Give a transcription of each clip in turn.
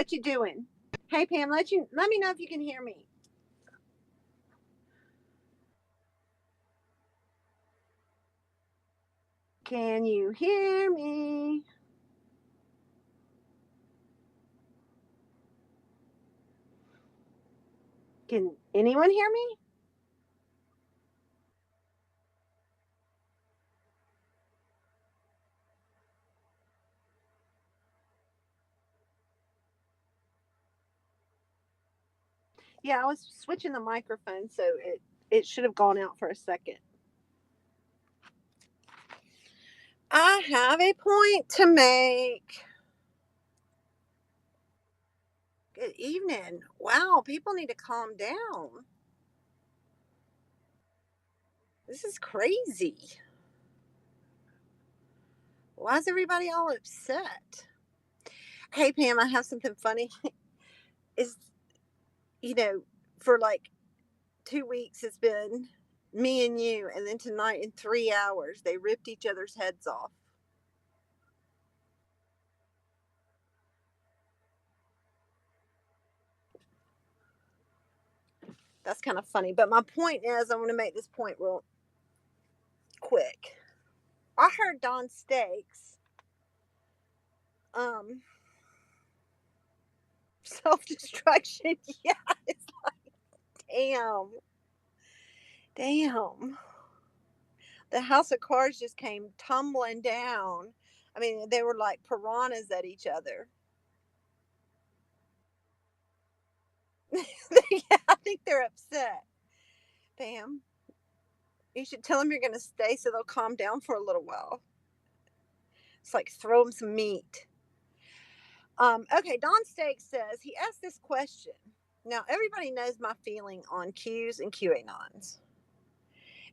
what you doing? Hey Pam, let me know if you can hear me. Can you hear me? Can anyone hear me? Yeah, I was switching the microphone, so it should have gone out for a second. I have a point to make. Good evening. Wow, people need to calm down. This is crazy. Why is everybody all upset? Hey Pam, I have something funny. Is you know, for like 2 weeks it's been me and you, and then tonight in 3 hours they ripped each other's heads off. That's kind of funny. But my point is, I'm going to make this point real quick. I heard Don Steaks um self-destruction. Yeah, it's like damn. Damn. The house of cards just came tumbling down. I mean, they were like piranhas at each other. Yeah, I think they're upset. Bam. You should tell them you're going to stay so they'll calm down for a little while. It's like throw them some meat. Okay, Don Steak says he asked this question. Now, everybody knows my feeling on Qs and QAnons.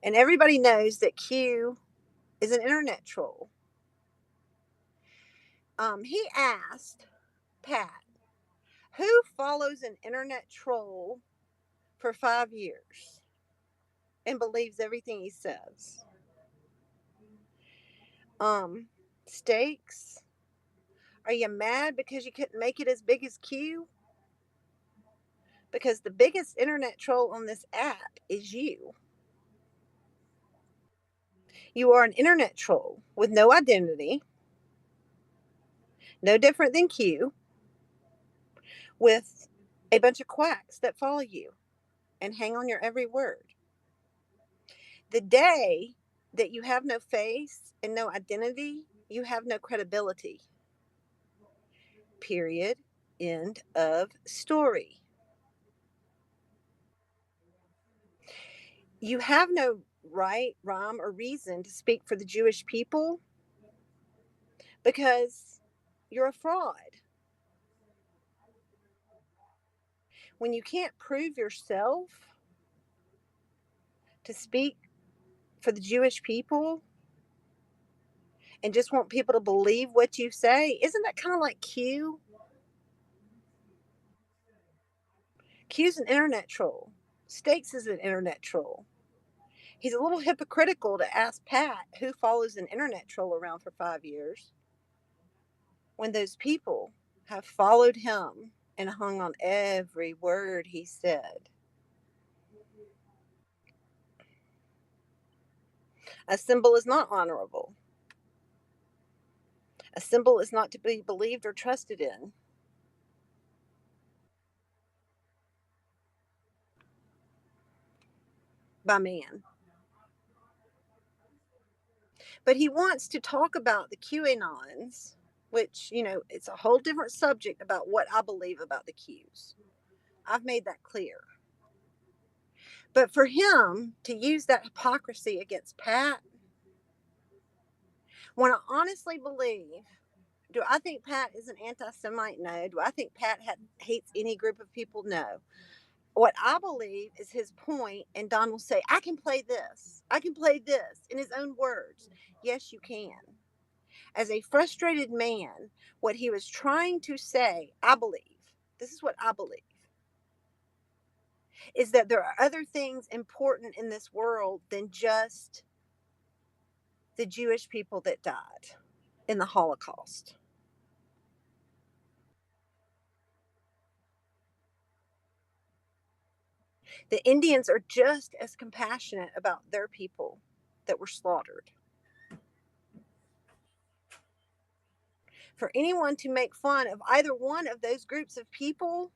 And everybody knows that Q is an internet troll. He asked Pat, who follows an internet troll for 5 years and believes everything he says? Steaks, are you mad because you couldn't make it as big as Q? Because the biggest internet troll on this app is you. You are an internet troll with no identity, no different than Q, with a bunch of quacks that follow you and hang on your every word. The day that you have no face and no identity, you have no credibility. Period. End of story. You have no right, rhyme, or reason to speak for the Jewish people because you're a fraud. When you can't prove yourself to speak for the Jewish people and just want people to believe what you say, isn't that kind of like Q? Q's an internet troll. Stakes is an internet troll. He's a little hypocritical to ask Pat, who follows an internet troll around for 5 years, when those people have followed him and hung on every word he said. A symbol is not honorable. A symbol is not to be believed or trusted in. By man. But he wants to talk about the QAnons, which, it's a whole different subject about what I believe about the Qs. I've made that clear. But for him to use that hypocrisy against Pat, when I honestly believe, do I think Pat is an anti Semite? No. Do I think Pat hates any group of people? No. What I believe is his point, and Don will say, I can play this. I can play this in his own words. Yes, you can. As a frustrated man, what he was trying to say, I believe, this is what I believe, is that there are other things important in this world than just the Jewish people that died in the Holocaust. The Indians are just as compassionate about their people that were slaughtered. For anyone to make fun of either one of those groups of people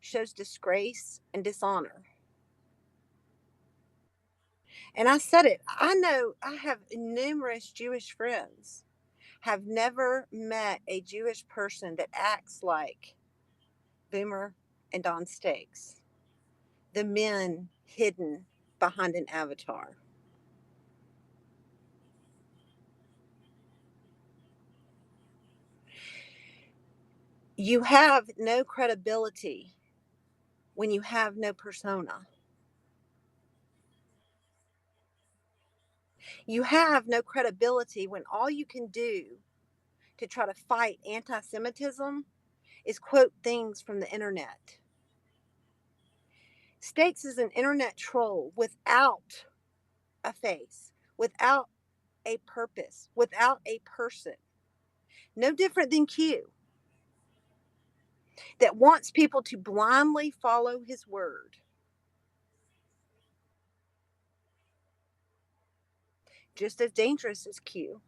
shows disgrace and dishonor. And I said it. I know I have numerous Jewish friends, have never met a Jewish person that acts like Boomer and Don Stakes, the men hidden behind an avatar. You have no credibility when you have no persona. You have no credibility when all you can do to try to fight anti Semitism is quote things from the internet. Stakes is an internet troll without a face, without a purpose, without a person. No different than Q, that wants people to blindly follow his word. Just as dangerous as Q.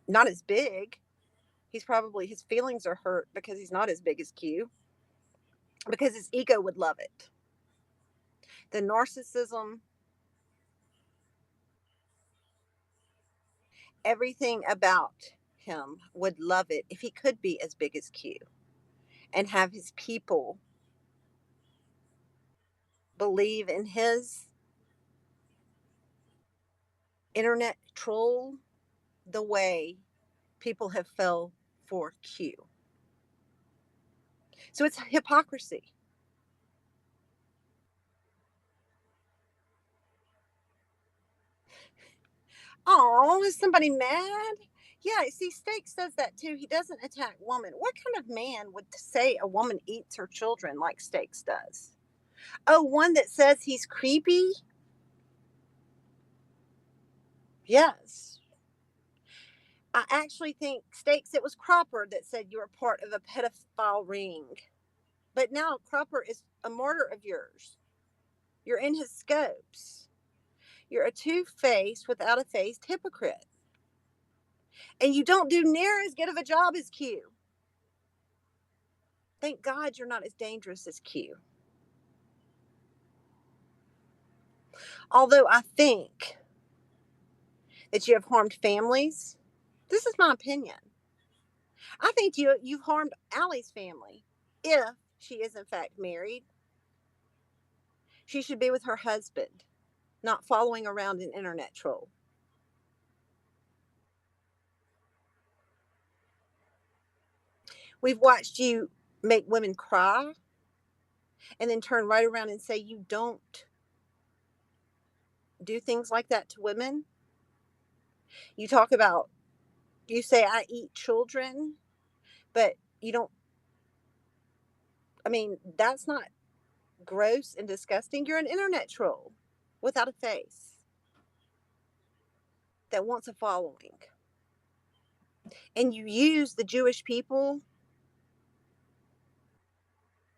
Not as big. His feelings are hurt because he's not as big as Q, because his ego would love it. The narcissism, everything about him would love it if he could be as big as Q and have his people believe in his internet troll the way people have fell for Q. So it's hypocrisy. Oh, is somebody mad? Yeah, see, Steak says that too. He doesn't attack women. What kind of man would say a woman eats her children like Steaks does? Oh, one that says he's creepy? Yes. I actually think, Steaks, it was Cropper that said you were part of a pedophile ring. But now Cropper is a martyr of yours. You're in his scopes. You're a two-faced, without a faced hypocrite. And you don't do near as good of a job as Q. Thank God you're not as dangerous as Q. Although I think that you have harmed families. This is my opinion. I think you've harmed Allie's family. If she is in fact married, she should be with her husband, not following around an internet troll. We've watched you make women cry and then turn right around and say you don't do things like that to women. You talk about, you say I eat children, but you don't, I mean, that's not gross and disgusting. You're an internet troll without a face that wants a following. And you use the Jewish people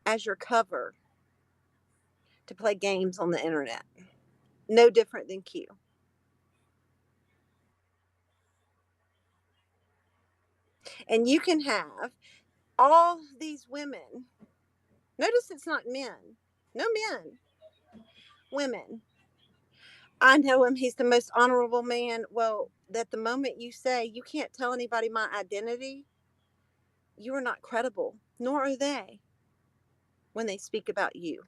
as your cover to play games on the internet. No different than Q. And you can have all these women. Notice it's not men. No men. Women. I know him. He's the most honorable man. Well, at the moment you say you can't tell anybody my identity, you are not credible, nor are they when they speak about you.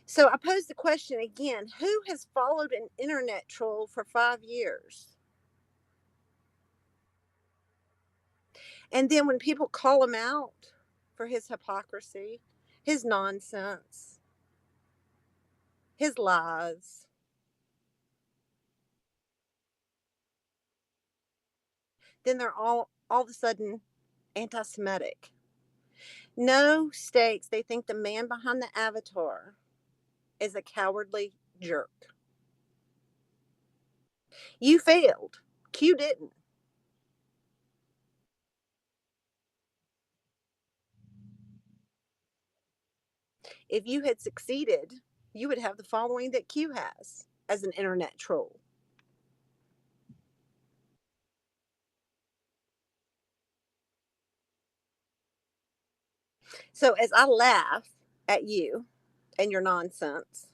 So I pose the question again, who has followed an internet troll for 5 years? And then when people call him out for his hypocrisy, his nonsense, his lies, then they're all of a sudden anti-Semitic. No Stakes, they think the man behind the avatar is a cowardly jerk. You failed. Q didn't. If you had succeeded, you would have the following that Q has as an internet troll. So as I laugh at you and your nonsense,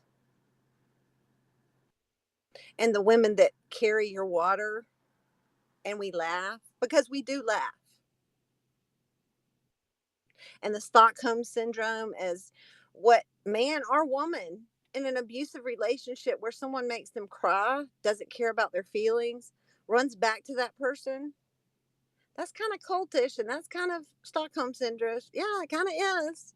and the women that carry your water, and we laugh because we do laugh, and the Stockholm syndrome is what man or woman in an abusive relationship where someone makes them cry, doesn't care about their feelings, runs back to that person. That's kind of cultish and that's kind of Stockholm syndrome. Yeah, it kind of is.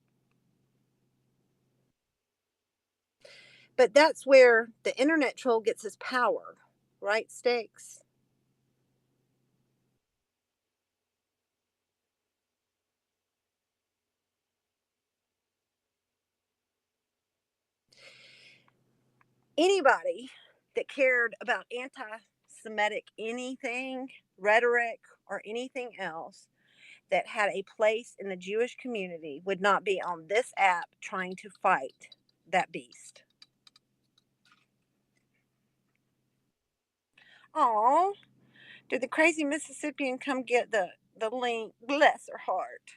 But that's where the internet troll gets his power, right? Stakes. Anybody that cared about anti Semitic anything, rhetoric, or anything else that had a place in the Jewish community would not be on this app trying to fight that beast. Oh, did the crazy Mississippian come get the link? Bless her heart.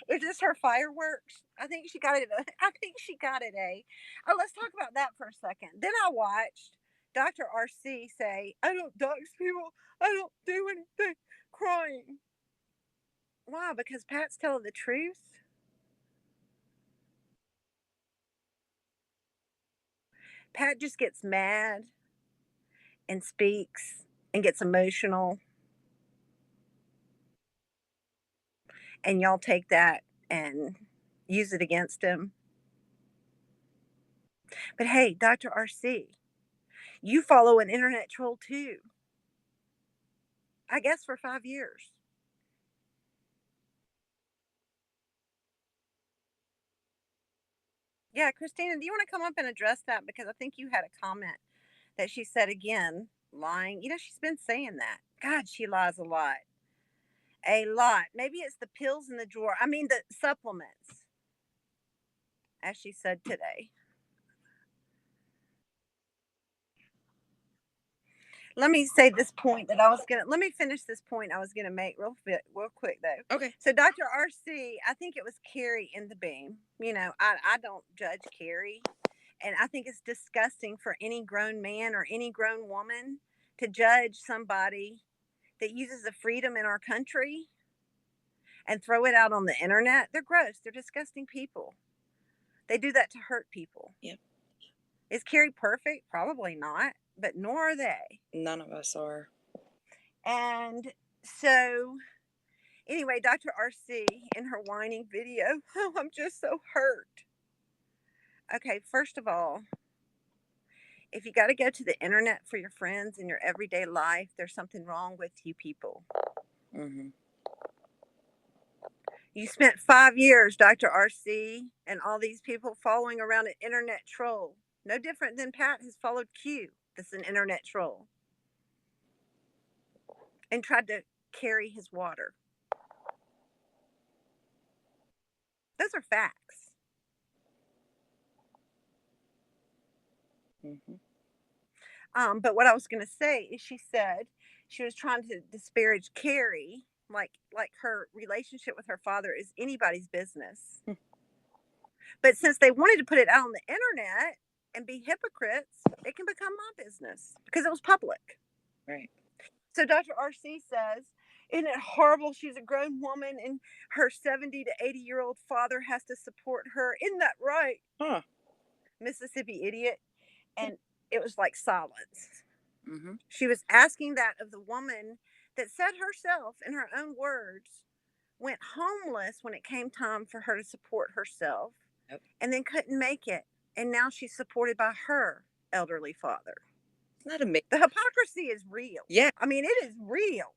Is this her fireworks? I think she got it. I think she got it. Oh, let's talk about that for a second. Then I watched Dr. RC say, "I don't dox people. I don't do anything." Crying. Why? Because Pat's telling the truth. Pat just gets mad and speaks and gets emotional, and y'all take that and use it against him. But hey, Dr. RC, you follow an internet troll too. I guess for 5 years. Yeah, Christina, do you want to come up and address that? Because I think you had a comment that she said again, lying. You know, she's been saying that. God, she lies a lot. A lot. Maybe it's the pills in the drawer. I mean, the supplements, as she said today. Let me say this point that I was gonna. Let me finish this point I was gonna make real quick though. Okay. So Dr. RC, I think it was Carrie in the beam. You know, I don't judge Carrie, and I think it's disgusting for any grown man or any grown woman to judge somebody that uses the freedom in our country and throw it out on the internet. They're gross. They're disgusting people. They do that to hurt people. Yep. Is Carrie perfect? Probably not, but nor are they. None of us are. And so, anyway, Dr. RC in her whining video, oh, I'm just so hurt. Okay, first of all, if you got to go to the internet for your friends in your everyday life, there's something wrong with you people. Mm-hmm. You spent 5 years, Dr. RC, and all these people following around an internet troll. No different than Pat has followed Q, that's an internet troll, and tried to carry his water. Those are facts. Mm-hmm. But what I was going to say is she said she was trying to disparage Carrie, like her relationship with her father is anybody's business. But since they wanted to put it out on the internet and be hypocrites, it can become my business because it was public. Right. So Dr. RC says, isn't it horrible? She's a grown woman and her 70 to 80-year-old father has to support her. Isn't that right? Huh. Mississippi idiot. And it was like silence. Mm-hmm. She was asking that of the woman that said herself, in her own words, went homeless when it came time for her to support herself. Yep. And then couldn't make it. And now she's supported by her elderly father. Isn't that amazing? The hypocrisy is real. Yeah. I mean, it is real.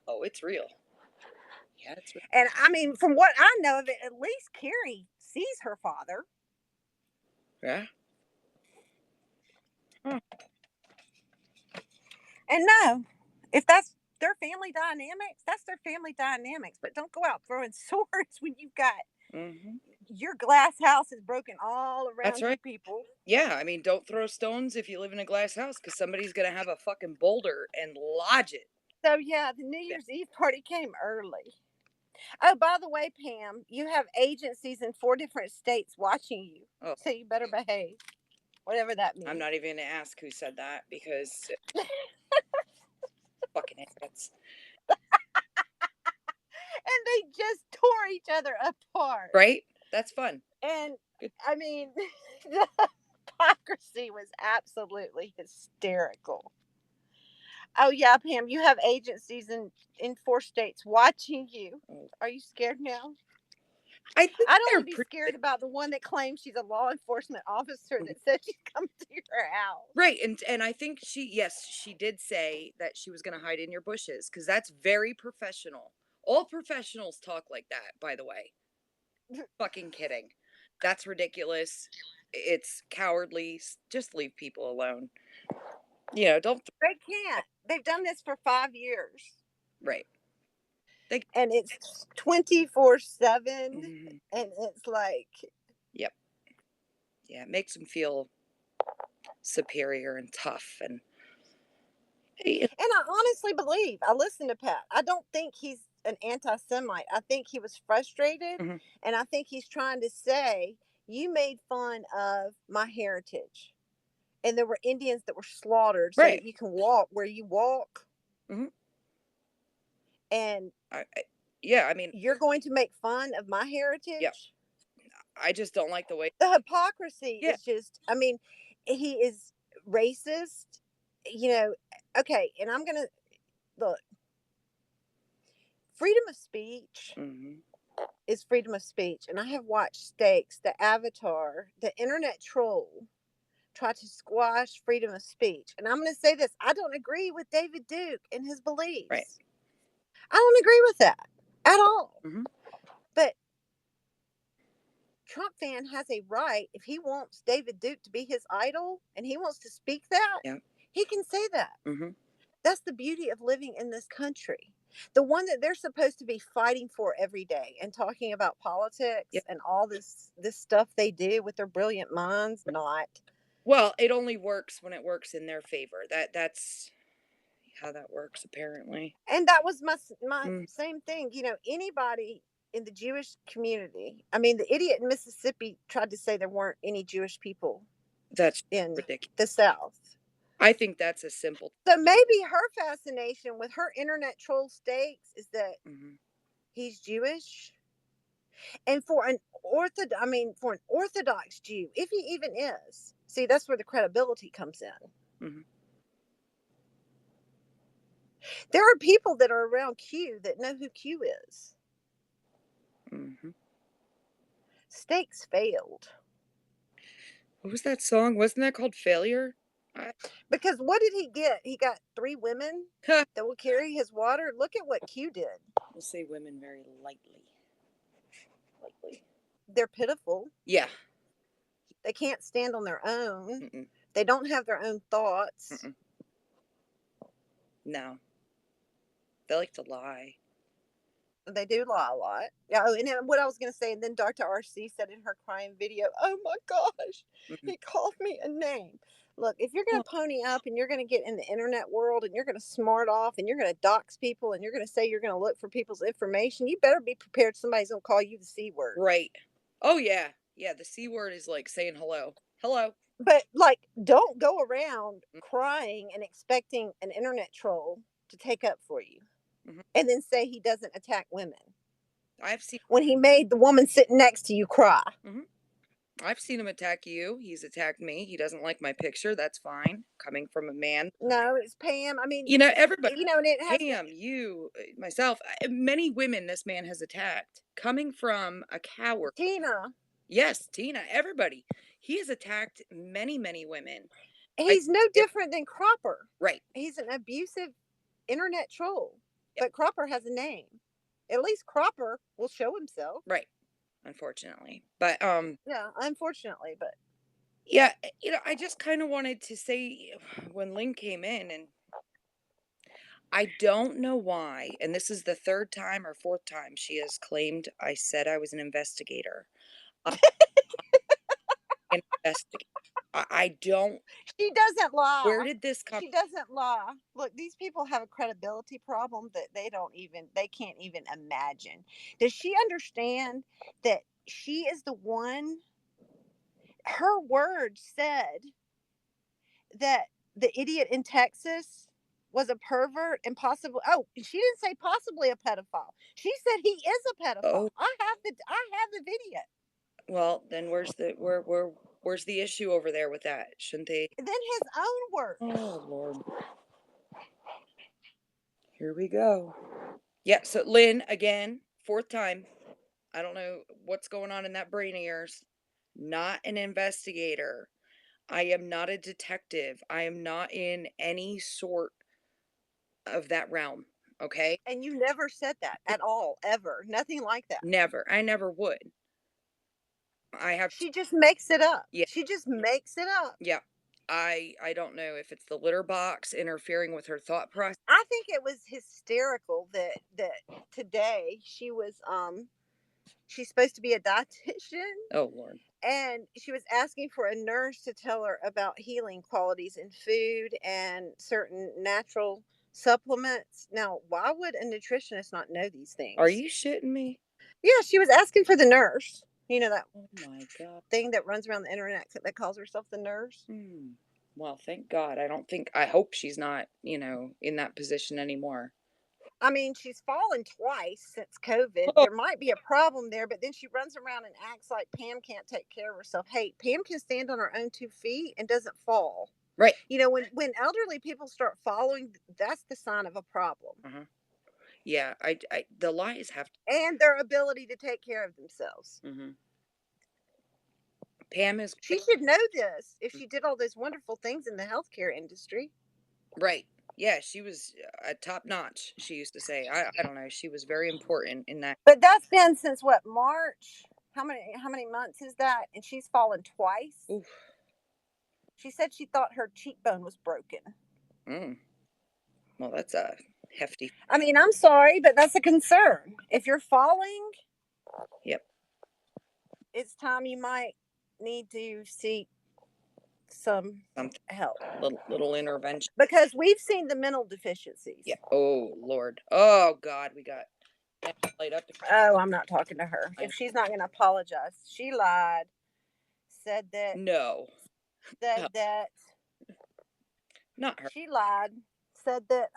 Oh, it's real. Yeah, it's real. And I mean, from what I know of it, at least Carrie sees her father. Yeah. Hmm. And no, if that's their family dynamics, that's their family dynamics. But don't go out throwing swords when you've got Mhm. your glass house is broken all That's around you, right. people. Yeah, I mean, don't throw stones if you live in a glass house, because somebody's gonna have a fucking boulder and lodge it. So yeah, the New Yeah. Year's Eve party came early. Oh, by the way, Pam, you have agencies in 4 different states watching you, Oh, so you better behave, whatever that I'm means. not even gonna ask who said that because fucking idiots. And they just tore each other apart. Right? That's fun. And Good. I mean, the hypocrisy was absolutely hysterical. Oh yeah, Pam, you have agencies in 4 states watching you. Oh. Are you scared now? I think I'd they're only be pretty scared about the one that claims she's a law enforcement officer Mhm. that said she's come to your house. Right, and I think yes, she did say that she was gonna hide in your bushes, because that's very professional. All professionals talk like that, by the way. Fucking kidding. That's ridiculous. It's cowardly. Just leave people alone. Don't They can't. They've done this for 5 years, right. They and it's 24/7, Mhm. and it's like, Yep. Yeah, it makes them feel superior and tough and eh, and I honestly believe, I listen to Pat. I don't think he's an anti-Semite. I think he was frustrated, mhm. and I think he's trying to say, you made fun of my heritage, and there were Indians that were slaughtered so Right. that you can walk where you walk, Mhm. and Yeah, I mean, you're going to make fun of my yeah, heritage. I just don't like the way The hypocrisy yeah, is just, I mean, he is racist, you know. Okay, and I'm gonna look, freedom of speech mhm. is freedom of speech, and I have watched Stakes, the Avatar, the internet troll try to squash freedom of speech. And I'm going to say this, I don't agree with David Duke and his Right. beliefs. I don't agree with that at all. Mhm. But Trump fan has a right, if he wants David Duke to be his idol and he wants to speak that, Yeah. he can say that. Mhm. That's the beauty of living in this country. The one that they're supposed to be fighting for every day and talking about Yeah. politics and all this stuff they do with their brilliant minds, not. Well, it only works when it works in their favor. That's how that works apparently. And that was my Mm, same thing. Anybody in the Jewish community. I mean, the idiot in Mississippi tried to say there weren't any Jewish people that's in ridiculous. the South. I think that's a simple So maybe her fascination with her internet troll stakes is that mhm. he's Jewish. And for an Orthodox Jew, if he even is, see, that's where the credibility comes in. Mhm. There are people that are around Q that know who Q is. Mhm. Stakes failed. What was that song? Wasn't that called Failure? I Because what did he get? He got 3 women that will carry his water. Look at what Q did. we'll say women very lightly. Lightly. They're pitiful. Yeah. They can't stand on their own. Mm-mm. They don't have their own thoughts. Mm-mm. No. They like to lie. They do lie a lot. Yeah. Oh, and then what I was going to say, and then Dr. RC said in her crying video, oh my gosh, Mhm. he called me a name. Look, if you're going Well, to pony up and you're going to get in the internet world and you're going to smart off and you're going to dox people and you're going to say you're going to look for people's information, you better be prepared. Somebody's going to call you the C word. right. Oh yeah. Yeah, the C word is like saying hello. Hello. But like, don't go around crying and expecting an internet troll to take up for you Mhm. and then say he doesn't attack women I've seen when he made the woman sitting next to you cry. mhm. I've seen him attack you. He's attacked me. He doesn't like my picture. That's fine. Coming from a man. No, it's Pam. I mean, Everybody. and it hasn't. Pam, you, myself, many women this man has attacked. Coming from a coward. Tina, Yes, Tina, everybody. He has attacked many, many women. I he's no yeah, different than Cropper. right. He's an abusive internet troll, Yep, but Cropper has a name. At least Cropper will show himself. right. Unfortunately. But Yeah, unfortunately, but yeah, I just kind of wanted to say when Lynn came in and I don't know why, and this is the 3rd time or 4th time she has claimed I said I was an investigator. I'm an investigator. I don't She doesn't where lie. did this come She doesn't lie. Look, these people have a credibility problem that they can't even imagine. Does she understand that she is the one? Her words said that the idiot in Texas was a pervert and possibly, oh, she didn't say possibly a pedophile. She said he is a pedophile. Oh, I have the video. well, then where's the issue over there with that? Shouldn't they Then his own words. Oh, Lord. Here we go. Yeah, so Lynn, again, 4th time. I don't know what's going on in that brain of yours. Not an investigator. I am not a detective. I am not in any sort of that realm. Okay? And you never said that at all, ever. Nothing like that. Never. I never would. I have, She just makes it up. yeah, She just makes it up. yeah. I don't know if it's the litter box interfering with her thought process. I think it was hysterical that today she's supposed to be a dietitian, Oh, Lord. and she was asking for a nurse to tell her about healing qualities in food and certain natural supplements. Now, why would a nutritionist not know these Are things? you shitting me? Yeah, she was asking for the nurse. You know that Oh my God. thing that runs around the internet that calls herself the nurse? Hmm. Well, thank God. I hope she's not, in that position anymore. I mean, she's fallen twice since COVID. Oh, There might be a problem there, but then she runs around and acts like Pam can't take care of herself. Hey, Pam can stand on her own 2 feet and doesn't fall. right. You know, when elderly people start falling, that's the sign of a problem. Uh-huh. Yeah, the lies have to. And their ability to take care of themselves. Mhm. Pam is She should know this if she did all those wonderful things in the healthcare industry. right. Yeah, she was top notch. She used to say. I don't know. She was very important in that. But that's been since what, March? How many months is that? And she's fallen twice. Oof. She said she thought her cheekbone was broken. Mm. Well, that's a hefty. I mean, I'm sorry, but that's a concern. If you're falling, Yep. it's time you might need to seek some Something help little intervention. because we've seen the mental deficiencies. Yeah. Oh Lord. Oh God. We got laid up. Oh, I'm not talking to her. If she's not going to apologize, she lied, said that, No. said No, that, not her. she lied, said that,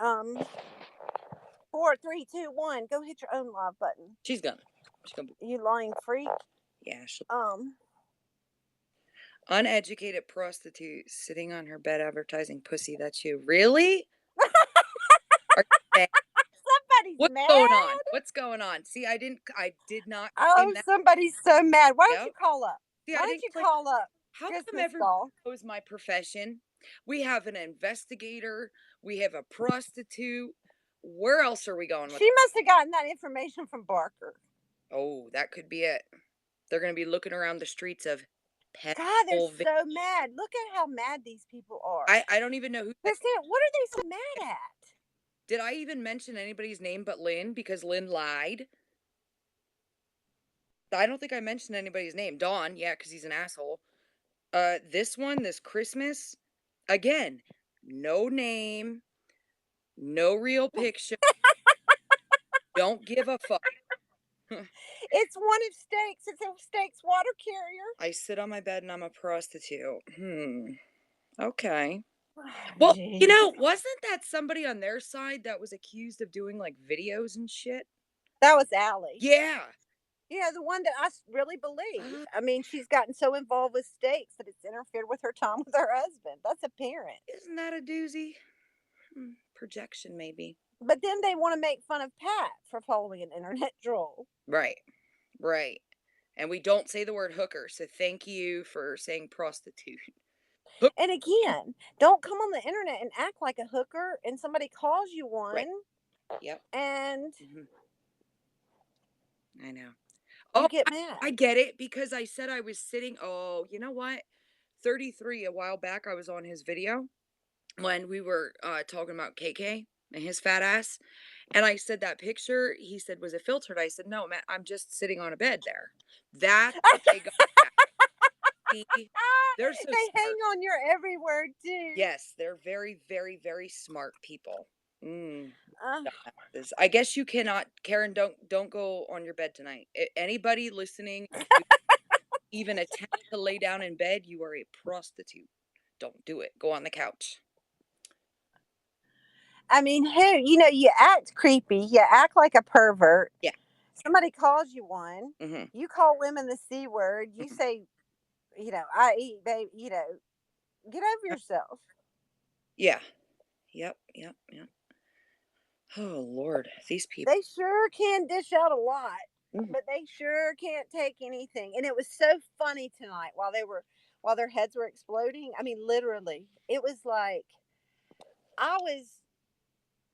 4, 3, 2, 1, go hit your own live button. She's gonna. She's gonna. You lying freak. Yeah. Um, Uneducated prostitute sitting on her bed advertising pussy. That's you. Really? Are you saying- somebody's What's going on? mad. What's going on? See, I did not claim Oh, that. somebody's so mad. Why don't you Yep. call up? See, Why I don't didn't you claim. call up How come Christmas everybody doll? knows my profession? We have an investigator. We have a prostitute. Where else are we going with? She must have gotten that information from Barker. Oh, that could be it. They're going to be looking around the streets of God, they're Pennsylvania. so mad. Look at how mad these people are. I don't even know who. Christina, what are they so mad at? Did I even mention anybody's name but Lynn because Lynn lied? I don't think I mentioned anybody's name. Dawn, yeah, because he's an asshole. This Christmas, again, no name, no real picture. Don't give a fuck. It's one of Stakes. It's a Stakes water carrier. I sit on my bed and I'm a prostitute. Okay. Oh, Well, geez. wasn't that somebody on their side that was accused of doing like videos and shit? That was Allie. Yeah. You know, the one that I really believe. Uh, I mean, she's gotten so involved with Stakes that it's interfered with her time with her husband. That's apparent. isn't that a doozy? Projection, maybe. But then they want to make fun of Pat for following an internet troll. Right. Right. And we don't say the word hooker, so thank you for saying prostitute. And again, don't come on the internet and act like a hooker and somebody calls you one. Right. Yep. And I know. you Oh, get mad. I get it because I said I was sitting. Oh, you know what? 33 a while back, I was on his video when we were talking about KK. his fat ass. And I said, that picture, he said, was it filtered? I said, no, man, I'm just sitting on a bed there. That's what they got at. See, they're so They hang smart. on your every word too. Yes, they're very, very, very smart people. Mm, Uh, dumbasses. I guess you cannot, Karen. Don't go on your bed tonight. Anybody listening, even attempt to lay down in bed, you are a prostitute. Don't do it. Go on the couch. I mean, who? You act creepy. You act like a pervert. Yeah. Somebody calls you one. Hmm. You call women the C word. You Hmm. say, I eat, baby. Get over yourself. Yeah. Yep. Yep. Yep. Oh Lord, these people. They sure can dish out a lot, Mhm. but they sure can't take anything. And it was so funny tonight while their heads were exploding. I mean, literally, it was like I was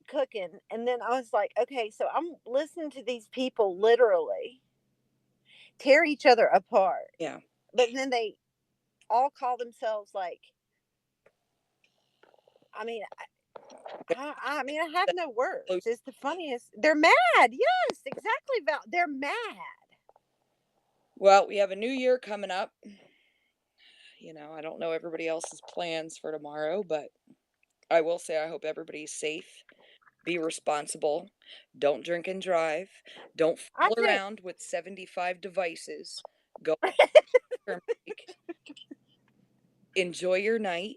cooking, and then I was like, okay, so I'm listening to these people literally tear each other apart, Yeah. but then they all call themselves like, I mean, I mean, I have no words. It's the funniest. They're mad. Yes, exactly. Val. They're mad. Well, we have a new year coming up. I don't know everybody else's plans for tomorrow, but I will say I hope everybody's safe. Be responsible. Don't drink and drive. Don't I fool think around with 75 devices. Go on a break. Enjoy your night.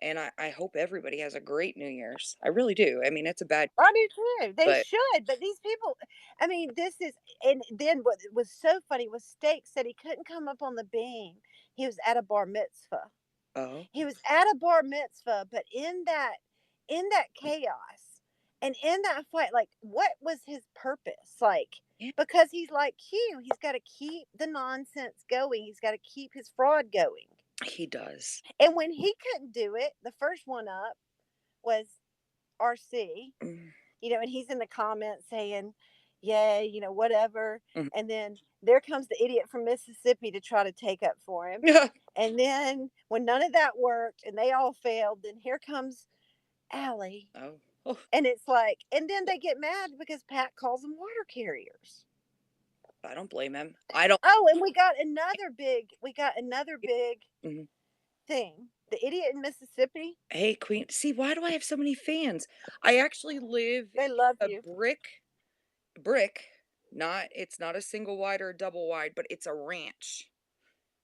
And I hope everybody has a great New Year's. I really do. I mean, it's a bad, I do too. They but should, but these people. I mean, this is. And then what was so funny was Steak said he couldn't come up on the beam. He was at a bar mitzvah. oh, He was at a bar mitzvah, but in that chaos and in that fight, like what was his purpose? Like yeah, because he's like Q, he's got to keep the nonsense going. He's got to keep his fraud going. he does. And when he couldn't do it, the first one up was RC, Mm, and he's in the comments saying, "Yeah, whatever." mhm. And then there comes the idiot from Mississippi to try to take up for him. And then when none of that worked and they all failed, then here comes Allie. Oh, oh, And it's like, and then they get mad because Pat calls them water carriers. I don't blame him. I don't. Oh, and we got another big Mhm. thing. The idiot in Mississippi, Hey, Queen. See, why do I have so many fans? I actually live they love in a you. brick. It's not a single wide or a double wide, but it's a ranch.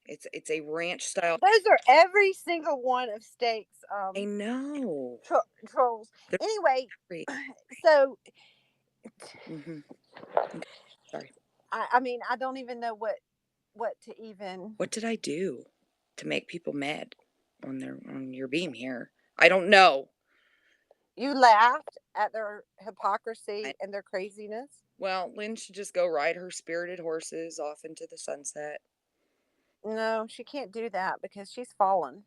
It's a ranch style. Those are every single one of Steak's I know. trolls. They're Anyway, great. so Hmm. Okay, sorry. I mean, I don't even know what to even. What did I do to make people mad on your beam here? I don't know. You laughed at their I, hypocrisy and their craziness. well, Lynn should just go ride her spirited horses off into the sunset. No, she can't do that because she's fallen.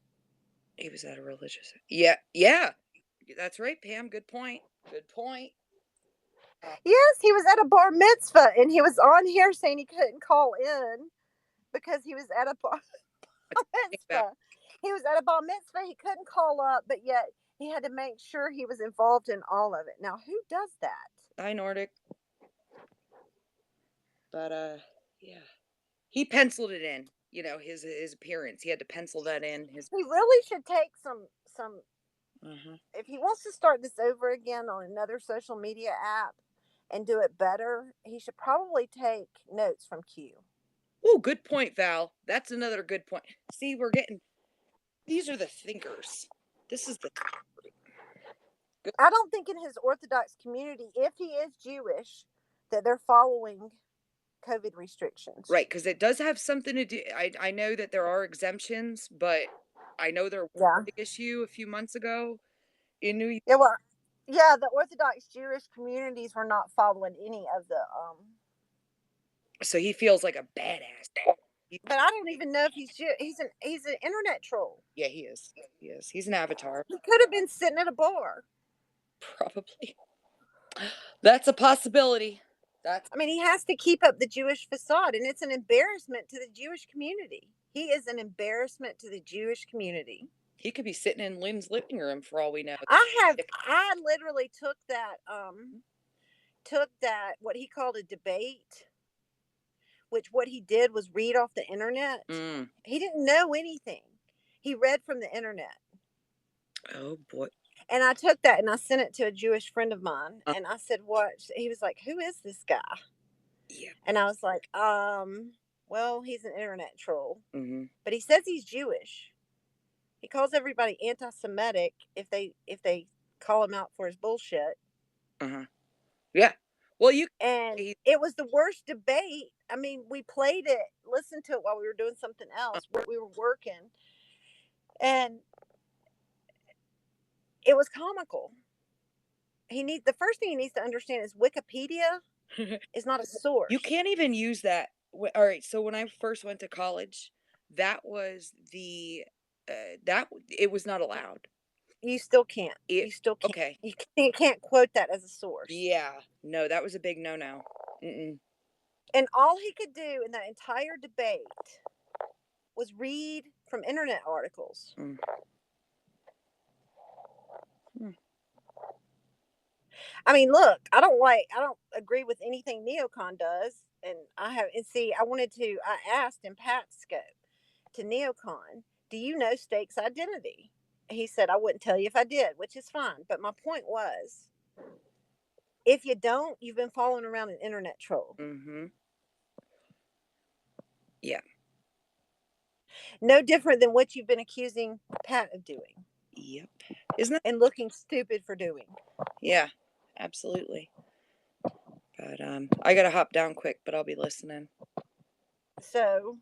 He was at a religious. Yeah, yeah. That's right, Pam. Good point. Good point. Uh, Yes, he was at a bar mitzvah and he was on here saying he couldn't call in because he was at a bar What's about mitzvah. He was at a bar mitzvah. He couldn't call up, but yet he had to make sure he was involved in all of it. Now, who does that? Hi Nordic, but yeah, he penciled it in. His appearance. He had to pencil that in. His. He really should take some. Uh-huh. If he wants to start this over again on another social media app and do it better, he should probably take notes from Q. Oh, good point, Val. That's another good point. See, we're getting. These are the thinkers. This is the good. I don't think in his Orthodox community, if he is Jewish, that they're following COVID restrictions. Right, because it does have something to do. I know that there are exemptions, but I know there was Yeah. a big issue a few months ago in New York. Yeah. Well, yeah, the Orthodox Jewish communities were not following any of the. So he feels like a badass. He- But I don't even know if he's an internet troll. yeah, he is. He is. He's an avatar, He could have been sitting at a bar. probably. That's a possibility. That's I mean, he has to keep up the Jewish facade, and it's an embarrassment to the Jewish community. He is an embarrassment to the Jewish community. He could be sitting in Lynn's living room for all we know. I literally took that what he called a debate, which what he did was read off the internet. Mm. He didn't know anything. He read from the internet. Oh boy. And I took that and I sent it to a Jewish friend of mine and I said, "What?" He was like, "Who is this guy?" Yeah. And I was like, well, he's an internet troll. Mm-hmm. But he says he's Jewish. He calls everybody anti-Semitic if they call him out for his bullshit. Uh-huh. Yeah. Well, you And he, it was the worst debate. I mean, we played it, listened to it while we were doing something else, where we were working, and it was comical. The first thing he needs to understand is Wikipedia is not a source. you can't even use that. All right, so when I first went to college, that was the that it was not allowed. You still can't. It You still can't. okay. You can't quote that as a source. Yeah. No, that was a big no-no. Mm-mm. And all he could do in that entire debate was read from internet articles. Mm. Mm. I mean, look, I don't agree with anything Neocon does, and I asked in Pat's scope to Neocon, do you know Stake's identity? He said I wouldn't tell you if I did, which is fine. But my point was, if you don't, you've been following around an internet troll. Mm-hmm. Yeah. No different than what you've been accusing Pat of doing. Yep. Isn't that? And looking stupid for doing. Yeah. Absolutely. But I gotta hop down quick, but I'll be listening. So,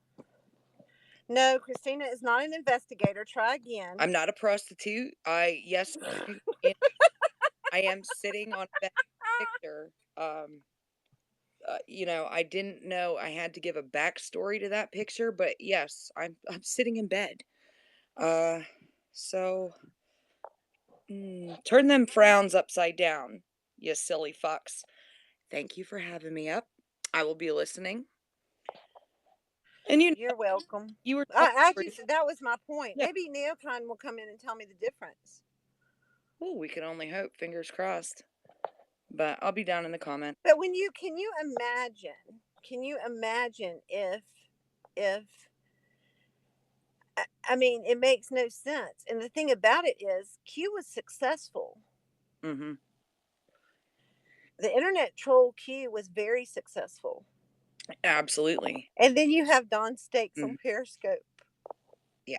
no, Christina is not an investigator. Try again. I'm not a prostitute. I am sitting on a picture. I didn't know I had to give a backstory to that picture, but yes, I'm sitting in bed. So turn them frowns upside down, you silly fucks. Thank you for having me up. I will be listening. And You're welcome. you were That was my point. yeah. Maybe Neocon will come in and tell me the difference. Oh, we can only hope. Fingers crossed. But I'll be down in the comments. But can you imagine if I mean, it makes no sense. And the thing about it is, Q was successful. Mm-hmm. The internet troll Q was very successful. Absolutely. And then you have Don Stakes on Periscope. Yeah.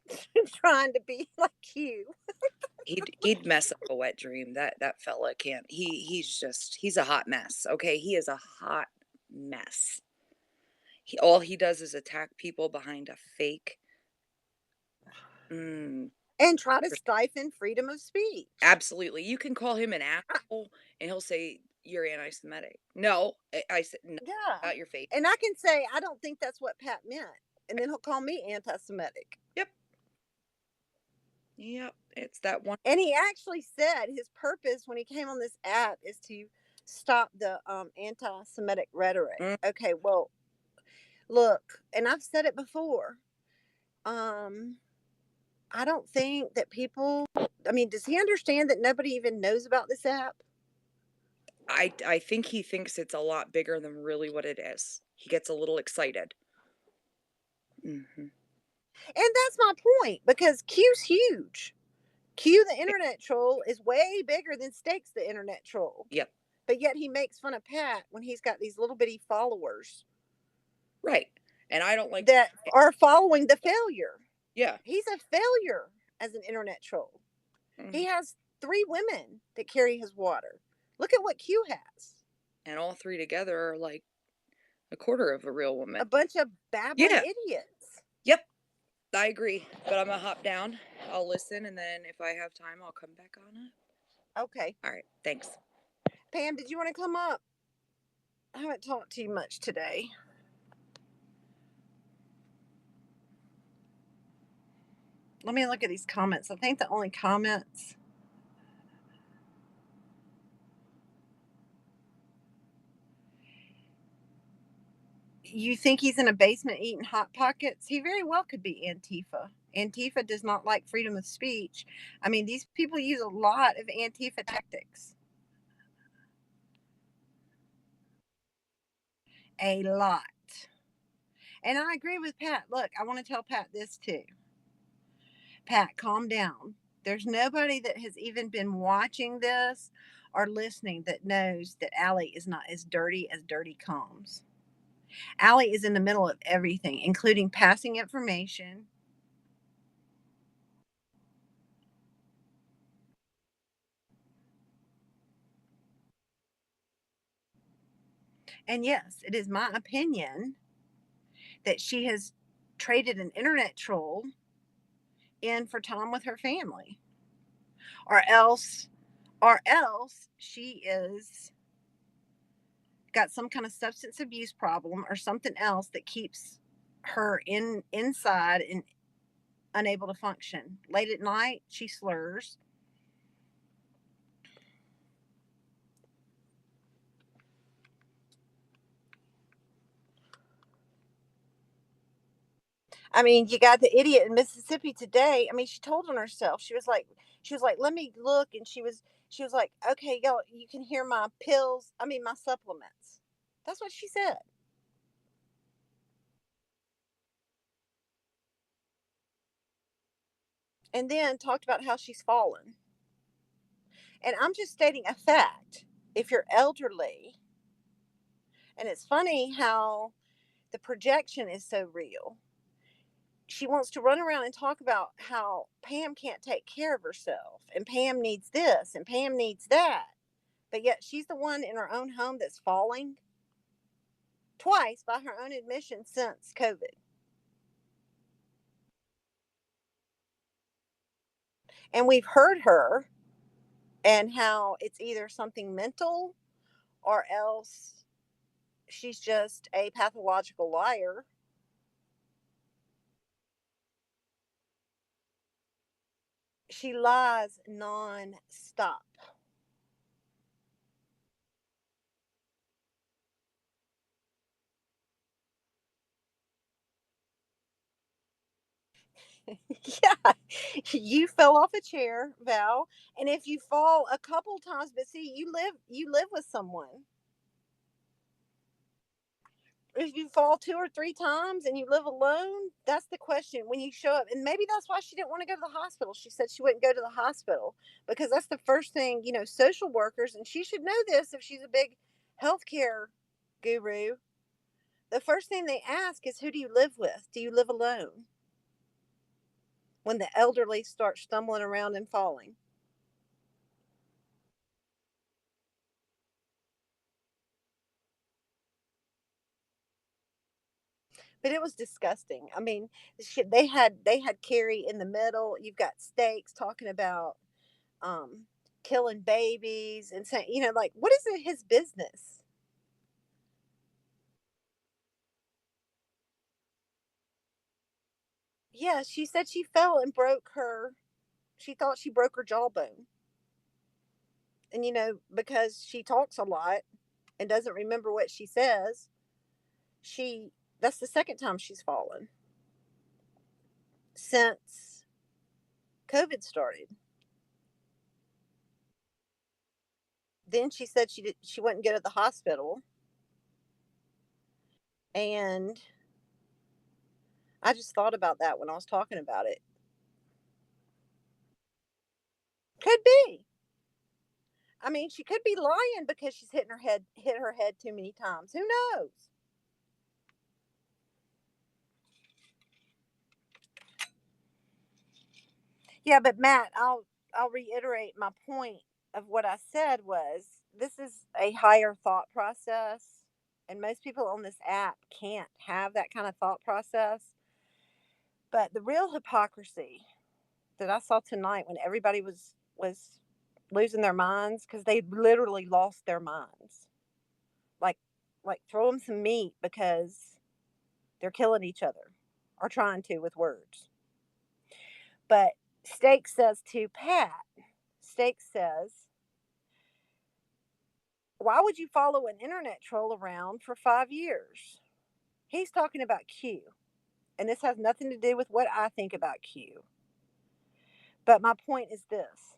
Trying to be like Q. He'd mess up a wet dream. That fella can't. He's a hot mess. Okay, he is a hot mess. All he does is attack people behind a fake. And try to stifle freedom of speech. Absolutely, you can call him an asshole, and he'll say you're anti-Semitic. No, I said no. Yeah, Out your face. And I can say I don't think that's what Pat meant, and then he'll call me anti-Semitic. Yep, it's that one. And he actually said his purpose when he came on this app is to stop the anti-Semitic rhetoric. Okay, well, look, and I've said it before. I don't think that people. I mean, does he understand that nobody even knows about this app? I think he thinks it's a lot bigger than really what it is. He gets a little excited. Mm-hmm. And that's my point, because Q's huge. Q, the internet troll, is way bigger than Stakes, the internet troll. Yep. But yet he makes fun of Pat when he's got these little bitty followers. Right. And I don't like that are following the failure. Yeah. He's a failure as an internet troll. Mm-hmm. He has 3 women that carry his water. Look at what Q has. And all 3 together are like a quarter of a real woman. A bunch of babbling idiots. Yep. I agree. But I'm going to hop down. I'll listen. And then if I have time, I'll come back on it. Okay. All right. Thanks. Pam, did you want to come up? I haven't talked to you much today. Let me look at these comments. I think the only comments. You think he's in a basement eating Hot Pockets? He very well could be Antifa. Antifa does not like freedom of speech. I mean, these people use a lot of Antifa tactics. A lot. And I agree with Pat. Look, I want to tell Pat this too. Pat, calm down. There's nobody that has even been watching this or listening that knows that Allie is not as dirty comes. Allie is in the middle of everything, including passing information. And yes, it is my opinion that she has traded an internet troll in for time with her family. Or else she is got some kind of substance abuse problem or something else that keeps her inside and unable to function. Late at night, she slurs. I mean, you got the idiot in Mississippi today. I mean, she told on herself. She was like, let me look, and she was like, okay, y'all, you can hear my pills. I mean, my supplements. That's what she said. And then talked about how she's fallen. And I'm just stating a fact. If you're elderly, and it's funny how the projection is so real. She wants to run around and talk about how Pam can't take care of herself and Pam needs this and Pam needs that. But yet she's the one in her own home that's falling twice by her own admission since COVID. And we've heard her and how it's either something mental or else she's just a pathological liar. She lies non-stop. Yeah, you fell off a chair, Val, and if you fall a couple times, but see, you live with someone. If you fall two or three times and you live alone, that's the question when you show up. And maybe that's why she didn't want to go to the hospital. She said she wouldn't go to the hospital because that's the first thing, social workers, and she should know this if she's a big healthcare guru. The first thing they ask is, who do you live with? Do you live alone? When the elderly start stumbling around and falling. But it was disgusting. I mean, they had Carrie in the middle. You've got Stakes talking about um, killing babies and saying, like, what is it his business? Yeah, she said she fell and broke her. She thought she broke her jawbone, and because she talks a lot and doesn't remember what she says, she that's the second time she's fallen since COVID started. Then she said she wouldn't go to the hospital, and I just thought about that when I was talking about it. Could be. I mean, she could be lying because she's hit her head too many times. Who knows? Yeah, but Matt, I'll reiterate my point of what I said was this is a higher thought process, and most people on this app can't have that kind of thought process. But the real hypocrisy that I saw tonight when everybody was losing their minds because they literally lost their minds. Like throw them some meat because they're killing each other or trying to with words. But Steak says to Pat, Steak says, why would you follow an internet troll around for 5 years? He's talking about Q. and this has nothing to do with what I think about Q. But my point is this: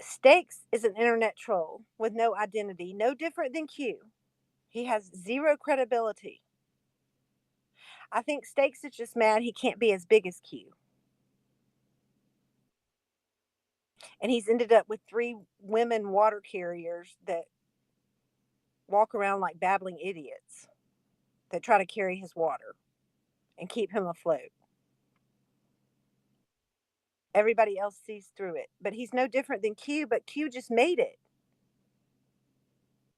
Stakes is an internet troll with no identity, no different than Q. He has zero credibility. I think Stakes is just mad he can't be as big as Q. And he's ended up with 3 women water carriers that walk around like babbling idiots that try to carry his water and keep him afloat. Everybody else sees through it. But he's no different than Q, but Q just made it.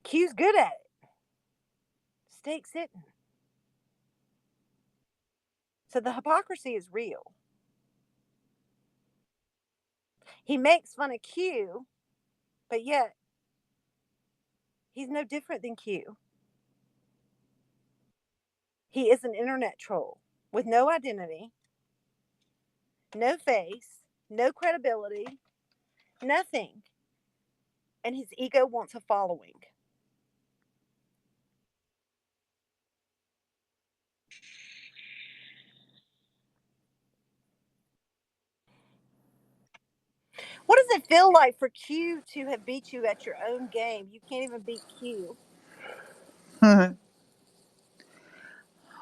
Q's good at it. Stakes isn't. So the hypocrisy is real. He makes fun of Q, but yet he's no different than Q. He is an internet troll with no identity, no face, no credibility, nothing. And his ego wants a following. What does it feel like for Q to have beat you at your own game? You can't even beat Q.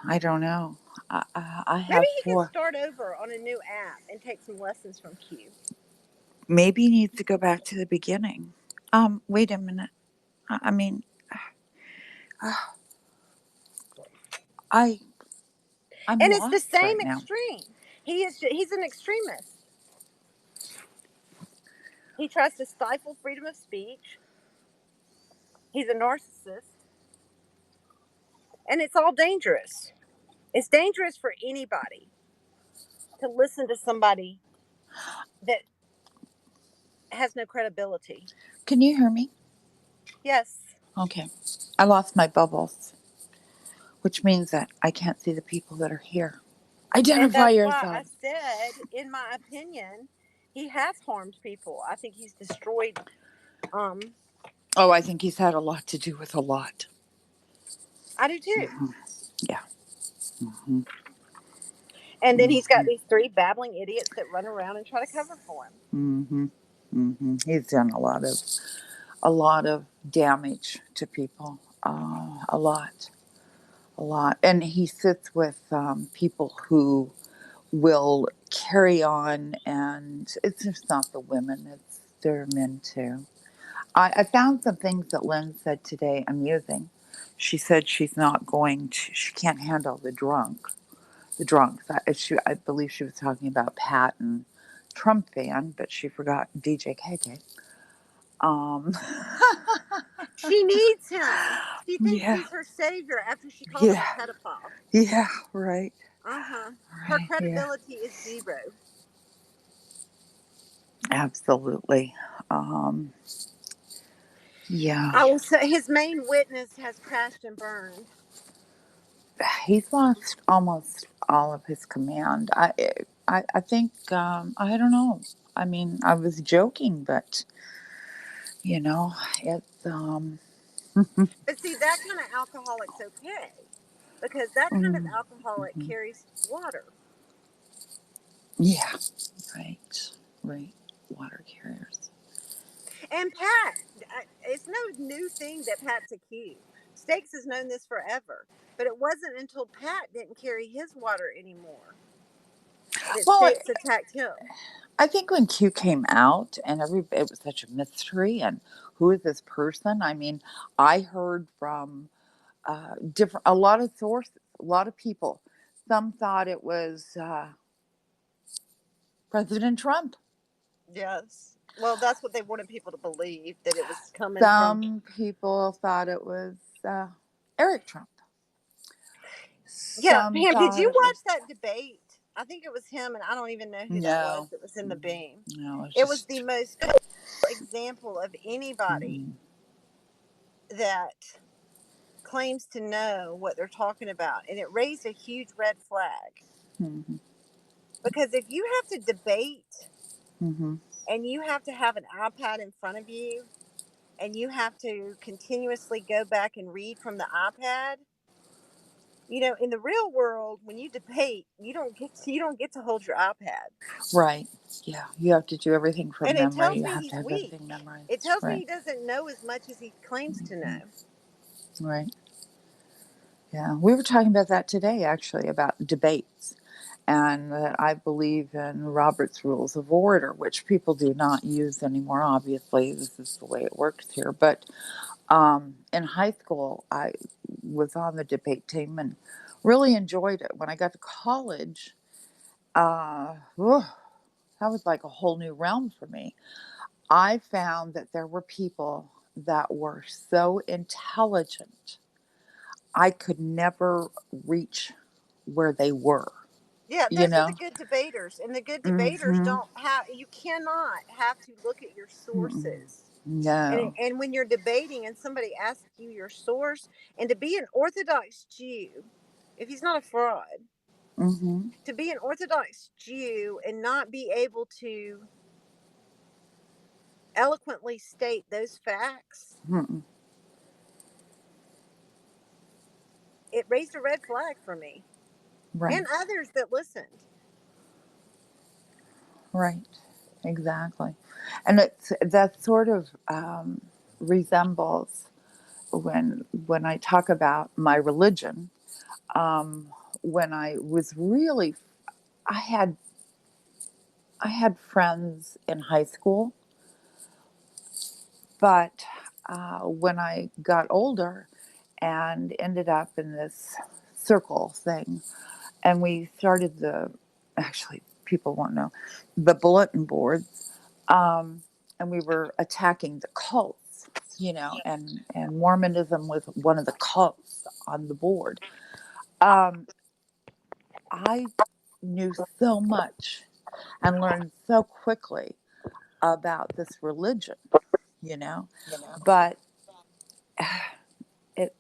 I don't know. I Maybe have he could 4. start over on a new app and take some lessons from Q. Maybe he needs to go back to the beginning. Wait a minute. I mean, I I'm And it's the lost same right now. extreme. He's an extremist. He tries to stifle freedom of speech. He's a narcissist. And it's all dangerous. It's dangerous for anybody to listen to somebody that has no credibility. Can you hear me? Yes. Okay. I lost my bubbles, which means that I can't see the people that are here. And Identify that's why I yourself. said, in my opinion, he has harmed people. I think he's destroyed. Um, Oh, I think he's had a lot to do with a lot. I do too. Yeah. hmm And then he's got these 3 babbling idiots that run around and try to cover for him. He's done a lot of damage to people. A lot, and he sits with people who will carry on, and it's just not the women; it's their men too. I found some things that Lynn said today amusing. She said she's not going to, she can't handle the drunks. I believe she was talking about Pat and Trump fan, but she forgot DJ KK. Um, She needs him. She thinks yeah, he's her savior after she called him a yeah, pedophile. yeah, right, Uh-huh. Her right, yeah, credibility is zero. absolutely. Um, yeah, I will say his main witness has crashed and burned. he's lost almost all of his command. I think, I don't know. I mean, I was joking, but you know, it's, But see, that kind of alcoholic's okay because that kind of alcoholic mhm. carries water. Yeah, right, right. Water carriers. And Pat, it's no new thing that Pat's a Q. Stakes has known this forever. But it wasn't until Pat didn't carry his water anymore that Well, Stakes attacked him. I think when Q came out and it was such a mystery and who is this person? I mean, I heard from a lot of sources, a lot of people. Some thought it was President Trump. Yes. Well, that's what they wanted people to believe, that it was coming from. Some people thought it was Eric Trump. Yeah, Some Pam, did thought you it was watch that debate? I think it was him, and I don't even know who that was no, that was in the beam. no. It's It was the just most example of anybody mm, that claims to know what they're talking about, and it raised a huge red flag. mm-hmm, Because if you have to debate mm-hmm, and you have to have an iPad in front of you and you have to continuously go back and read from the iPad, You know, in the real world, when you debate, you don't get to hold your iPad. Right. Yeah. You have to do everything from And it memory. tells You me have to he's have weak. everything memorized. It tells me Right. he doesn't know as much as he claims to know. Right. Yeah. We were talking about that today, actually, about debates. And that I believe in Robert's Rules of Order, which people do not use anymore. Obviously, this is the way it works here. But in high school, I was on the debate team and really enjoyed it. When I got to college, that was like a whole new realm for me. I found that there were people that were so intelligent, I could never reach where they were, Yeah, you those are the know? good debaters. And the good debaters Mm-hmm. don't have, you cannot have to look at your Mm-mm. sources. No. And when you're debating and somebody asks you your source, and to be an Orthodox Jew, if he's not a fraud, Mm-hmm. to be an Orthodox Jew and not be able to eloquently state those facts, Mm-mm. it raised a red flag for me Right. and others that listened. Right. Exactly. And it's that sort of resembles when I talk about my religion. When I was really, I had I had friends in high school, but when I got older and ended up in this circle thing, and we started actually, people won't know, the bulletin boards, and we were attacking the cults, and Mormonism was one of the cults on the board. Um, I knew so much and learned so quickly about this religion, you know, but it,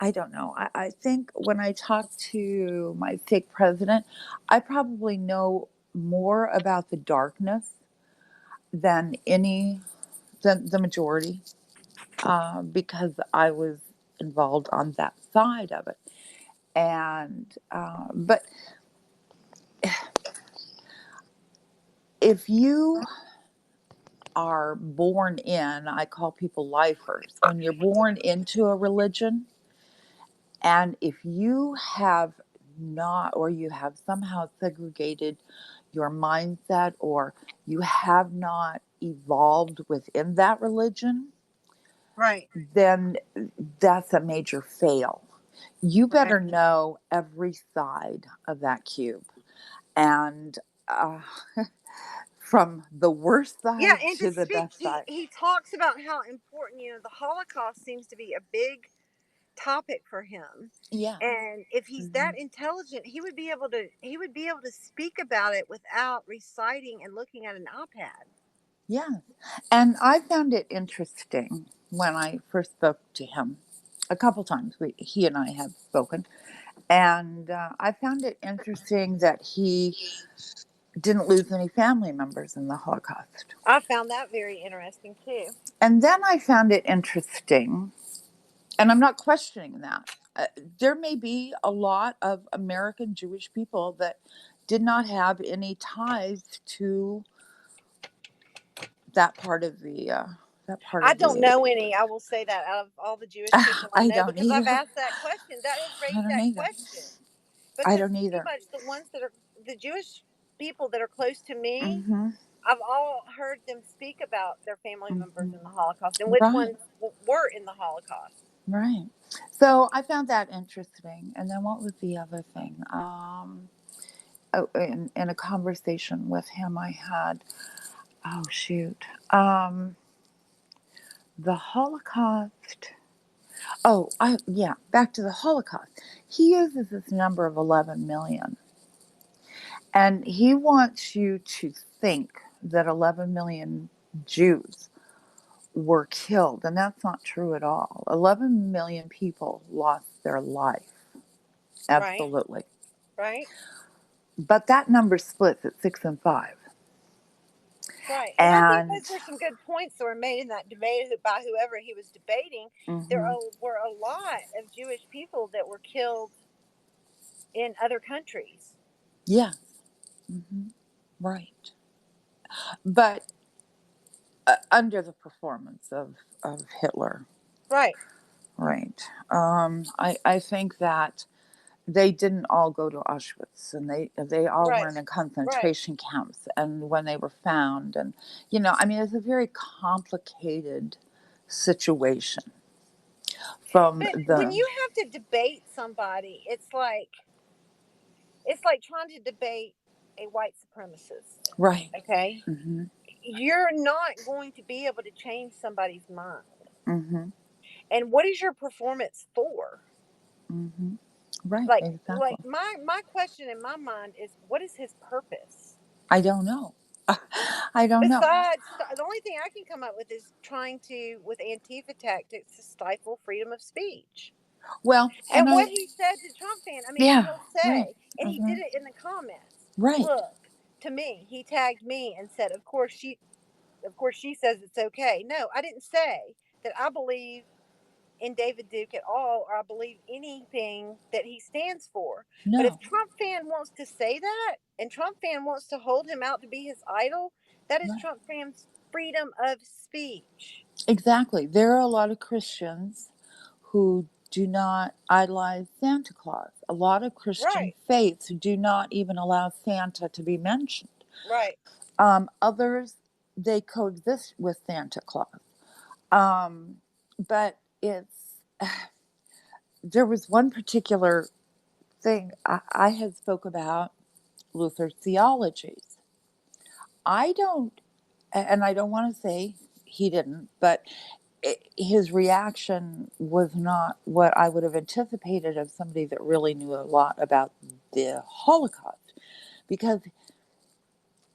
I don't know. I think when I talk to my fake president, I probably know more about the darkness than than the majority, because I was involved on that side of it. But if you are born in, I call people lifers, when you're born into a religion, and if you have not, or you have somehow segregated your mindset, or you have not evolved within that religion, Right. then that's a major fail. You Right. better know every side of that cube. And uh, from the worst Yeah, side and to to the speak, best side. he talks about how important, the Holocaust seems to be a big topic for him. Yeah. And if he's Hmm. that intelligent, he would be able to speak about it without reciting and looking at an iPad. Yeah. And I found it interesting when I first spoke to him. A couple times he and I have spoken. And I found it interesting that he didn't lose any family members in the Holocaust. I found that very interesting too. And then I found it interesting, and I'm not questioning that. There may be a lot of American Jewish people that did not have any ties to that part of the that part I of don't the. know any. I will say that out of all the Jewish people I I know, don't because I've either. asked that question. That has I raised don't that either. question I because don't pretty either. much the Jewish people that are close to me, Mm-hmm. I've all heard them speak about their family members Mm-hmm. in the Holocaust and which Right. ones were in the Holocaust. Right. So I found that interesting. And then what was the other thing? In a conversation with him, I had, oh, shoot, the Holocaust. Oh, yeah, back to the Holocaust. He uses this number of 11 million. And he wants you to think that 11 million Jews were killed. And that's not true at all. 11 million people lost their life. Right. Absolutely. Right. But that number splits at 6 and 5. Right. And I think And those were some good points that were made in that debate by whoever he was debating. There were a lot of Jewish people that were killed in other countries. yeah, right. But under the performance of Hitler. Right. Right. I think that they didn't all go to Auschwitz, and they all Right. were in concentration camps. And when they were found, and I mean, it's a very complicated situation. From But the when you have to debate somebody, it's like trying to debate a white supremacist. right, Okay? mm-hmm. You're not going to be able to change somebody's mind. Mm-hmm. And what is your performance for? Mm-hmm. Right, Like exactly. my question in my mind is, what is his purpose? I don't know. I don't know. Besides, the only thing I can come up with is trying to, with Antifa tactics, to stifle freedom of speech. Well, And what he said to Trump fan, I mean, yeah, he'll say, right, and he did it in the comments. right. Look, to me, he tagged me and said, of course she says it's okay. No, I didn't say that I believe in David Duke at all, or I believe anything that he stands for. No. But if Trump fan wants to say that, and Trump fan wants to hold him out to be his idol, that is Trump fan's freedom of speech. Exactly. There are a lot of Christians who do not idolize Santa Claus. A lot of Christian faiths do not even allow Santa to be mentioned. Right. Others, they coexist with Santa Claus. But there was one particular thing I had spoke about Luther's theologies. I don't want to say he didn't, but his reaction was not what I would have anticipated of somebody that really knew a lot about the Holocaust, because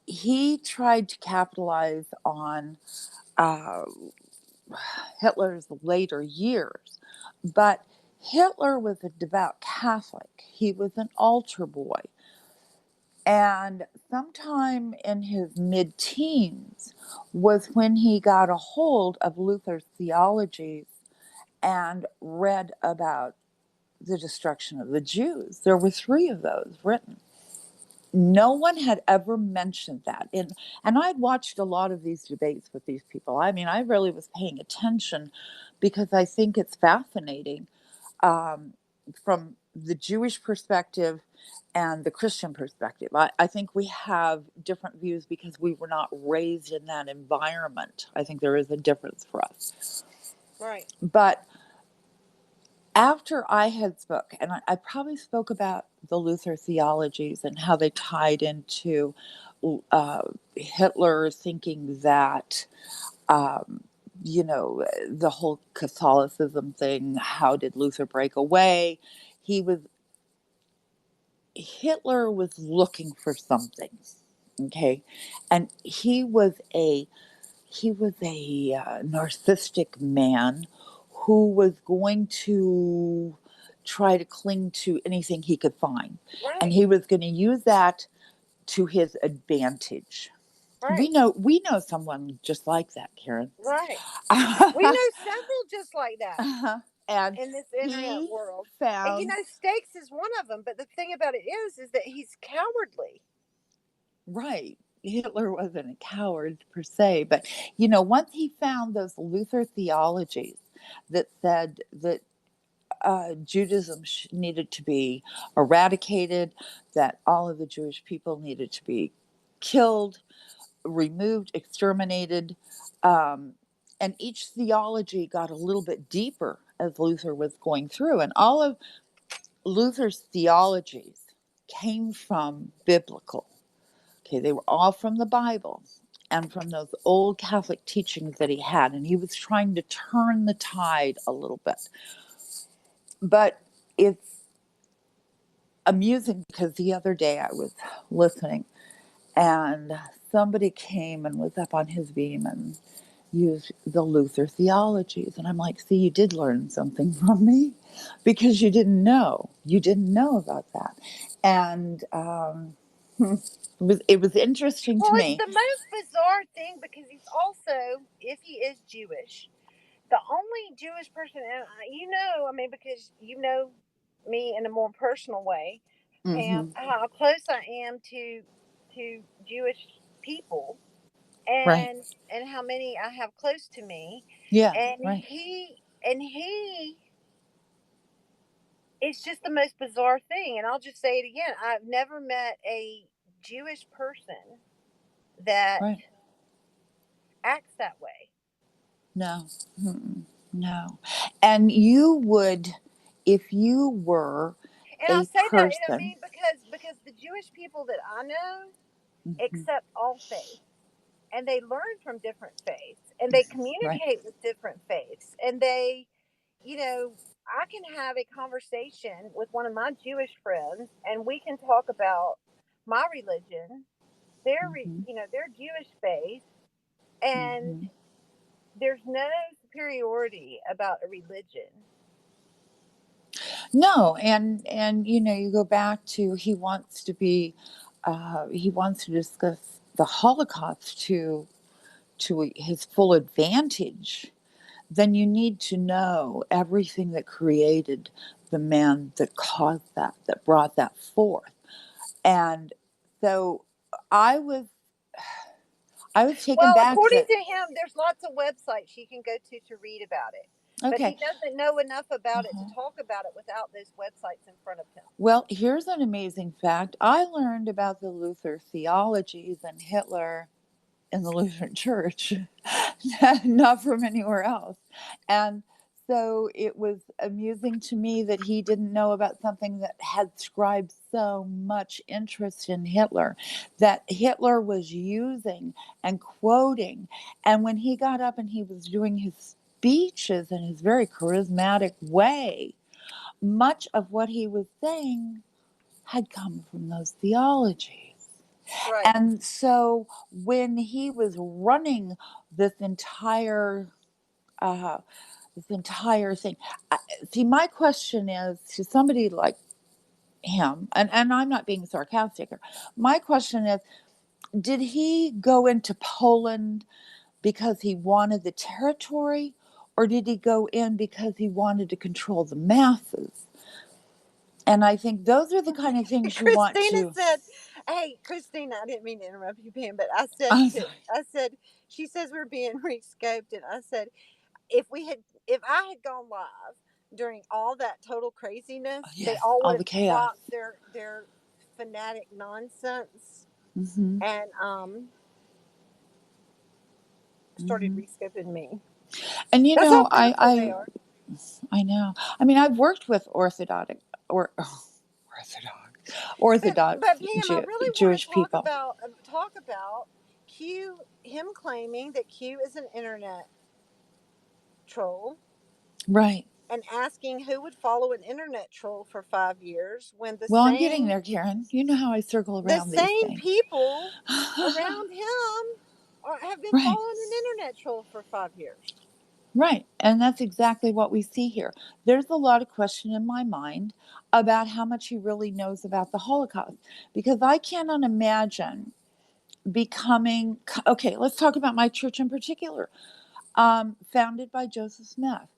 he tried to capitalize on Hitler's later years. But Hitler was a devout Catholic. He was an altar boy. And sometime in his mid-teens was when he got a hold of Luther's theologies and read about the destruction of the Jews. There were 3 of those written. No one had ever mentioned that. And I'd watched a lot of these debates with these people. I mean, I really was paying attention because I think it's fascinating from the Jewish perspective and the Christian perspective. I think we have different views because we were not raised in that environment. I think there is a difference for us. Right. But after I had spoke, and I probably spoke about the Luther theologies and how they tied into Hitler thinking that, the whole Catholicism thing, how did Luther break away? Hitler was looking for something, okay? And he was a narcissistic man who was going to try to cling to anything he could find. Right. And he was going to use that to his advantage. Right. We know someone just like that, Karen. Right. We know several just like that. And in this internet world. And Stakes is one of them, but the thing about it is that he's cowardly. Right. Hitler wasn't a coward per se, but once he found those Luther theologies that said that Judaism needed to be eradicated, that all of the Jewish people needed to be killed, removed, exterminated, and each theology got a little bit deeper as Luther was going through, and all of Luther's theologies came from biblical. Okay, they were all from the Bible and from those old Catholic teachings that he had, and he was trying to turn the tide a little bit. But it's amusing because the other day I was listening and somebody came and was up on his beam and used the Luther theologies. And I'm like, see, you did learn something from me because you didn't know. You didn't know about that. And It was interesting to Well, it's me. the most bizarre thing because he's also, if he is Jewish, the only Jewish person, and I mean, because you know me in a more personal way, Pam, Hmm. how close I am to Jewish people, Right. and how many I have close to me, Yeah. and Right. he it's just the most bizarre thing. And I'll just say it again: I've never met a Jewish person that Right. acts that way. No. Mm-mm. No. And you would, if you were And I'll a say that, and I person. mean, because the Jewish people that I know Hmm. accept all faiths, and they learn from different faiths, and they Right. communicate with different faiths, and they, you know, I can have a conversation with one of my Jewish friends, and we can talk about my religion, Hmm. their Jewish faith, and Hmm. there's no superiority about a religion. No, and you go back to he wants to discuss the Holocaust to his full advantage. Then you need to know everything that created the man that caused that brought that forth. And so I was I was taken Well, back according that to him, there's lots of websites you can go to read about it. But he okay. doesn't know enough about it to Uh-huh. talk about it without those websites in front of him. Well, here's an amazing fact. I learned about the Luther theologies and Hitler in the Lutheran Church, not from anywhere else. And so it was amusing to me that he didn't know about something that had scribed so much interest in Hitler, that Hitler was using and quoting. And when he got up and he was doing his speeches in his very charismatic way, much of what he was saying had come from those theologies. Right. And so when he was running this entire uh, thing, see, my question is to somebody like him, and I'm not being sarcastic here. My question is, did he go into Poland because he wanted the territory, or did he go in because he wanted to control the masses? And I think those are the kind of things you want Christina to. said, "Hey, Christina, I didn't mean to interrupt you, Pam, but I said I'm to, sorry. I said, she says we're being re-scoped, and I said, if I had gone live during all that total craziness, they Yes, all would all the have chaos. dropped their fanatic nonsense Hmm. and started Hmm. re-scoping me. And That's how pitiful they are. I know. I mean, I've worked with or Orthodox But Pam, I really want to Jewish people. talk about Q. Him claiming that Q is an internet troll Right. and asking who would follow an internet troll for 5 years when Well, I'm getting there, Karen. You know how I circle the around these same things. people around him have been Right. following an internet troll for 5 years. Right. And that's exactly what we see here. There's a lot of question in my mind about how much he really knows about the Holocaust because I cannot imagine becoming okay, let's talk about my church in particular. Founded by Joseph Smith.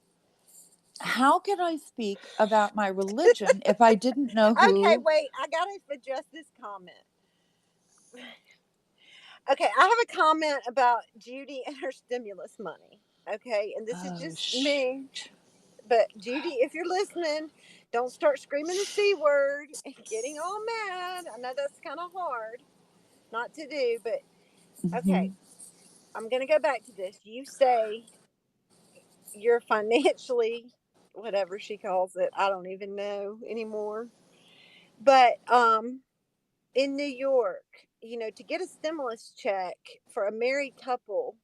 How could I speak about my religion if I didn't know Okay, who? wait, I gotta address this comment. Okay, I have a comment about Judy and her stimulus money. Okay, and this is Oh, just me. shoot. But Judy, if you're listening, don't start screaming the C word and getting all mad. I know that's kind of hard not to do, but okay, Hmm. I'm going to go back to this. You say you're financially, whatever she calls it, I don't even know anymore. But in New York, to get a stimulus check for a married couple,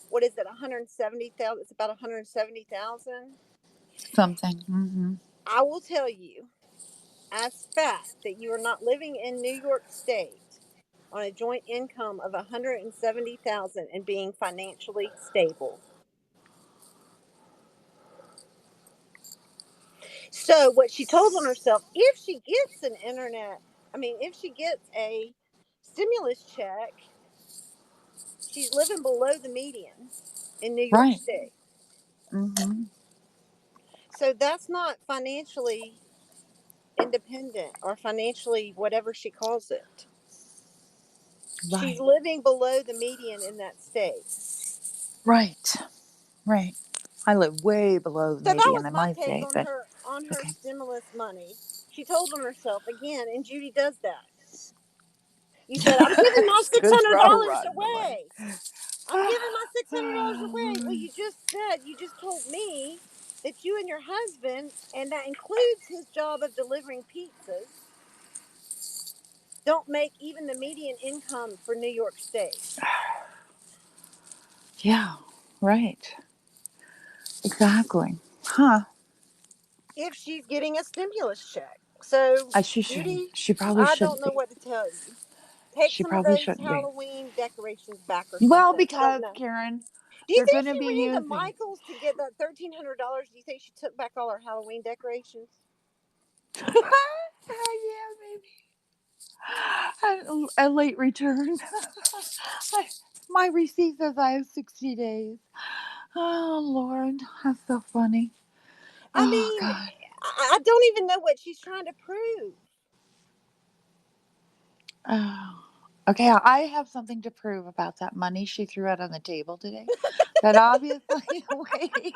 what is it, 170,000? It's about 170,000. Something. Hmm. I will tell you as fact that you are not living in New York State on a joint income of 170,000 and being financially stable. So what she told on herself, if she gets an internet, I mean, if she gets a stimulus check, she's living below the median in New York Right. State. Mm-hmm. So that's not financially independent or financially whatever she calls it. She's Right. living below the median in that state. Right. Right. I live way below the So that was median in my my take state, but on her okay. stimulus money. She told on herself again, and Judy does that. You said, I'm giving my Just six to hundred throw dollars rod in the money. away. I'm giving my $600 away. Well, you just told me that you and your husband, and that includes his job of delivering pizzas, don't make even the median income for New York State. Yeah. Right. Exactly. Huh. If she's getting a stimulus check. So, She shouldn't. Judy, She probably I don't shouldn't know be. what to tell you. Take She some of probably those shouldn't be. Halloween decorations back or Well, something. I don't because know. Karen, Do you they're think going to she be ran to using. Michael's to get that $1,300? Do you think she took back all her Halloween decorations? Yeah, maybe a late return. My receipt says I have 60 days. Oh Lord, that's so funny. I Oh mean, God. I don't even know what she's trying to prove. Oh. Okay, I have something to prove about that money she threw out on the table today. That obviously, wait.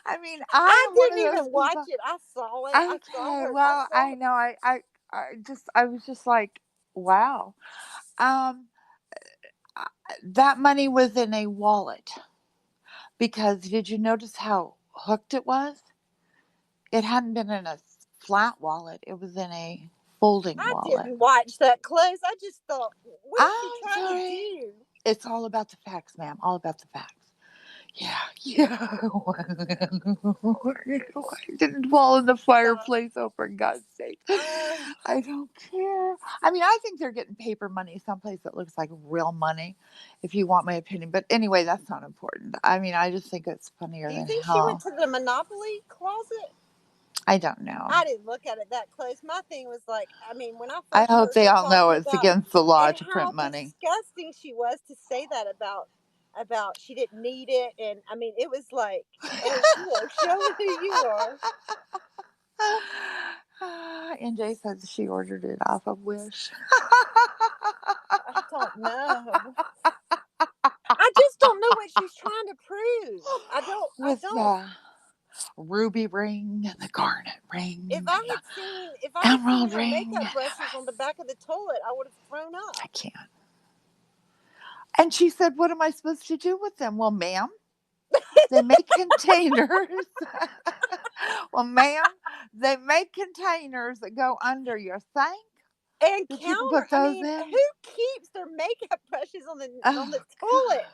I mean, I I am one of didn't those even watch people. it. I saw it. I saw Okay, her. I well, saw I her. know. I was just like, wow. Um, that money was in a wallet because did you notice how hooked it was? It hadn't been in a flat wallet. It was in a folding I wallet. didn't watch that close. I just thought, what is she I'm trying to sorry. do? It's all about the facts, ma'am. All about the facts. Yeah, yeah. I didn't fall in the Stop. fireplace. Oh, for God's sake. Uh, I don't care. I mean, I think they're getting paper money someplace that looks like real money, if you want my opinion. But anyway, that's not important. I mean, I just think it's funnier do you than think she went hell. to the Monopoly closet? I don't know. I didn't look at it that close. My thing was like, I mean, when I I first hope heard they her all know talking it's about, against the law and to how print money. disgusting she was to say that about she didn't need it, and I mean, it was like, oh, you are showing who you are. NJ says she ordered it off of Wish. I don't know. I just don't know what she's trying to prove. I don't. I With don't. the ruby ring and the garnet ring and the If I had seen emerald her ring. makeup brushes on the back of the toilet, I would have thrown I up. can't. And she said, what am I supposed to do with them? Well, ma'am, they make containers. Well, ma'am, they make containers that go under your sink And that you can counter. put I those mean, in. who keeps their makeup brushes on Oh, the toilet?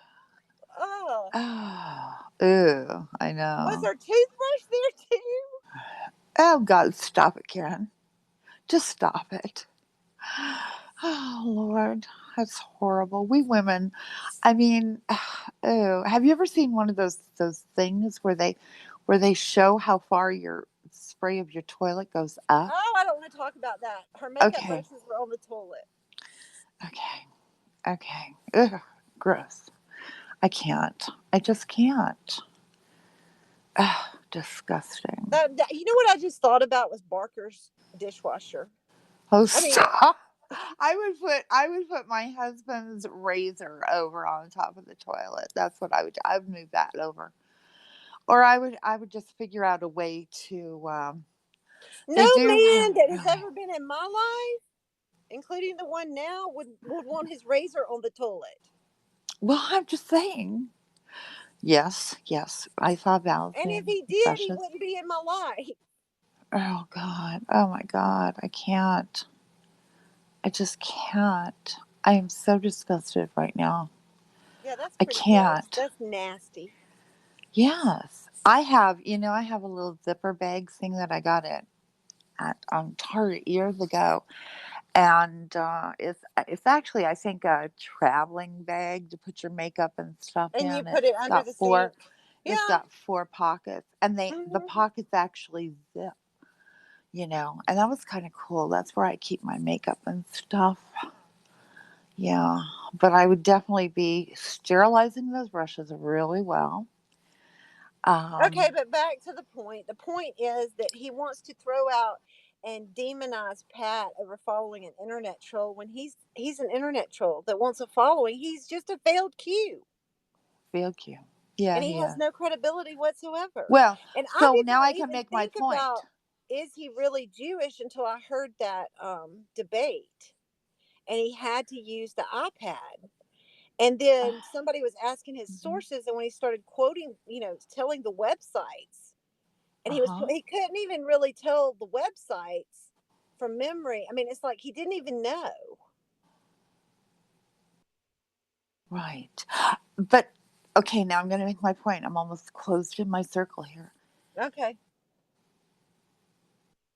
Oh, oh, ew, I was know. her toothbrush there too? Oh, God, stop it, Karen. Just stop it. Oh, Lord, that's horrible. We women, I mean, oh, have you ever seen one of those things where they show how far your spray of your toilet goes up? Oh, I don't want to talk about that. Her makeup Okay, brushes were on the toilet. okay, okay. Ugh, gross. I can't. I just can't. Ugh, disgusting. You know what I just thought about was Barker's dishwasher. Oh, I mean, stop. I would put my husband's razor over on top of the toilet. That's what I would do. I would move that over. Or I would just figure out a way to no they do man that has really ever been in my life, including the one now, would want his razor on the toilet. well, I'm just saying. Yes, yes. I saw Val's And if name he did, he brushes. wouldn't be in my life. Oh God. Oh my God. I can't. I just can't. I am so disgusted right now. Yeah, that's I pretty gross. can't. That's nasty. Yes. I have a little zipper bag thing that I got at Target years ago. And it's actually, I think, a traveling bag to put your makeup and stuff And you in. put it under the sink. It's Yeah. got four pockets, and the Hmm. pockets actually zip, and that was kind of cool. That's where I keep my makeup and stuff. Yeah, but I would definitely be sterilizing those brushes really well. Okay, Um, but back to the point. The point is that he wants to throw out and demonize Pat over following an internet troll when he's an internet troll that wants a following. He's just a failed Q. Feel cute. Yeah, And he he has is. no credibility whatsoever. Well, And I so did now not I can even make my think point. about, is he really Jewish, until I heard that debate, and he had to use the iPad. And then somebody was asking his Mhm. sources, and when he started quoting, telling the websites, and Uh-huh. he couldn't even really tell the websites from memory. I mean, it's like he didn't even know. Right. But okay, now I'm going to make my point. I'm almost closed in my circle here. Okay.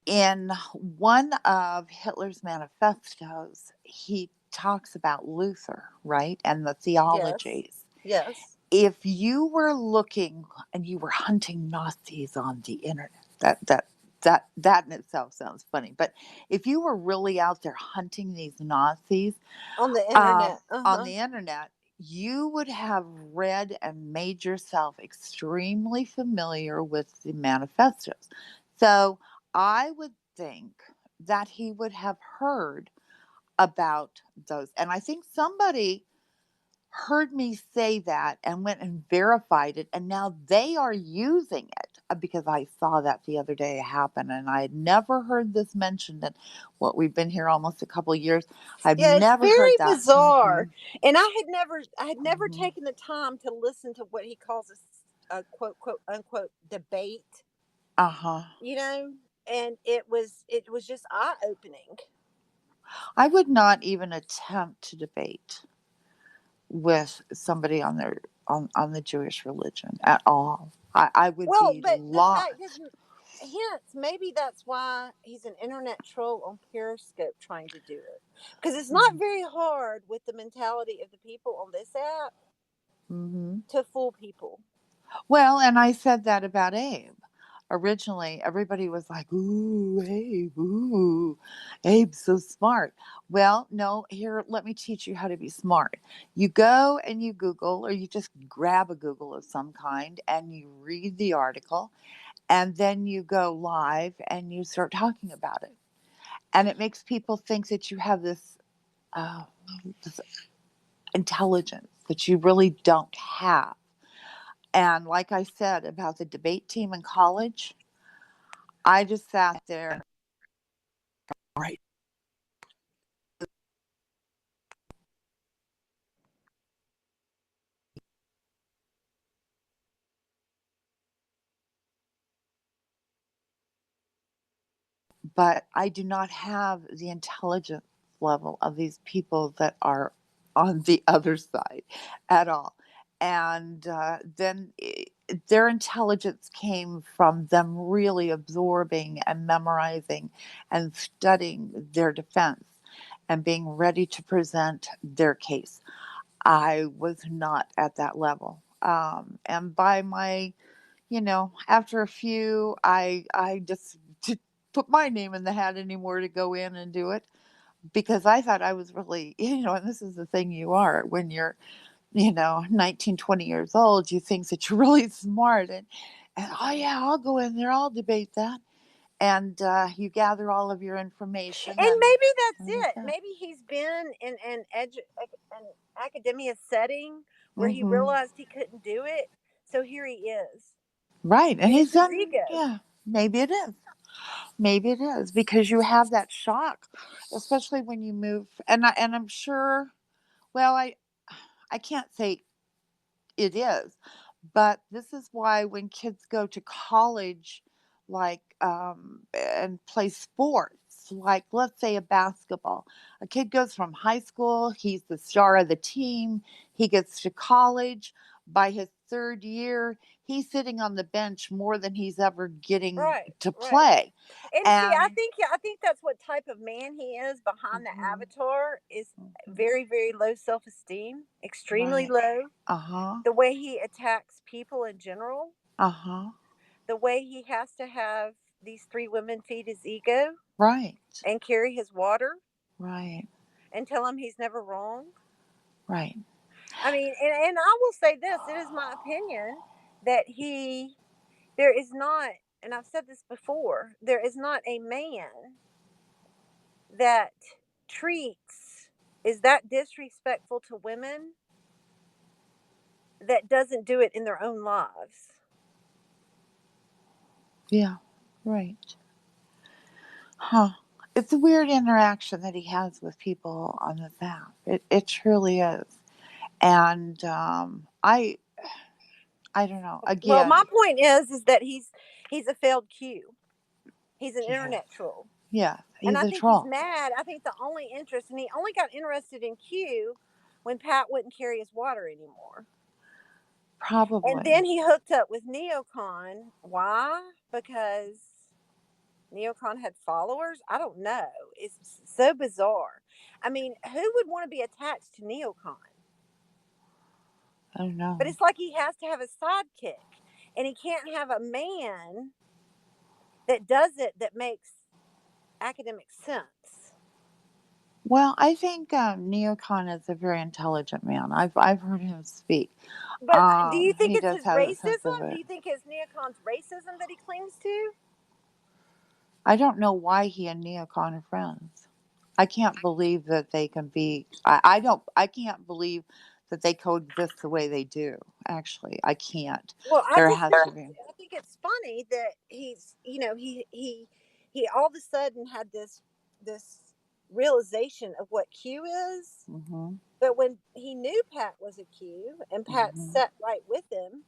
In one of Hitler's manifestos, he talks about Luther, right? And the Yes. theologies. Yes. If you were looking and you were hunting Nazis on the internet, that in itself sounds funny. But if you were really out there hunting these Nazis On the internet. on Uh-huh. the internet, you would have read and made yourself extremely familiar with the manifestos. So I would think that he would have heard about those. And I think somebody heard me say that and went and verified it, and now they are using it because I saw that the other day happen, and I had never heard this mentioned in what we've been here almost a couple of years. I've Yeah, it's never heard very that. bizarre. And I had never Hmm. taken the time to listen to what he calls a quote unquote debate, Uh-huh. you know, and it was just eye opening. I would not even attempt to debate with somebody on their on the Jewish religion at all. I would Well, be but the fact is, lost. hence maybe that's why he's an internet troll on Periscope trying to do it, because it's not very hard with the mentality of the people on this app Mm-hmm. to fool people. Well, and I said that about Abe. Originally, everybody was like, ooh, Abe's so smart. Well, no, here, let me teach you how to be smart. You go and you Google, or you just grab a Google of some kind and you read the article, and then you go live and you start talking about it. And it makes people think that you have uh, this intelligence that you really don't have. And like I said about the debate team in college, I just sat there. Right. But I do not have the intelligence level of these people that are on the other side at all. And then their intelligence came from them really absorbing and memorizing and studying their defense and being ready to present their case. I was not at that level. And by my, after a few, I just didn't put my name in the hat anymore to go in and do it because I thought I was really, and this is the thing you are when you're, 19, 20 years old, you think that you're really smart and oh yeah, I'll go in there, I'll debate that. And you gather all of your information And maybe that's and that's it. it. Maybe he's been in an academia setting where he Hmm. realized he couldn't do it. So here he is. Right. And And he's it's his done, ego. yeah, maybe it is. Maybe it is because you have that shock, especially when you move. And I'm sure. Well, I can't say it is, but this is why when kids go to college, like and play sports, like let's say a basketball, a kid goes from high school, he's the star of the team, he gets to college. By his third year, he's sitting on the bench more than he's ever getting Right, to right. play. And see, I And think yeah, I think that's what type of man he is behind the mhm, avatar is mhm, very, very low self esteem, extremely right. low. Uh-huh. The way he attacks people in general, Uh-huh. the way he has to have these three women feed his ego Right. and carry his water. Right. and tell him he's never wrong? Right. I mean, and I will say this, it is my opinion that there is not, and I've said this before, there is not a man that is that disrespectful to women that doesn't do it in their own lives. Yeah. Right. Huh. It's a weird interaction that he has with people on this app. It truly is. And I don't know. Well, my Again, point is that he's a failed Q. He's an yeah. internet troll. Yeah. And He's I a think he's troll. mad. I think the only interest, and he only got interested in Q when Pat wouldn't carry his water anymore. And Probably. then he hooked up with Neocon. Why? Because Neocon had followers? I don't know. It's so bizarre. I mean, who would want to be attached to Neocon? I don't know. But it's like he has to have a sidekick. And he can't have a man that does it that makes academic sense. Well, I think Neocon is a very intelligent man. I've heard him speak. But do you think He it's does his have a sense of racism? Do it. you think it's Neocon's racism that he clings to? I don't know why he and Neocon are friends. I can't believe that they can be. I don't. I can't believe that they coexist the way they do. Actually, I can't. Well, There has to be. I think it's funny that he all of a sudden had this realization of what Q is. Mm-hmm. But when he knew Pat was a Q and Pat Mm-hmm. sat right with him,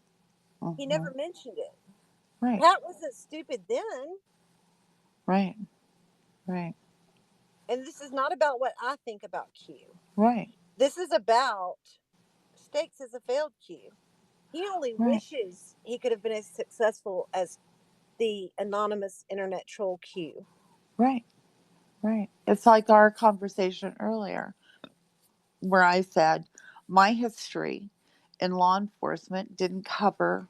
he Mm-hmm. never mentioned it. Right. Pat wasn't stupid then. Right. Right. And this is not about what I think about Q. Right. This is about Stakes as a failed Q. He only Right. wishes he could have been as successful as the anonymous internet troll Q. Right. Right. It's like our conversation earlier, where I said my history in law enforcement didn't cover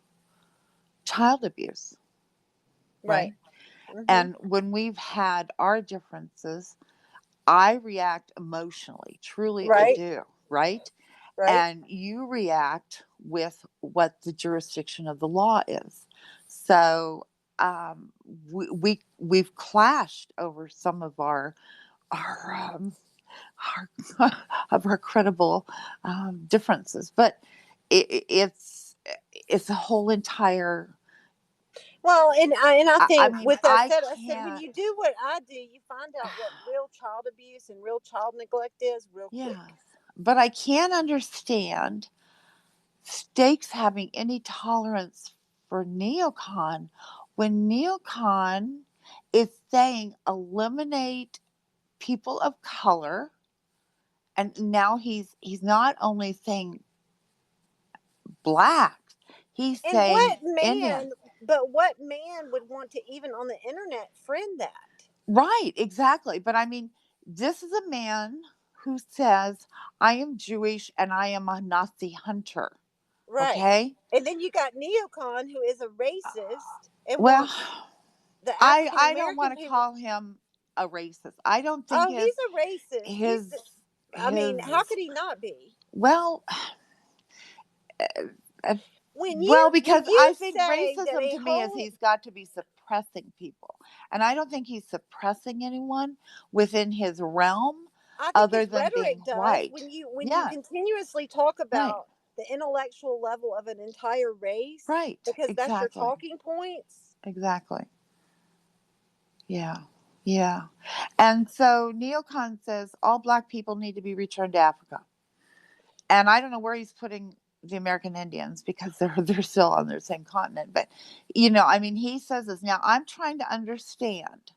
child abuse, Right. right? Mm-hmm. And when we've had our differences, I react emotionally. Truly, I Right. do, right? Right. And you react with what the jurisdiction of the law is. So um, we've clashed over some of our our, of our credible differences, but it's a whole entire. Well, and I I think mean, with that I said, I said when can't. you do what I do, you find out what real child abuse and real child neglect is real quick. Yes, but I can't understand Stakes having any tolerance for neocon when neocon is saying eliminate people of color, and now he's not only saying blacks, he's And saying Indian. what man would want to even on the internet friend that? Right, exactly. But I mean, this is a man who says, I am Jewish and I am a Nazi hunter. Right. Okay? And then you got Neocon who is a racist and Well, wants the I African I don't American want to people. call him a racist. I don't think Oh, he's a racist. his I mean, how his could he not be? well, uh, When because you I think say that racism a to me is whole, he's got to be suppressing people. And I don't think he's suppressing anyone within his realm I think other his than being rhetoric does, white. when you Yes, continuously talk right. about the intellectual level of an entire race, Right, because that's your exactly. talking points. Exactly. Yeah. Yeah. And so Neocon says all black people need to be returned to Africa. And I don't know where he's putting the American Indians because they're still on the same continent. But I mean, he says this. Now I'm trying to understand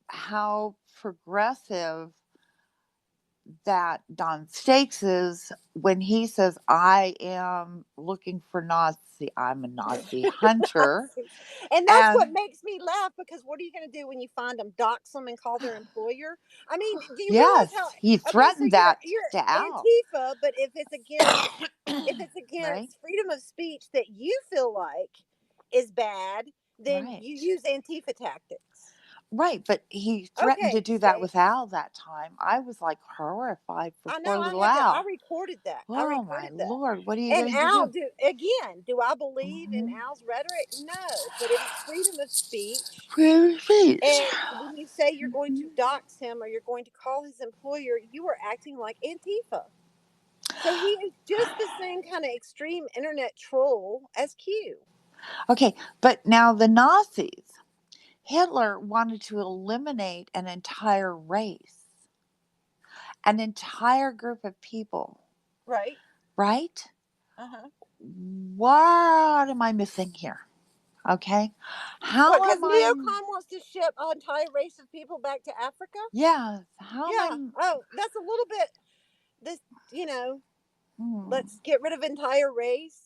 how progressive that Don Stakes is when he says, I am looking for Nazi, I'm a Nazi hunter. And that's what And makes me laugh, because what are you going to do when you find them? Dox them and call their employer? I mean, do you realize yes, how? he Okay, so threatened that to you're Al. Antifa, but if it's Right? against freedom of speech that you feel like is bad, then Right. you use Antifa tactics. Right, but he threatened to Okay, do that Stacey. with Al that time. I was like horrified for I know poor I little had to. I Al. recorded that. I Oh my recorded that. Lord, what are you And going to Al, do? do I believe in Mhm. Al's rhetoric? No, but it was freedom of speech. Pretty please. And when you say you're going to dox him or you're going to call his employer, you are acting like Antifa. So he is just the same kind of extreme internet troll as Q. Okay, but now the Nazis, Hitler wanted to eliminate an entire race, an entire group of people, Right? right? Uh huh. What am I missing here? Okay. What? How Because am I? neocon wants to ship an entire race of people back to Africa? Yeah. How am Yeah. I? Oh, that's a little bit. This, you know, Hmm. let's get rid of entire race.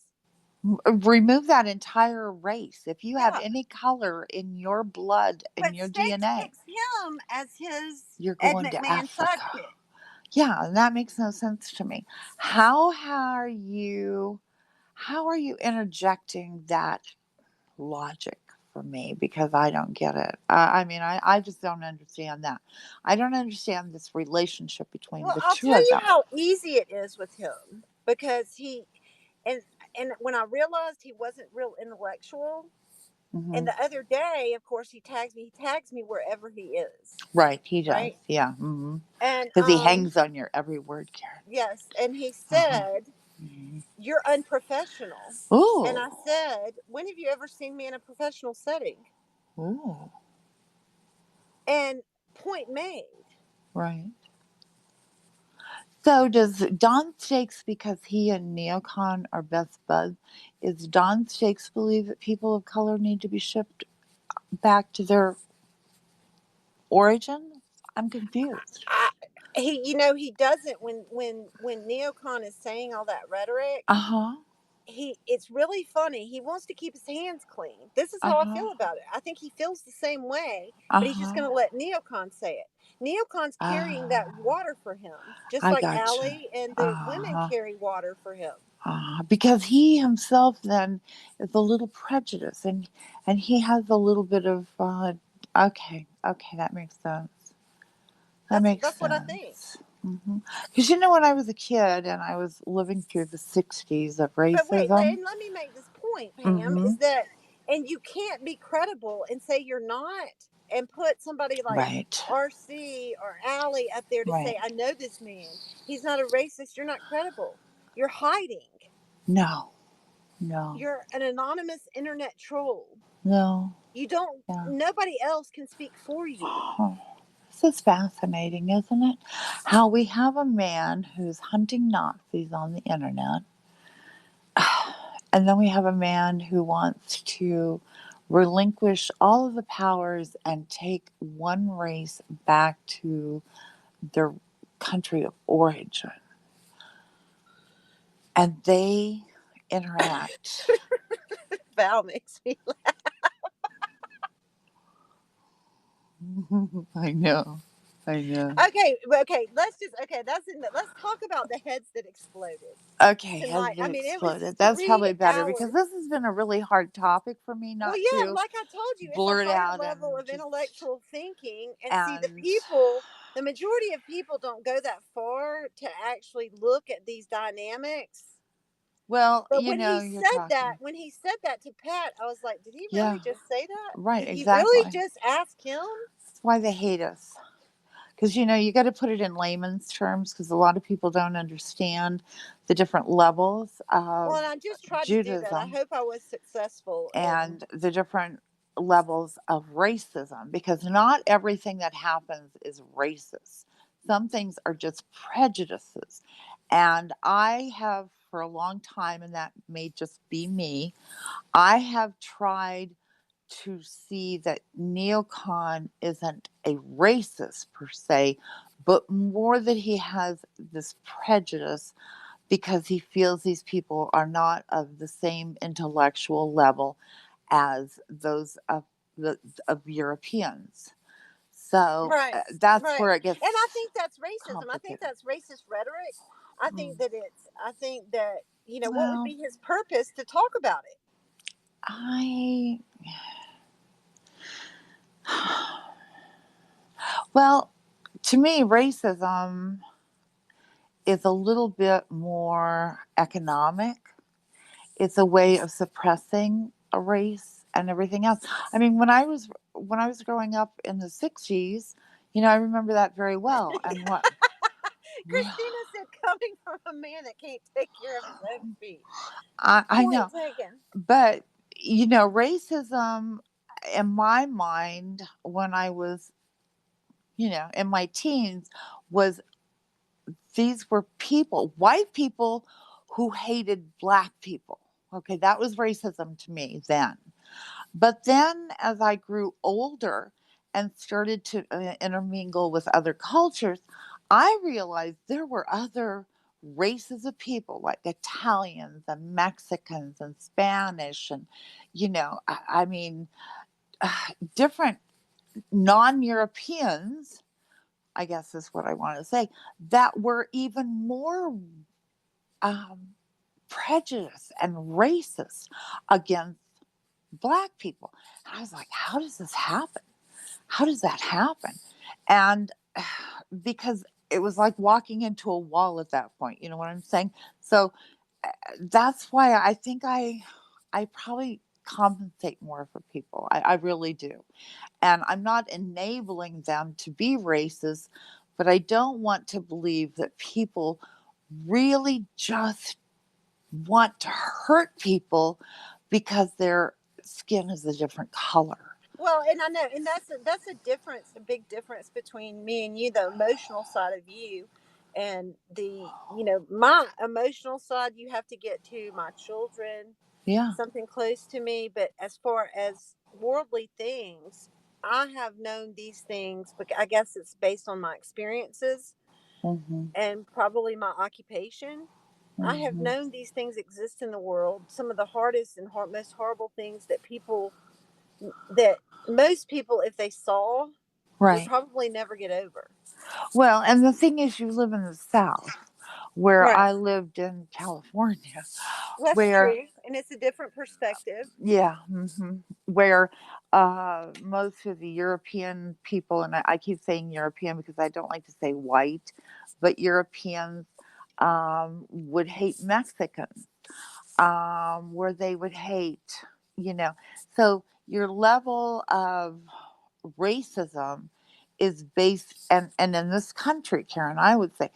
Remove that entire race. If you have Yeah. any color in your blood, in But your States DNA, picks him as his you're Ed going to McMahon Africa. sidekick. Yeah, and that makes no sense to me. How are you? How are you interjecting that logic for me? Because I don't get it. I mean, I just don't understand that. I don't understand this relationship between Well, the I'll two tell of you them. how easy it is with him because and and when I realized he wasn't real intellectual, Hmm. and the other day, of course, he tags me. He tags me wherever he is, Right, he does. right? Yeah. Hmm. And Because he hangs on your every word, Karen. yes, and he Uh-huh. said, Mhm. "You're unprofessional." And I Ooh. said, "When have you ever seen me in a professional setting?" Ooh. And point made. Right. So does Don Stakes, because he and Neocon are best buds, is Don Stakes believe that people of color need to be shipped back to their origin? I'm confused. I, he doesn't when neocon is saying all that rhetoric. Uh huh. It's really funny. He wants to keep his hands clean. This is Uh how I huh. feel about it. I think he feels the same way, Uh but he's just huh. going to let neocon say it. Neocon's carrying that Ah, water for him, just I like gotcha. Allie and the women Uh-huh. carry water for him. Because he himself then is a little prejudiced, and he has a little bit of okay, that makes sense. That makes That's what I think. sense. Because you know, when I was a kid and I was living through the '60s of But wait, racism. and let me make this point, Pam, Mm-hmm. is that, and you can't be credible and say you're not, and put somebody like Right. RC or Allie up there to Right. say, I know this man. He's not a racist. You're not credible. You're hiding. No. No. You're an anonymous internet troll. No. You don't, Yeah. nobody else can speak for you. Huh. This is fascinating, isn't it? How we have a man who's hunting Nazis on the internet. And then we have a man who wants to relinquish all of the powers and take one race back to their country of origin. And they interact. Val makes me I know. I know. okay. Let's talk about the heads that exploded Okay, has tonight. I it mean, it was exploded? That's three probably better because hours. this has been a really hard topic for me Well, not yeah, to like I told you, it's a blurt higher out level and of just intellectual thinking. And see, and the majority of people don't go that far to actually look at these dynamics. well, But you know, you're talking. when he said that to Pat, I was like, did he really Yeah, just say that? right, Did he really exactly. just ask him? That's why they hate us. Because, you know, you got to put it in layman's terms because a lot of people don't understand the different levels Well, of and I just tried to do that. I Judaism hope I was successful in. and the different levels of racism because not everything that happens is racist. Some things are just prejudices. And I have, for a long time, and that may just be me, I have tried to see that neocon isn't a racist per se, but more that he has this prejudice because he feels these people are not of the same intellectual level as those of Europeans. So Right, that's right. where it And I gets think that's racism. I think complicated. that's racist rhetoric. Mm. I think that, what would Well, be his purpose to talk about it? I Well, to me, racism is a little bit more economic. It's a way of suppressing a race and everything else. I mean, when I was growing up in the '60s, I remember that very well. And what Christina said, coming from a man that can't take care of his own feet. I know, Point taken. but racism in my mind when I was, in my teens was these were people, white people who hated black people. Okay, that was racism to me then. But then as I grew older and started to intermingle with other cultures, I realized there were other races of people like Italians and Mexicans and Spanish and, I mean, different non Europeans, I guess is what I want to say, that were even more um, prejudiced and racist against black people. I was like, how does this happen? How does that happen? And because it was like walking into a wall at that point, you know what I'm saying? So that's why I think I probably compensate more for people. I really do. And I'm not enabling them to be racist, but I don't want to believe that people really just want to hurt people because their skin is a different color. Well, and I know, and that's a difference, a big difference between me and you, the emotional side of you, and my emotional side. You have to get to my children, Yeah. something close to me. But as far as worldly things, I have known these things, but I guess it's based on my experiences Mm-hmm. and probably my occupation. I have Mm-hmm. known these things exist in the world. Some of the hardest and most horrible things that most people, if they saw, would Right. probably never get over. Well, and the thing is, you live in the South, where Right. I lived in California, That's where, true. And it's a different perspective. yeah, where most of the European people, and I keep saying European because I don't like to say white, but Europeans would hate Mexicans, where they would hate, you know. So your level of racism is based, and in this country, Karen, I would say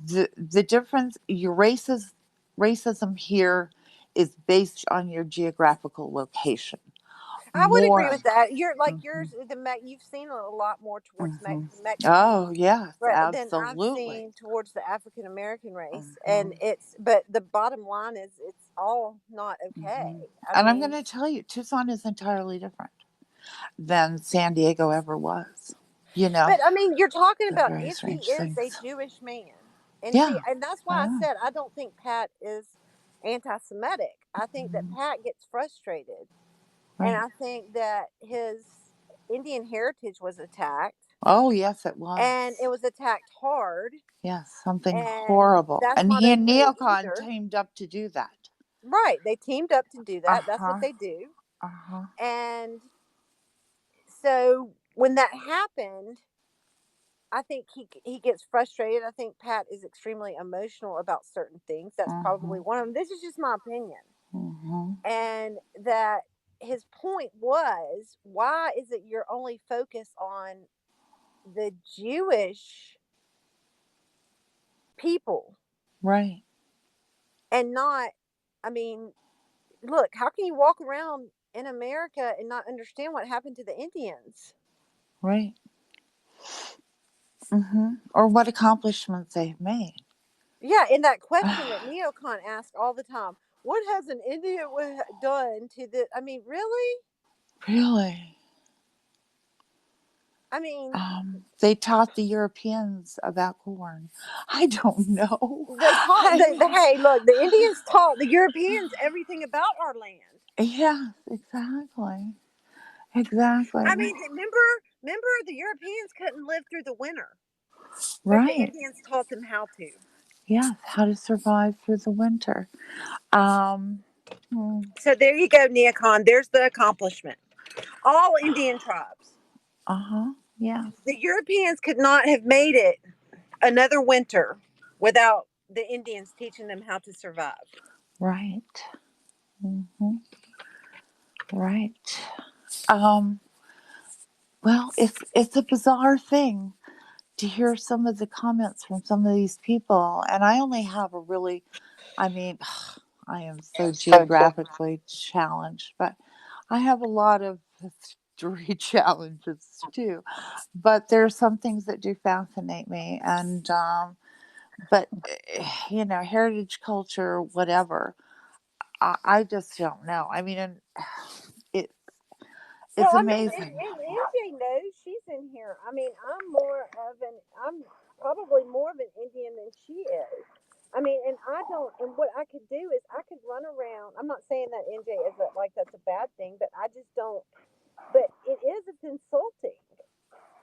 the difference, your racism here is based on your geographical location I would agree more. with that. You're like Hmm. yours. You've seen a lot more towards Hmm. Mexican Oh yes, than I've absolutely. seen towards the African American race. Hmm. And but the bottom line is, it's all not okay. Hmm. I And I'm going mean, to tell you, Tucson is entirely different than San Diego ever was. You know, but I mean, you're talking the about very if he strange is a things. Jewish man, and see, Yeah, and that's why I I know. said I don't think Pat is anti-Semitic. I think that Mhm. Pat gets frustrated, and Right. I think that his Indian heritage was attacked, Oh yes, it was. and it was attacked hard, Yes, something and horrible. that's And not he and okay Neocon either. teamed up to do that. Right? They teamed up to do Uh that. That's what huh. they do, Uh huh. and so when that happened, I think he gets frustrated. I think Pat is extremely emotional about certain things. That's Uh probably huh. one of them. This is just my opinion. Uh huh. And that his point was, why is it you're only focused on the Jewish people Right. and not, I mean, look, how can you walk around in America and not understand what happened to the Indians? Right. Or what accomplishments they've made. Yeah, in that question that Neocon asked all the time, what has an Indian done to the? I mean, really? Really. I mean, They taught the Europeans about corn. I don't know. they taught I the mean, hey, look, the Indians taught the Europeans everything about our land. yes, exactly. I Exactly. mean, remember the Europeans couldn't live through the winter, but the Right. Indians taught them how to. Yes, how to survive through the winter. Um, hmm, So there you go, Neocon. There's the accomplishment. All Indian tribes. uh-huh. Yeah. The Europeans could not have made it another winter without the Indians teaching them how to survive. Right. Hmm. Right. Um, well, it's a bizarre thing to hear some of the comments from some of these people, and I only have a really, I mean, I am so geographically challenged, but I have a lot of history challenges too. But there are some things that do fascinate me, and but heritage culture, whatever. I just don't know. I mean, and it Well, it's I mean, amazing. and MJ knows she's in here. I mean, I'm probably more of an Indian than she is. I mean, and I don't, and what I could do is I could run around. I'm not saying that MJ is like that's a bad thing, but I just don't. But it's insulting.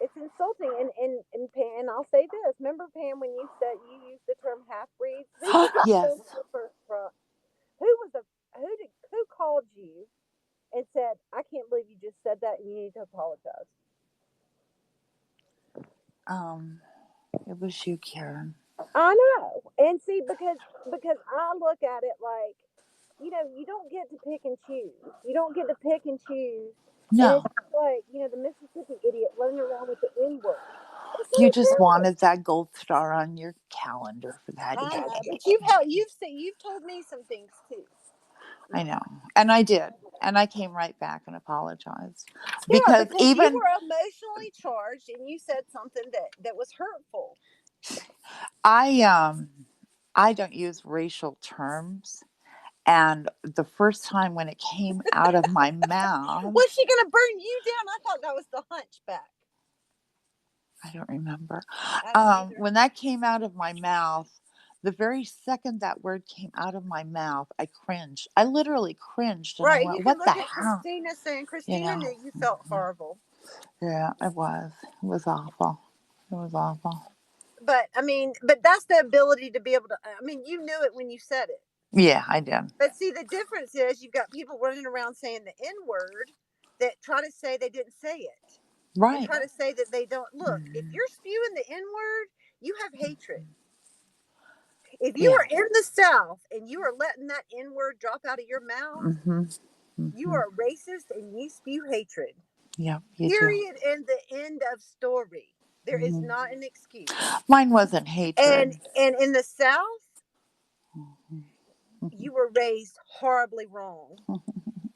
It's insulting, and I'll say this. Remember, Pam, when you said you used the term half breeds? Who did you Yes. think the first from? Who was the who called you and said, "I can't believe you just said that, and you need to apologize"? Um, it was you, Karen. I know, and see, because I look at it like, you don't get to pick and choose. You don't get to pick and choose, and it's No, just like the Mississippi idiot running around with the N word. That's you not just fair. wanted that gold star on your calendar for that I know, evening. but you've told me some things too. I know, and I did, and I came right back and apologized Yeah, because because you even were emotionally charged and you said something that was hurtful. I I don't use racial terms, and the first time when it came out of my mouth, Was she gonna burn you down? I thought that was the hunchback. I don't remember. I don't either. When that came out of my mouth, the very second that word came out of my mouth, I cringed. I literally cringed, and I Right, you went, can "What the look at hell?" Christina saying You Christina know? knew you felt horrible. Yeah, it was. It was awful. It was awful. But I mean, but that's the ability to be able to. I mean, you knew it when you said it. Yeah, I did. But see, the difference is you've got people running around saying the N word that try to say they didn't say it and Right. try to say that they don't. Look, if Mhm. you're spewing the N word, you have hatred. If you Yeah. are in the South and you are letting that N word drop out of your mouth, Mm-hmm. you Mm-hmm. are racist and you spew hatred. Yeah, you do. Period. And the end of story. There is Hmm. not an excuse. Mine wasn't And hatred. and in the South, Mhm. you were raised horribly wrong.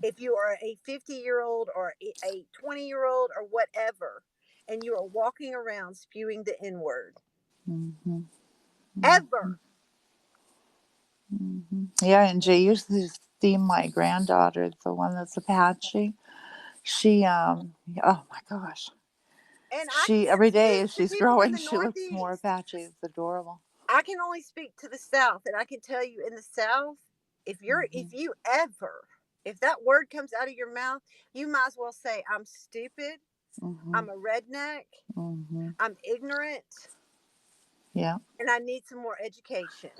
If you are a 50-year-old or a 20-year-old or whatever, and you are walking around spewing the N word, Mhm. ever. Mhm. Yeah, and Jay used to see my granddaughter, the one that's Apache. She, oh my gosh, And I she can't every day speak as to she's people in growing, the she looks more Northeast. Apache. It's adorable. I can only speak to the South, and I can tell you in the South, Hmm. if you ever if that word comes out of your mouth, you might as well say I'm stupid, Hmm. I'm a redneck, Hmm. I'm ignorant, Yeah, and I need some more education.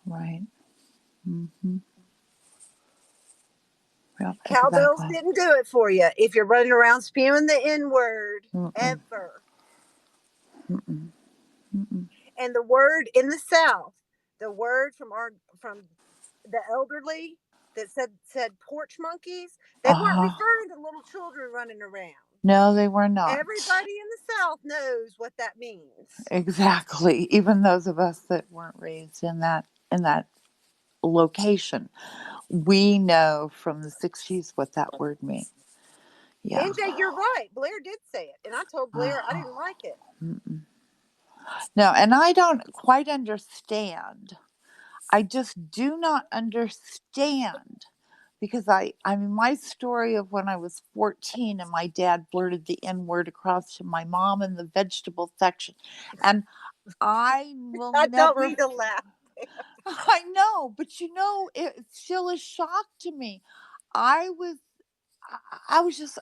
right. Hmm. Yeah, Cowbells exactly. didn't do it for you if you're running around spewing the N word Mm-mm. ever. Mm-mm. Mm-mm. And the word in the South, the word from the elderly that said porch monkeys, they weren't Uh-huh. referring to little children running around. No, they were not. Everybody in the South knows what that means. Exactly. Even those of us that weren't raised in that location, we know from the 60s what that word means. Yeah. NJ, you're right. Blair did say it, and I told Blair I Uh-huh. didn't like it. Mm-mm. No, and I don't quite understand. I just do not understand because I mean my story of when I was 14 and my dad blurted the N word across to my mom in the vegetable section, and I will I don't never. mean to laugh. I know, but it still is shock to me. I was, I was just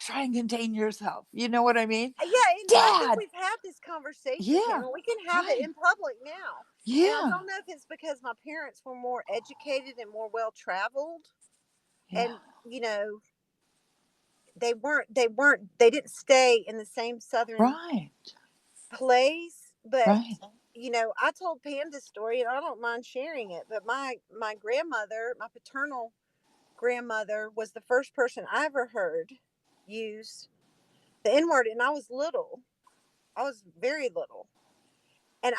try and contain yourself. You know what I mean, Yeah, and I think Dad? we've had this conversation, Pam, Yeah, and we can have it right. in public now. And I Yeah, don't know if it's because my parents were more educated and more well traveled. yeah. And, you know, they didn't stay in the same southern Right. place. But Right. I told Pam this story, and I don't mind sharing it. But my grandmother, my paternal grandmother, was the first person I ever heard use the N word, and I was little. I was very little, and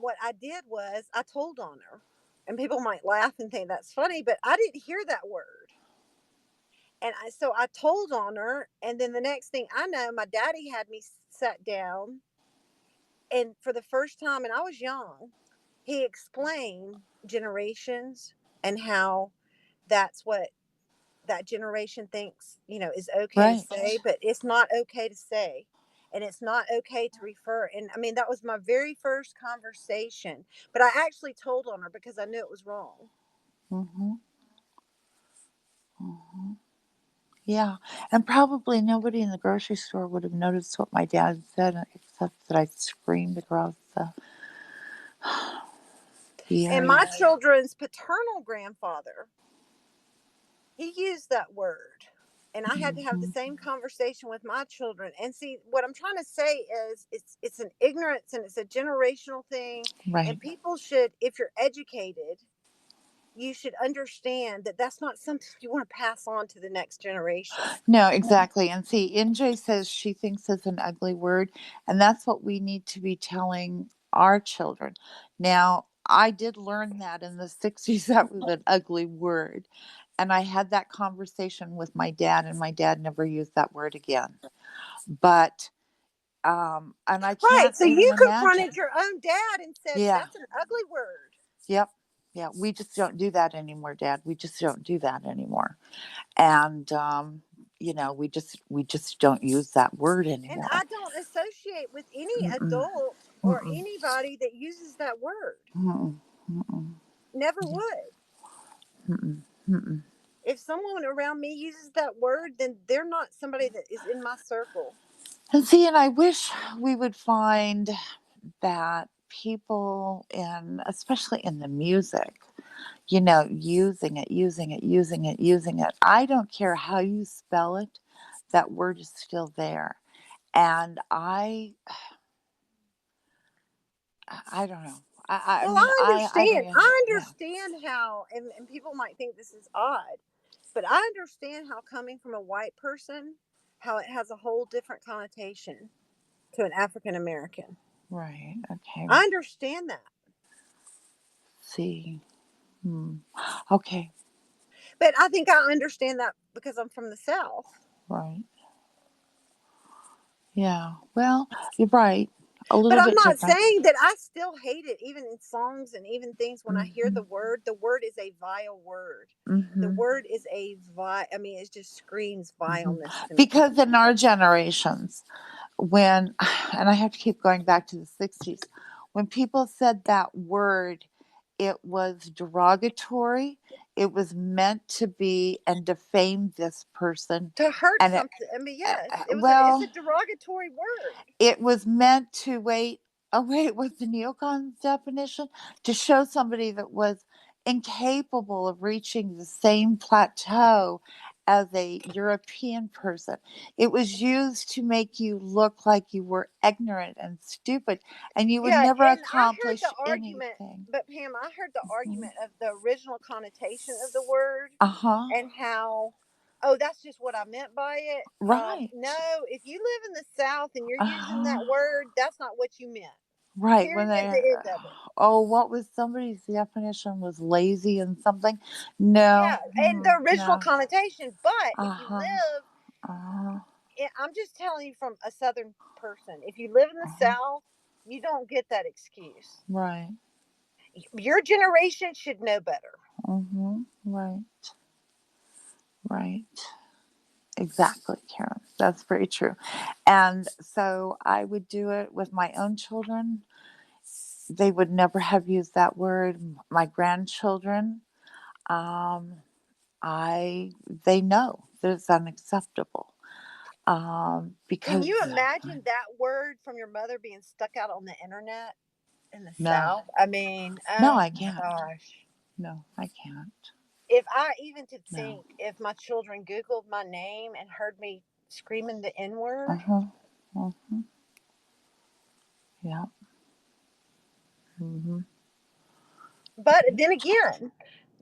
what I did was I told on her, and people might laugh and think that's funny, but I didn't hear that word. And so I told on her, and then the next thing I know, my daddy had me sat down, and for the first time, and I was young, he explained generations and how that's what that generation thinks, is okay to Right. say, but it's not okay to say. And it's not okay to refer. And I mean, that was my very first conversation. But I actually told on her because I knew it was wrong. Mm-hmm. Mm-hmm. Yeah. And probably nobody in the grocery store would have noticed what my dad said, except that I screamed across the And area. my children's paternal grandfather, he used that word. And I had to have the Mm-hmm. same conversation with my children. And see, what I'm trying to say is it's an ignorance and it's a generational thing. Right. And people should, if you're educated, you should understand that that's not something you want to pass on to the next generation. No, exactly. And see, NJ says she thinks it's an ugly word, and that's what we need to be telling our children. Now, I did learn that in the 60s that was an ugly word. And I had that conversation with my dad, and my dad never used that word again. But, and I Right. can't So even you imagine. confronted your own dad and said, Yeah. that's an ugly word. Yep. Yeah. We just don't do that anymore, Dad. We just don't do that anymore. And, we just don't use that word And anymore. I don't associate with any Mm-mm. adult or Mm-mm. anybody that uses that word. Mm-mm. Mm-mm. Never would. Mm-mm. Mm-mm. If someone around me uses that word, then they're not somebody that is in my circle. And see, and I wish we would find that people especially in the music, using it. I don't care how you spell it, that word is still there. And I don't know. I Well, mean, I I don't understand. know. I Yeah. understand how, and people might think this is odd, but I understand how coming from a white person, how it has a whole different connotation to an African American. Right. Okay. I understand that. See. Hmm. Okay. But I think I understand that because I'm from the South. Right. Yeah. Well, you're right. A But little I'm bit not different. saying that I still hate it, even in songs and even things. When I hear Mm-hmm. the word is a vile word. The Mm-hmm. word is I mean, it just screams Mm-hmm. vileness to me. Because in our generations, when, and I have to keep going back to the 60s, when people said that word, it was derogatory. It was meant to be and defame this person. To hurt And something. I mean, yes, it's a well, derogatory word. it was meant to wait, what's the neocon's definition? To show somebody that was incapable of reaching the same plateau as a European person. It was used to make you look like you were ignorant and stupid and you would Yeah, never and I heard the accomplish argument, anything. but Pam, I heard the Mhm. argument of the original connotation of the word Uh-huh. and how, oh, that's just what I meant by it. No, Right. if you live in the South and you're using Uh-huh. that word, that's not what you meant. Right. When Period. The end of it. what was somebody's definition was lazy and something? No. Yeah, and the original No. connotation. But if you Uh-huh. live, Uh-huh. I'm just telling you from a Southern person, if you live in the Uh-huh. South, you don't get that excuse. Right. Your generation should know better. Mm-hmm. Right. Right. Exactly, Karen. That's very true. And so I would do it with my own children. They would never have used that word. My grandchildren, um, they know that it's unacceptable. Can Because you imagine that word from your mother being stuck out on the internet in the no, South? I mean, no, oh I my can't. gosh. No, I can't. if I even to No. think if my children Googled my name and heard me screaming the N Uh word. huh. Yeah. Hmm. But then again,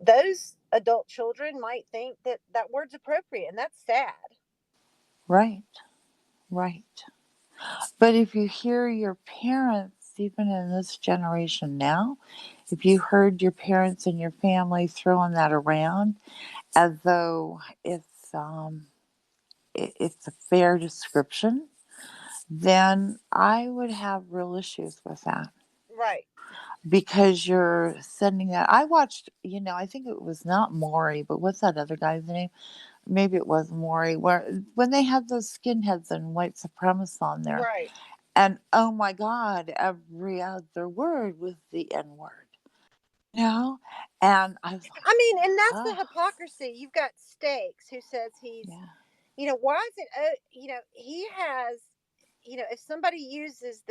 those adult children might think that that word's appropriate, and that's sad. Right. Right. But if you hear your parents, even in this generation now, if you heard your parents and your family throwing that around as though it's a fair description, then I would have real issues with that Right. because you're sending that. I watched, I think it was not Maury, but what's that other guy's name? Maybe it was Maury, where when they had those skinheads and white supremacists on there, Right. and oh my God, every other word was the N word, you know? And I was I mean, and like, that's the oh, hypocrisy. You've got Stakes who says he's, yeah, why is it, he has, if somebody uses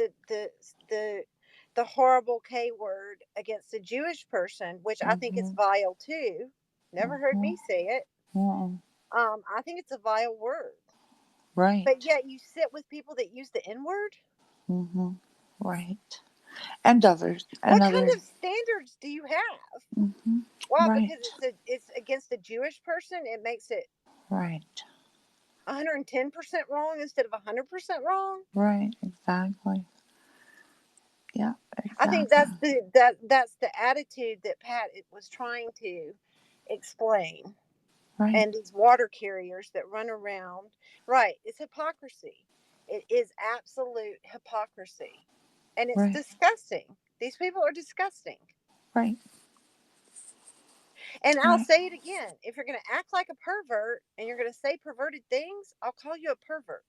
the horrible K word against a Jewish person, which I think is mm-hmm, vile too. Never heard mm-hmm, me say it. mm-hmm, I think it's a vile word. But right, yet you sit with people that use the N word. mm-hmm, right. And others, and What kind other, of standards do you have? mm-hmm, Why? right, Because it's against a Jewish person. It makes it right, 110% wrong instead of 100% wrong. right, exactly. Yeah, I think exactly. that's the attitude that Pat was trying to explain. Right, And these water carriers that run around, right? It's hypocrisy. It is absolute hypocrisy, and it's right, disgusting. These people are disgusting. right, And I'll right, say it again: if you're going to act like a pervert and you're going to say perverted things, I'll call you a pervert.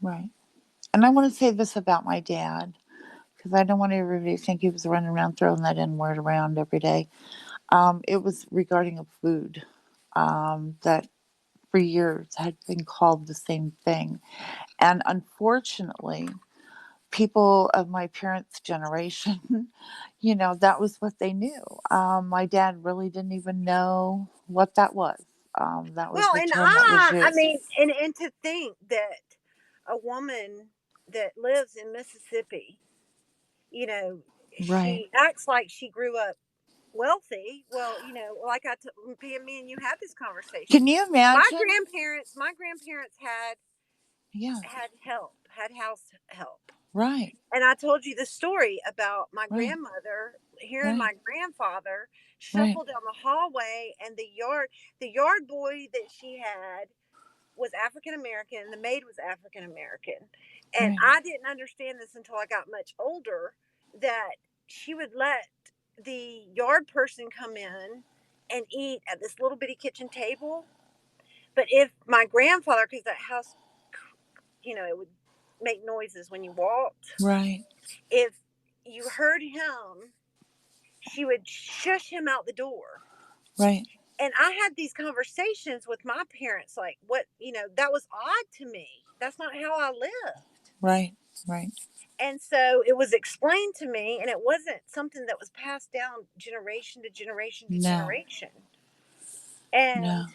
right. And I want to say this about my dad, because I don't want everybody to think he was running around throwing that N word around every day. It was regarding a food that for years had been called the same thing. And unfortunately, people of my parents' generation, that was what they knew. My dad really didn't even know what that was. That was Well, the and term that was I used. mean, and to think that a woman that lives in Mississippi, you know, Right. she acts like she grew up wealthy. Well, like me and you had this conversation. Can you My imagine? grandparents Yeah. had help, had house help. Right. And I told you the story about my Right. grandmother hearing Right. my grandfather Right. shuffle down the hallway, and the yard boy that she had was African American and the maid was African American. And Right. I didn't understand this until I got much older, that she would let the yard person come in and eat at this little bitty kitchen table. But if my grandfather, because that house, it would make noises when you walked, Right. if you heard him, she would shush him out the door. Right. And I had these conversations with my parents, like, what, that was odd to me. That's not how I lived. Right. Right. And so it was explained to me, and it wasn't something that was passed down generation to generation to No. generation. And No.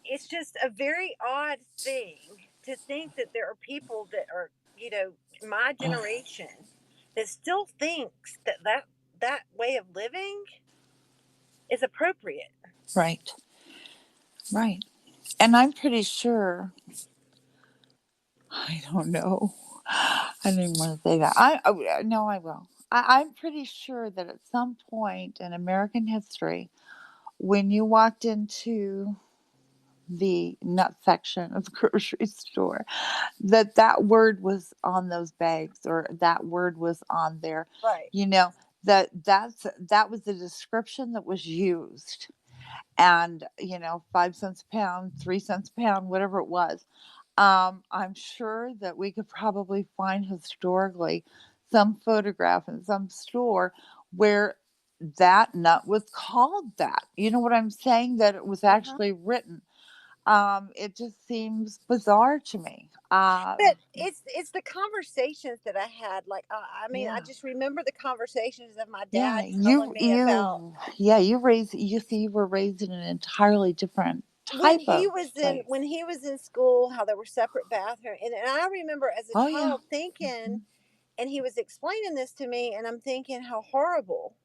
it's just a very odd thing to think that there are people that are, my Oh, generation that still thinks that way of living is appropriate. right. Right. And I'm pretty sure. I don't know. I didn't want to say that. No, I will. I'm pretty sure that at some point in American history, when you walked into the nut section of the grocery store, that word was on those bags, or that word was on there. Right. You know that was the description that was used, and 5 cents a pound, 3 cents a pound, whatever it was. I'm sure that we could probably find historically some photograph in some store where that nut was called that. You know what I'm saying? That it was Hmm. actually written. It just seems bizarre to me. But it's the conversations that I had. Like, I mean, I Yeah. just remember the conversations of my Yeah, dad telling me about you were raised in an entirely different when type he of was in place. when he was in school, how there were separate bathrooms, and I remember as a Oh yeah. child thinking, Hmm. and he was explaining this to me, and I'm thinking how horrible.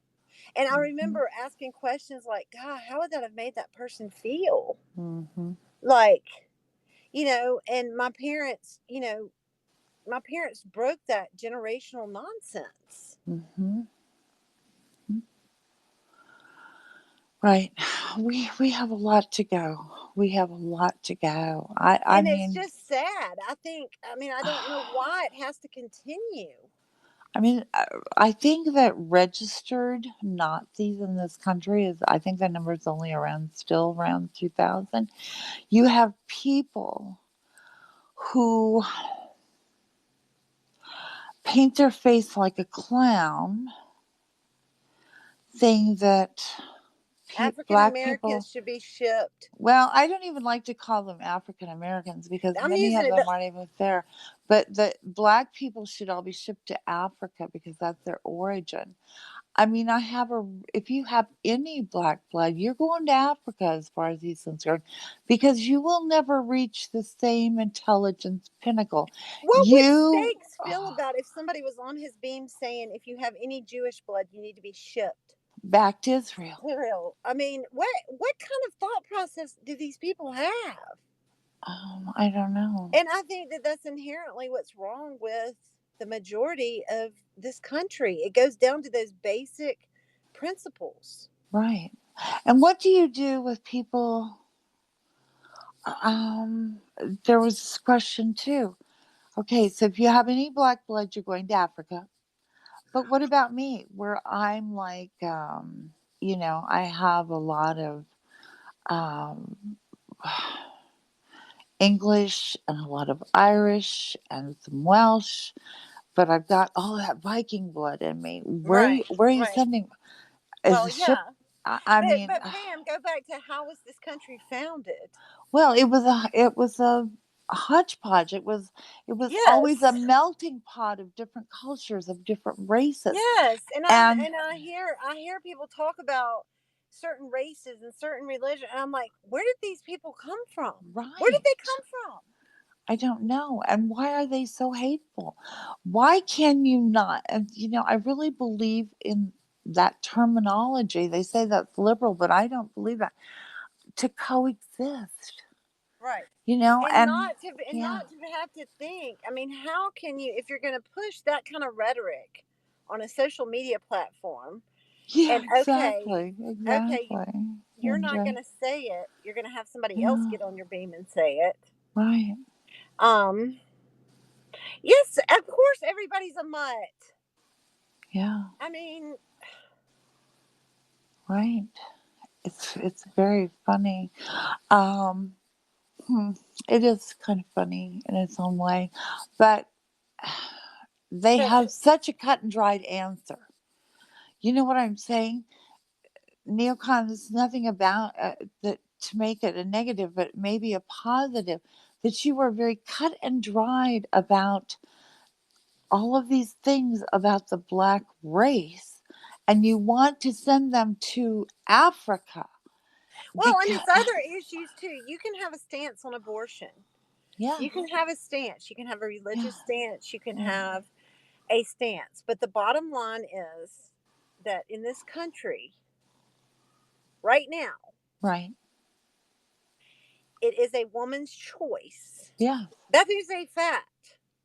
And I Hmm. remember asking questions like, God, how would that have made that person feel? Hmm. Like, and my parents broke that generational nonsense. Hmm. Right. We have a lot to go. We have a lot to go. I And it's mean, just sad. I don't know why it has to continue. I mean, I think that registered Nazis in this country is, I think that number is only still around 2,000. You have people who paint their face like a clown, saying that African black people, Americans should be shipped. well, I don't even like to call them African Americans because I'm many using of it. them aren't even there. But the black people should all be shipped to Africa because that's their origin. I mean, if you have any black blood, you're going to Africa as far as he's concerned because you will never reach the same intelligence pinnacle. What would You, Stakes feel about if somebody was on his beam saying, if you have any Jewish blood, you need to be shipped? back to Israel. Real. I mean, what kind of thought process do these people have? I don't know. And I think that that's inherently what's wrong with the majority of this country. It goes down to those basic principles. Right. And what do you do with people? Um, there was this question too. Okay, so if you have any black blood, you're going to Africa. But what about me, where I'm like, I have a lot of um, English and a lot of Irish and some Welsh, but I've got all that Viking blood in me. Right, Where are you right. sending? Is Well, the ship? yeah. I But mean, but Pam, go back to how was this country founded? well, it was a hodgepodge. It was always a Yes. melting pot of different cultures, of different races. Yes. And I And and I hear people talk about certain races and certain religion, and I'm like, where did these people come from? Where did right, they come from? I don't know. And why are they so hateful? Why can you not? And I really believe in that terminology. They say that's liberal, but I don't believe that. To coexist, Right. And and not to yeah. have to think. I mean, how can you, if you're going to push that kind of rhetoric on a social media platform, Yeah, and exactly. okay, Exactly. you're And not going to say it. You're going to have somebody else yeah, get on your beam and say it. right. Um, yes, of course, everybody's a mutt. Yeah, I mean, right. It's very funny. Um, hmm, it is kind of funny in its own way, but they but have such a cut and dried answer. You know what I'm saying? Neocon is nothing about that to make it a negative, but maybe a positive. That you are very cut and dried about all of these things about the black race, and you want to send them to Africa well, and because it's other issues too. You can have a stance on abortion. yeah, You can have a stance. You can have a yeah, religious stance. You can yeah, have a stance. But the bottom line is that in this country, right now, right, it is a woman's choice. yeah, That is a fact.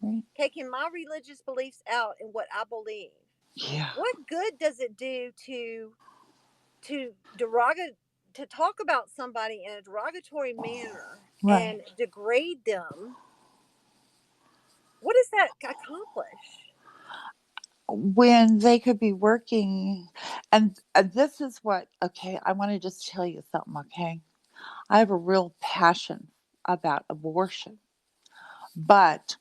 right, Taking my religious beliefs out and what I believe. yeah, What good does it do to derogate to talk about somebody in a derogatory manner right. and degrade them? What does that accomplish? When they could be working, and this is what. Okay, I want to just tell you something. Okay, I have a real passion about abortion, but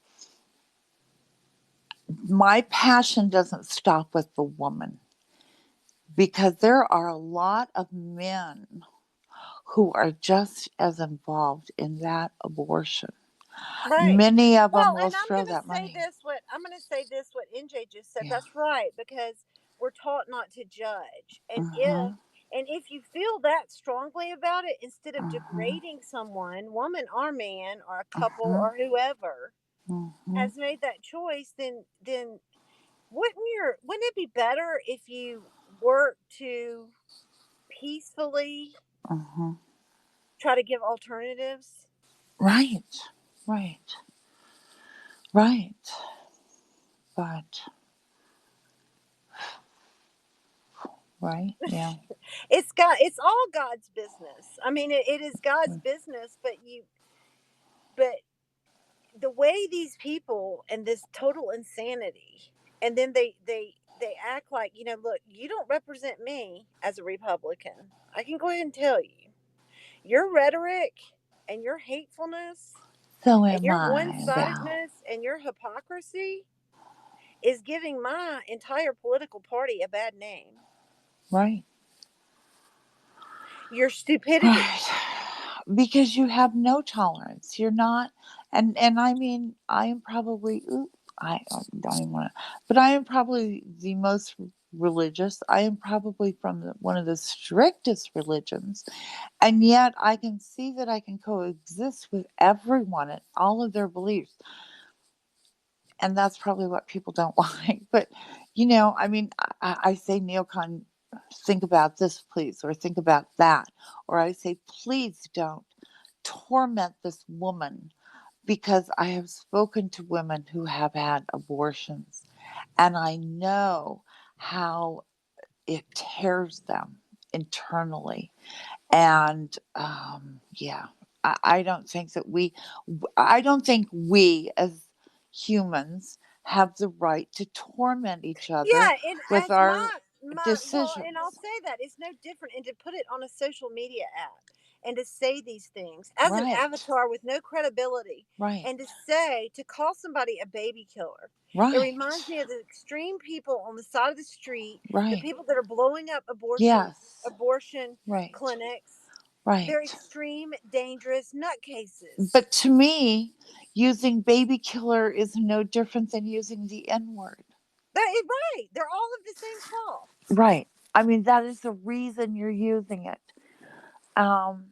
my passion doesn't stop with the woman because there are a lot of men who are just as involved in that abortion. Right. Many of them Well, will and I'm throw going to that say money. this what NJ just said. Yeah. That's right, because we're taught not to judge. Mm-hmm. And if you feel that strongly about it, instead of Mm-hmm. degrading someone, woman or man or a couple Mm-hmm. or whoever Mm-hmm. has made that choice, then wouldn't it be better if you work to peacefully Mm-hmm. try to give alternatives? Right. Right. Right. But right. Yeah. It's all God's business. I mean, it is God's business, but the way these people and this total insanity, and then they act like, look, you don't represent me as a Republican. I can go ahead and tell you, your rhetoric and your hatefulness So and am your I, Val. one-sidedness and your hypocrisy is giving my entire political party a bad name. Right. Your stupidity. Right. Because you have no tolerance. You're not, and I mean, I am probably, I don't even want to, but I am probably the most religious. I am probably from one of the strictest religions, and yet I can see that I can coexist with everyone and all of their beliefs, and that's probably what people don't like. But I mean, I say, neocon, think about this, please, or think about that, or I say, please don't torment this woman, because I have spoken to women who have had abortions, and I know how it tears them internally. And yeah, I don't think that I don't think we as humans have the right to torment each other Yeah, and with as our and I'll decisions. say that it's no different, and to put it on a social media app and to say these things as an Right, avatar with no credibility, right, and to call somebody a baby killer. It reminds right, me of the extreme people on the side of the street, the right. people that are blowing up Yes, abortion right, clinics. They're right. extreme, dangerous nutcases. But to me, using baby killer is no different than using the N word. That is right. They're all of the same cloth. Right. I mean, that is the reason you're using it. Um,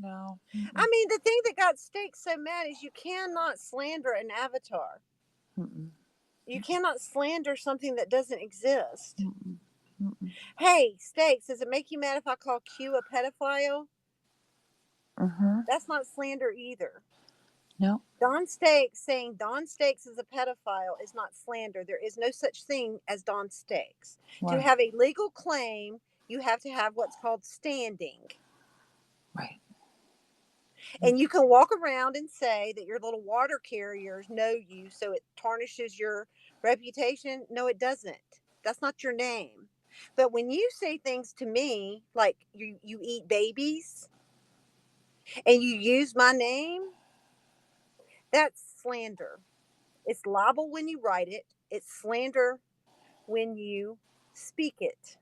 no. I Mm-mm, mean, the thing that got Steak so mad is you cannot slander an avatar. mm-mm, You cannot slander something that doesn't exist. mm-mm, mm-mm. Hey, Steaks, does it make you mad if I call Q a pedophile? Mm-hmm. That's not slander either. No. Don Steaks saying Don Steaks is a pedophile is not slander. There is no such thing as Don Steaks. To Right. have a legal claim, you have to have what's called standing. Right. And you can walk around and say that your little water carriers know you, so it tarnishes your reputation. No, it doesn't. That's not your name. But when you say things to me like you eat babies and you use my name, that's slander. It's libel when you write it, it's slander when you speak it.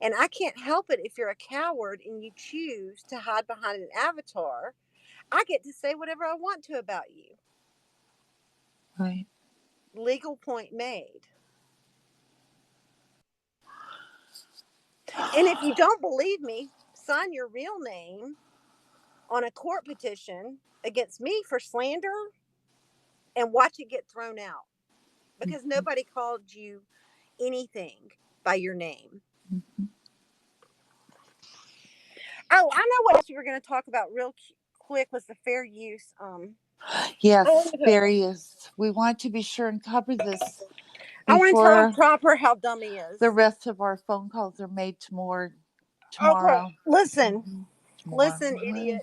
And I can't help it if you're a coward and you choose to hide behind an avatar. I get to say whatever I want to about you. Right. Legal point made. And if you don't believe me, sign your real name on a court petition against me for slander and watch it get thrown out, because nobody called you anything by your name. Mm-hmm. Oh, I know what else we were going to talk about real quick was the fair use. Yes, various. We want to be sure and cover this I want to tell him before proper how dumb he is. the rest of our phone calls are made tomorrow. Okay, Tomorrow. listen, Mm-hmm. Tomorrow. listen, idiot.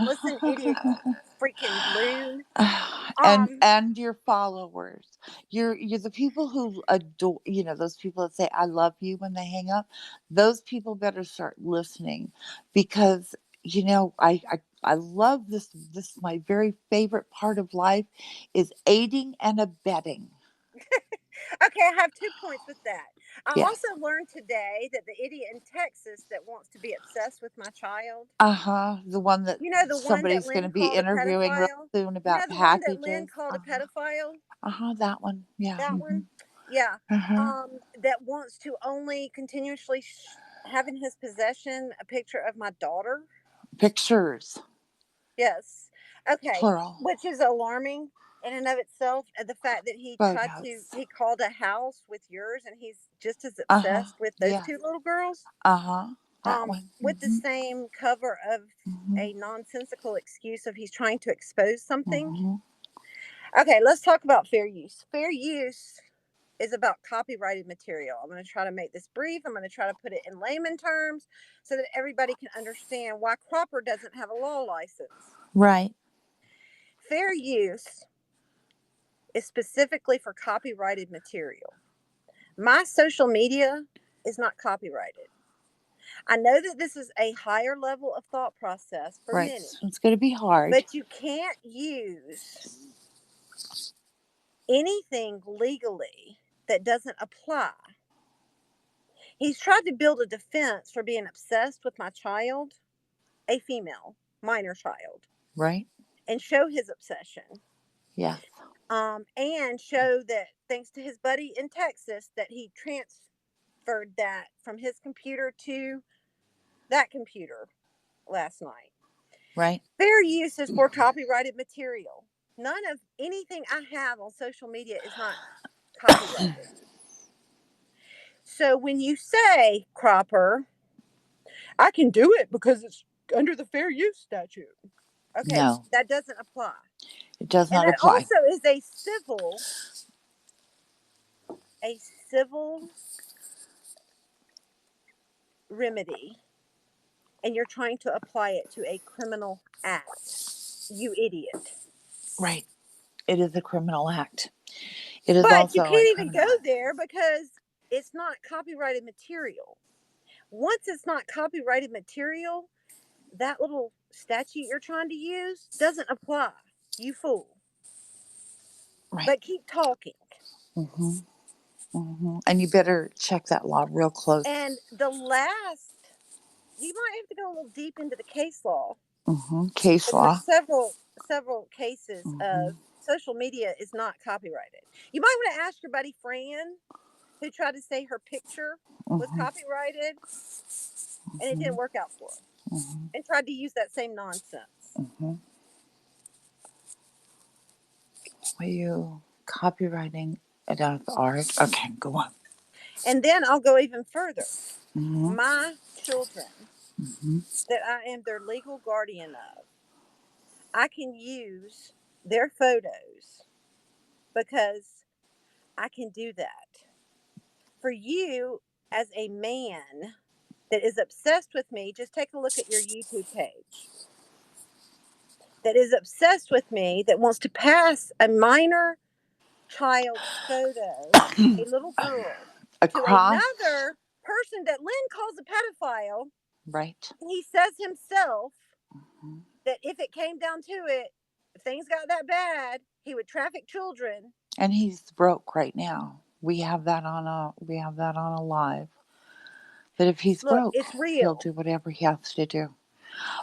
Listen, idiot, freaking loon. And your followers, you're the people who adore, those people that say I love you when they hang up. Those people better start listening, because I love this my very favorite part of life is aiding and abetting. Okay, I have 2 points with that. I Yes. also learned today that the idiot in Texas that wants to be obsessed with my child, The one that you know, the one that somebody's going to Lynn be called a interviewing real pedophile. soon You know, about the one that Lynn packages. called a pedophile. That one. Yeah. That one, yeah. That wants to only continuously have in his possession a picture of my daughter. Pictures. Yes. Okay. Plural. Which is alarming in and of itself. The fact that he he called a house with yours, and he's just as obsessed with those two little girls. That one. With the same cover of a nonsensical excuse of he's trying to expose something. Okay, let's talk about fair use. Fair use is about copyrighted material. I'm going to try to make this brief. I'm going to try to put it in layman terms so that everybody can understand why Cropper doesn't have a law license. Right. Fair use is specifically for copyrighted material. My social media is not copyrighted. I know that this is a higher level of thought process for many. It's going to be hard. But you can't use anything legally that doesn't apply. He's tried to build a defense for being obsessed with my child, a female, minor child. Right. And show his obsession. Yes. And show that thanks to his buddy in Texas that he transferred that from his computer to that computer last night. Right. Fair use is for copyrighted material. None of anything I have on social media is not copyrighted. So when you say, Cropper, I can do it because it's under the fair use statute. Okay, no, that doesn't apply. It does not and that apply. also is a civil remedy, and you're trying to apply it to a criminal act. You idiot. Right. It is a criminal act. It is But also you can't even go there because it's not copyrighted material. Once it's not copyrighted material, that little statute you're trying to use doesn't apply. You fool. Right. But keep talking. And you better check that law real close. And the last, you might have to go a little deep into the case law. Case law. There's several cases of social media is not copyrighted. You might want to ask your buddy Fran, who tried to say her picture was copyrighted, and it didn't work out for her, and tried to use that same nonsense. Are you copywriting it as art? Okay, go on. And then I'll go even further. My children that I am their legal guardian of, I can use their photos because I can do that. For you, as a man that is obsessed with me, just take a look at your YouTube page. That is obsessed with me, that wants to pass a minor child's photo, a little girl, to another person that Lynn calls a pedophile. Right. He says himself that if it came down to it, if things got that bad, he would traffic children. And he's broke right now. We have that on a live. That if he's broke, it's real. He'll do whatever he has to do.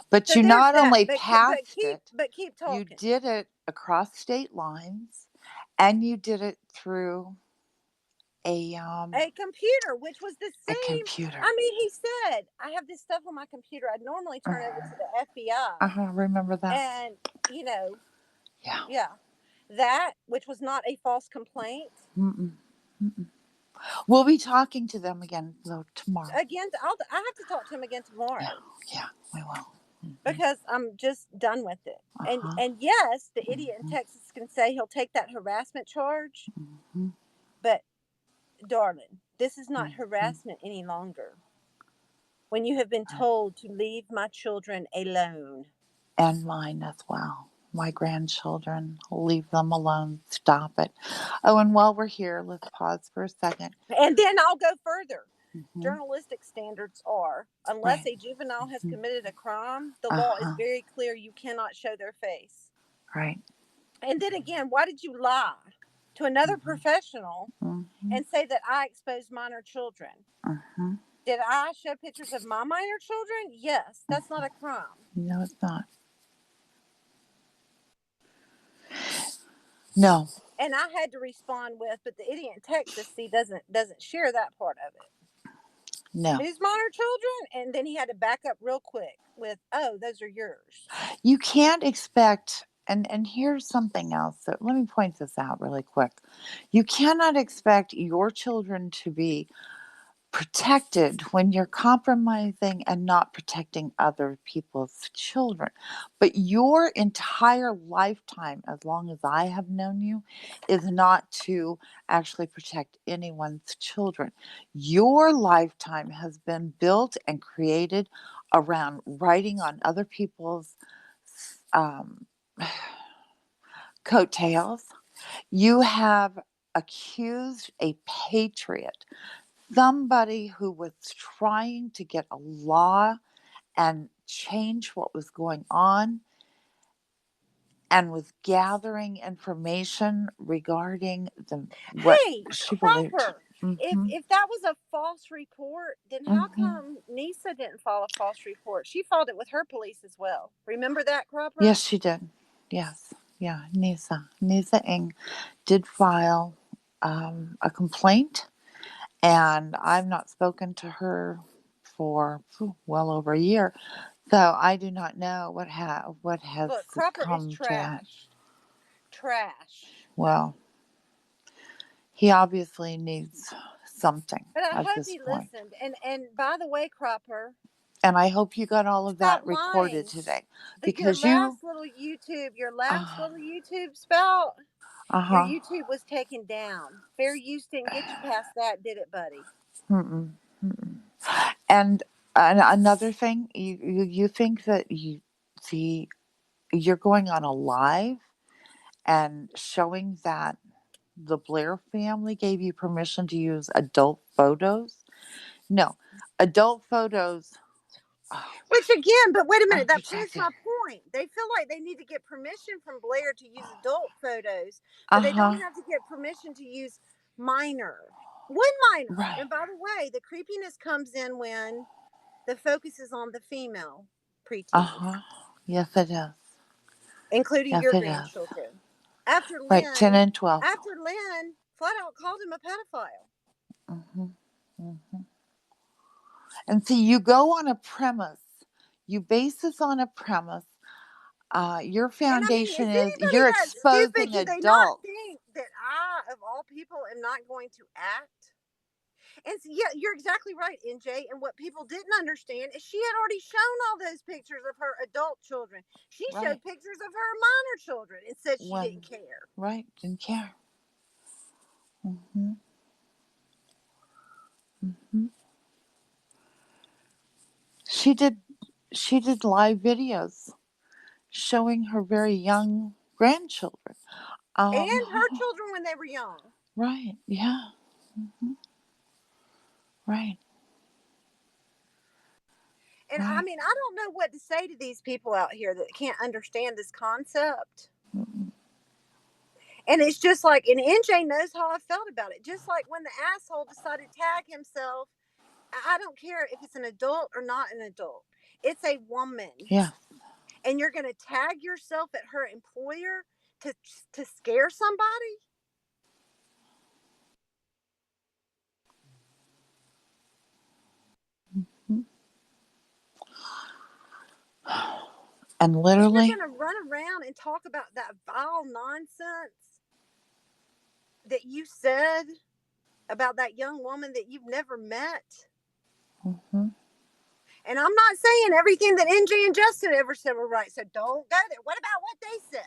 But So you not only but passed but keep talking. You did it across state lines, and you did it through a computer, which was the same. A computer. I mean, he said, I have this stuff on my computer. I'd normally turn it over to the FBI. Remember that? And, yeah. That, which was not a false complaint. We'll be talking to them again, though, tomorrow. I have to talk to him again tomorrow. Yeah, we will. Because I'm just done with it. And yes, the idiot in Texas can say he'll take that harassment charge. But, darling, this is not harassment any longer. When you have been told to leave my children alone. And mine as well. My grandchildren, leave them alone. Stop it. Oh, and while we're here, let's pause for a second. And then I'll go further. Journalistic standards are, unless a juvenile has committed a crime, the law is very clear. You cannot show their face. Right. And then again, why did you lie? to another professional Mm-hmm. and say that I exposed minor children. Mm-hmm. Did I show pictures of my minor children? Yes, that's not a crime. No, it's not. No. And I had to respond with, but the idiot in Texas, see, doesn't share that part of it. No. Whose minor children? And then he had to back up real quick with, oh, those are yours. You can't expect, and here's something else that, let me point this out really quick. You cannot expect your children to be protected when you're compromising and not protecting other people's children. But your entire lifetime, as long as I have known you, is not to actually protect anyone's children. Your lifetime has been built and created around writing on other people's um, coattails. You have accused a patriot, somebody who was trying to get a law and change what was going on and was gathering information regarding what Hey, she believed. Cropper, if that was a false report, then how come Nisa didn't file a false report? She filed it with her police as well. Remember that, Cropper? Yes, she did. Yes. Yeah, Nisa Ing did file a complaint, and I've not spoken to her for well over a year. So I do not know what has Look, Cropper is come to that. trash. Well, he obviously needs something But I at hope this he point. listened. And by the way, Cropper, And I hope you got all of stop that recorded lying. today, Your because last little YouTube spout, your uh-huh. YouTube was taken down. Fair use didn't get you past that, did it, buddy? Mm-mm, mm-mm. And another thing, you think that you see you're going on a live and showing that the Blair family gave you permission to use adult photos? No, adult photos. Which again, but wait a minute, that proves Unprotected. my point. They feel like they need to get permission from Blair to use adult photos, but they Uh-huh. don't have to get permission to use minor. One minor. Right. And by the way, the creepiness comes in when the focus is on the female preteens, Uh-huh. Yes, it is. including Yes, your it is. grandchildren. After Right, 10 Lynn, and 12. flat out called him a pedophile. Mm-hmm. Mm-hmm. And see, you go on a premise. You base this on a premise. Your And I mean, foundation is is anybody you're that stupid? exposing Do they not adults. think that I, of all people, am not going to act? And so, yeah, you're exactly right, NJ. And what people didn't understand is she had already shown all those pictures of her adult children. She Right. showed pictures of her minor children and said she When, didn't care. right, didn't care. Mm-hmm. Mm-hmm. She did. She did live videos showing her very young grandchildren. And her children when they were young. Right. Yeah. Mm-hmm. Right. And Right. I mean, I don't know what to say to these people out here that can't understand this concept. Mm-mm. And it's just like, and NJ knows how I felt about it. Just like when the asshole decided to tag himself, I don't care if it's an adult or not an adult. It's a woman. Yeah. And you're going to tag yourself at her employer to scare somebody? Mm-hmm. And literally, you're going to run around and talk about that vile nonsense that you said about that young woman that you've never met. mm-hmm. And I'm not saying everything that NJ and Justin ever said were right. So don't go there. What about what they said?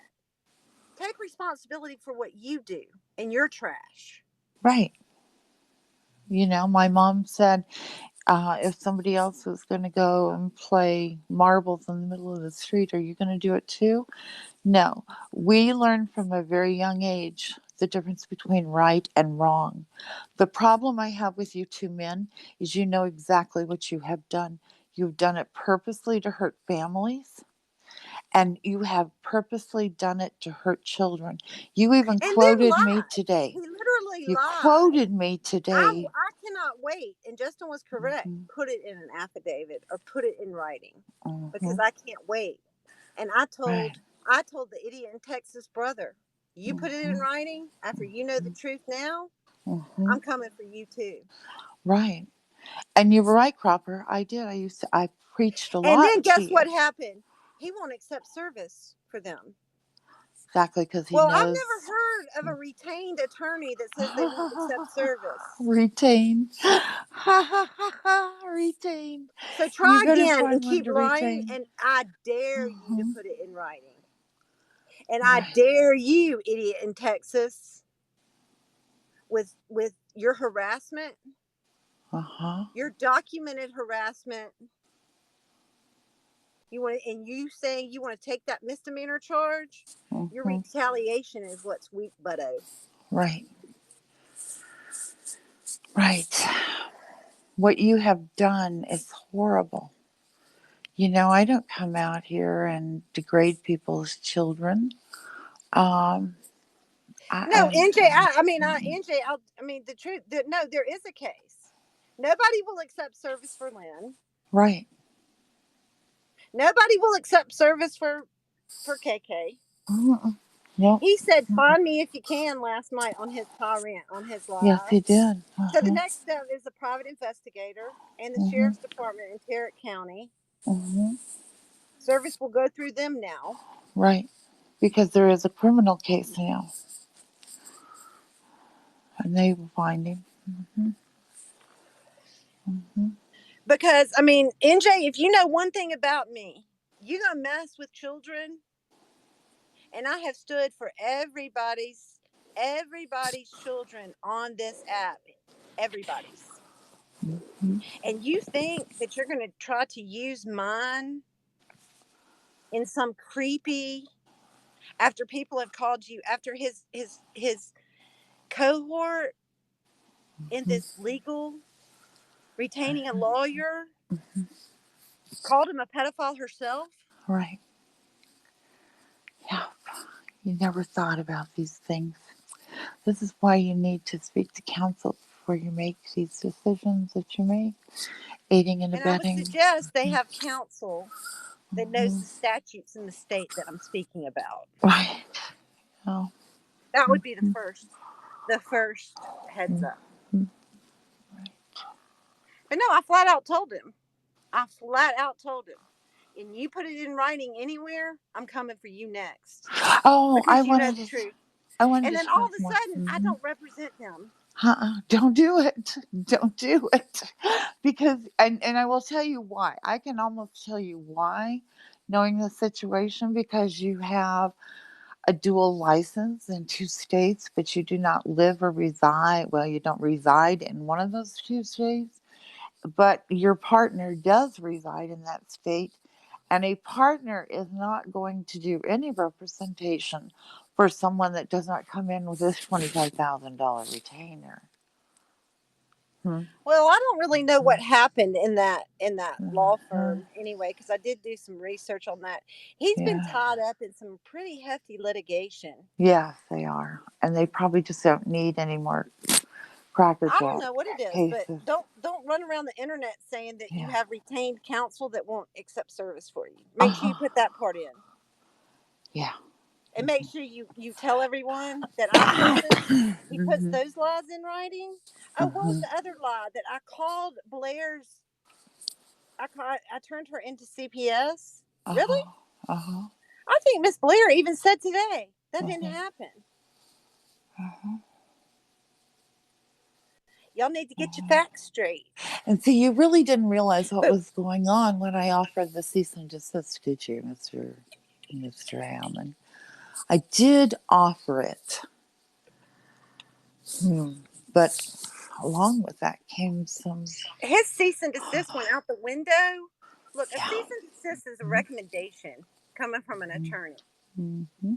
Take responsibility for what you do and your trash. Right. You know, my mom said if somebody else was going to go and play marbles in the middle of the street, are you going to do it too? No. We learn from a very young age the difference between right and wrong. The problem I have with you two men is you know exactly what you have done. You've done it purposely to hurt families, And you have purposely done it to hurt children. You even And then quoted me lied. today. He literally You lied. quoted me today. I cannot wait. And Justin was correct. Mhm. Put it in an affidavit or put it in writing because Mhm. I can't wait. And I Right. told the idiot in Texas brother, you put it in Mhm. writing after you know the truth now, Mhm. I'm coming for you too. Right. And you were right, Cropper. I did. I preached a And lot then to guess you. what happened? He won't accept service for them. Exactly, because he Well, I've knows. never heard of a retained attorney that says they won't accept service. Retain. Retain. So You try better again and find one keep to lying, retain. and I dare you to Mhm. put it in writing. And I Right. dare you, idiot in Texas, with your harassment, Uh-huh. your documented harassment. You saying you want to take that misdemeanor charge? Your Mhm. retaliation is what's weak butto. Right. Right. What you have done is horrible. I don't come out here and degrade people's children. Um, No, I, NJ. I mean the truth. No, there is a case. Nobody will accept service for Lynn. right. Nobody will accept service for KK. Mm-mm. Yep. He said, "Find me if you can." Last night on his rant on his Yes, live. he did. So the Uh-huh. next step is a private investigator and the Mm-hmm. sheriff's department in Tarrant County. Mm-hmm. Service will go through them now. Right. Because there is a criminal case now, and they will find him. Mm-hmm. Mm-hmm. Because I mean, NJ, if you know one thing about me, you gonna mess with children, and I have stood for everybody's children on this app, everybody's. Mm-hmm. And you think that you're gonna try to use mine in some creepy after people have called you after his cohort in this legal retaining a lawyer called him a pedophile herself. Right. Yeah. You never thought about these things. This is why you need to speak to counsel before you make these decisions that you make. Aiding and And I would abetting. suggest they have counsel that knows Mm-hmm. the statutes in the state that I'm speaking about. Right. Oh. That would be Mm-hmm. the first heads up. Mm-hmm. But no, I flat out told him. I flat out told him. And you put it in writing anywhere, I'm coming for you next. Oh, Because you know the truth. I wanted And to then all talk of a more. sudden, I Mm-hmm. don't represent them. Don't do it. Don't do it. Because, and I will tell you why. I can almost tell you why, knowing the situation, because you have a dual license in 2 states, but you do not live or reside. Well, you don't reside in one of those 2 states, but your partner does reside in that state. And a partner is not going to do any representation for someone that does not come in with this $25,000 retainer. Hmm. Well, I don't really know what happened in that law Uh, firm anyway, because I did do some research on that. He's been yeah. tied up in some pretty hefty litigation. Yes, they are. And they probably just don't need any more Cracker I don't Jack know what it is, but cases. don't run around the internet saying that you Yeah. have retained counsel that won't accept service for you. Make sure you Uh-huh. put that part in. Yeah. And make sure you tell everyone that I told him he puts Mm-hmm. those laws in writing. Oh, what was Mm-hmm. the other law that I called Blair's? I turned her into CPS. Really? Uh-huh. Uh-huh. I think Miss Blair even said today that didn't Uh-huh. happen. Uh-huh. Y'all need to get your Uh-huh. facts straight. And see, you really didn't realize what But was going on when I offered the cease and desist, did you, Mr. Hammond? I did offer it. But along with that came some. his cease and desist went out the window. Look, a Yeah. cease and desist is a recommendation coming from an attorney. Mm-hmm.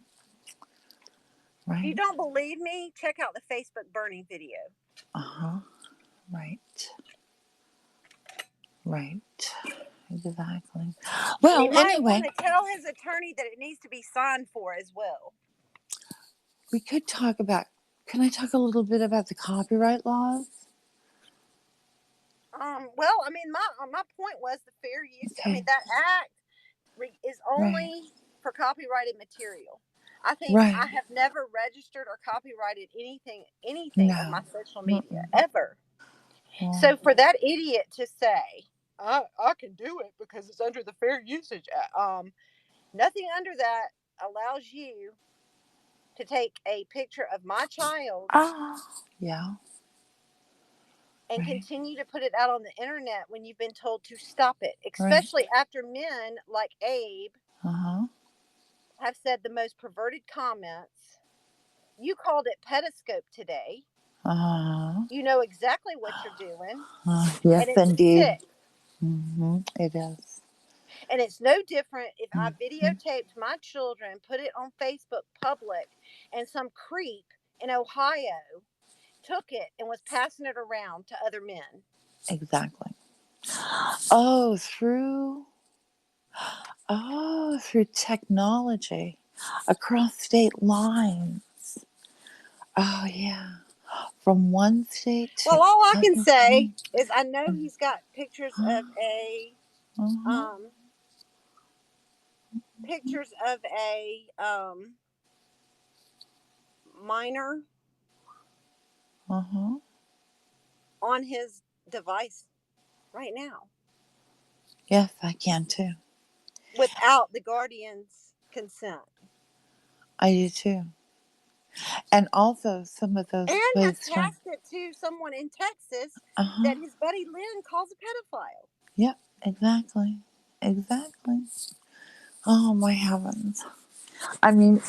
If you Right. don't believe me, check out the Facebook burning video. Uh-huh. Right. Right. Exactly. And Well, he might anyway, want to tell his attorney that it needs to be signed for as well. we could talk about. Can I talk a little bit about the copyright laws? Well, I mean, my point was the fair use. I mean, Okay. that act is Right. only for copyrighted material. I think I Right. have never registered or copyrighted anything on No. my social media Mm-mm. ever. Well, So for that idiot to say, I can do it because it's under the Fair Usage Act, nothing under that allows you to take a picture of my child yeah. and Right. continue to put it out on the internet when you've been told to stop it, Right. especially after men like Abe Uh-huh. have said the most perverted comments. You called it periscope today. Uh-huh. You know exactly what you're doing, Yes, and it's indeed. sick. Mm-hmm. It is. And it's no different if I Mm-hmm. videotaped my children, put it on Facebook public, and some creep in Ohio took it and was passing it around to other men. Exactly. Oh, through technology across state lines. Oh, yeah. From one state to Well, all I can other say state. is I know he's got pictures of a Uh-huh. pictures of a minor Uh-huh. on his device right now Yes, I can too. without the guardian's consent. I do too. And also some of those And has places from. passed it to someone in Texas Uh-huh. that his buddy Lynn calls a pedophile. Yep, exactly. Exactly. Oh my heavens. I mean,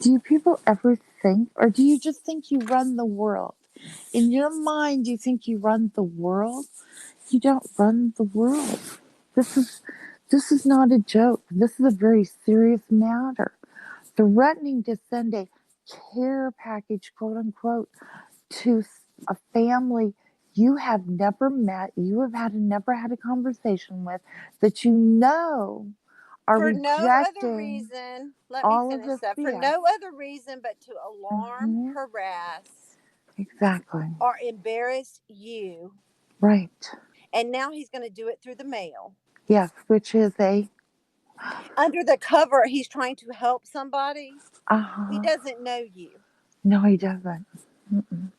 do you people ever think, or do you just think you run the world? In your mind, you think you run the world? You don't run the world. This is not a joke. This is a very serious matter. Threatening to send a care package, quote unquote, to a family you have never met, you have never had a conversation with, that you know are For no other rejecting reason, let me all of finish this that. For BS. no other reason but to alarm, Hmm. harass, Exactly. or embarrass you. Right. And now he's going to do it through the mail. Yes, which is a Under the cover, he's trying to help somebody. He uh-huh. doesn't know you. No, he doesn't. Mm-mm.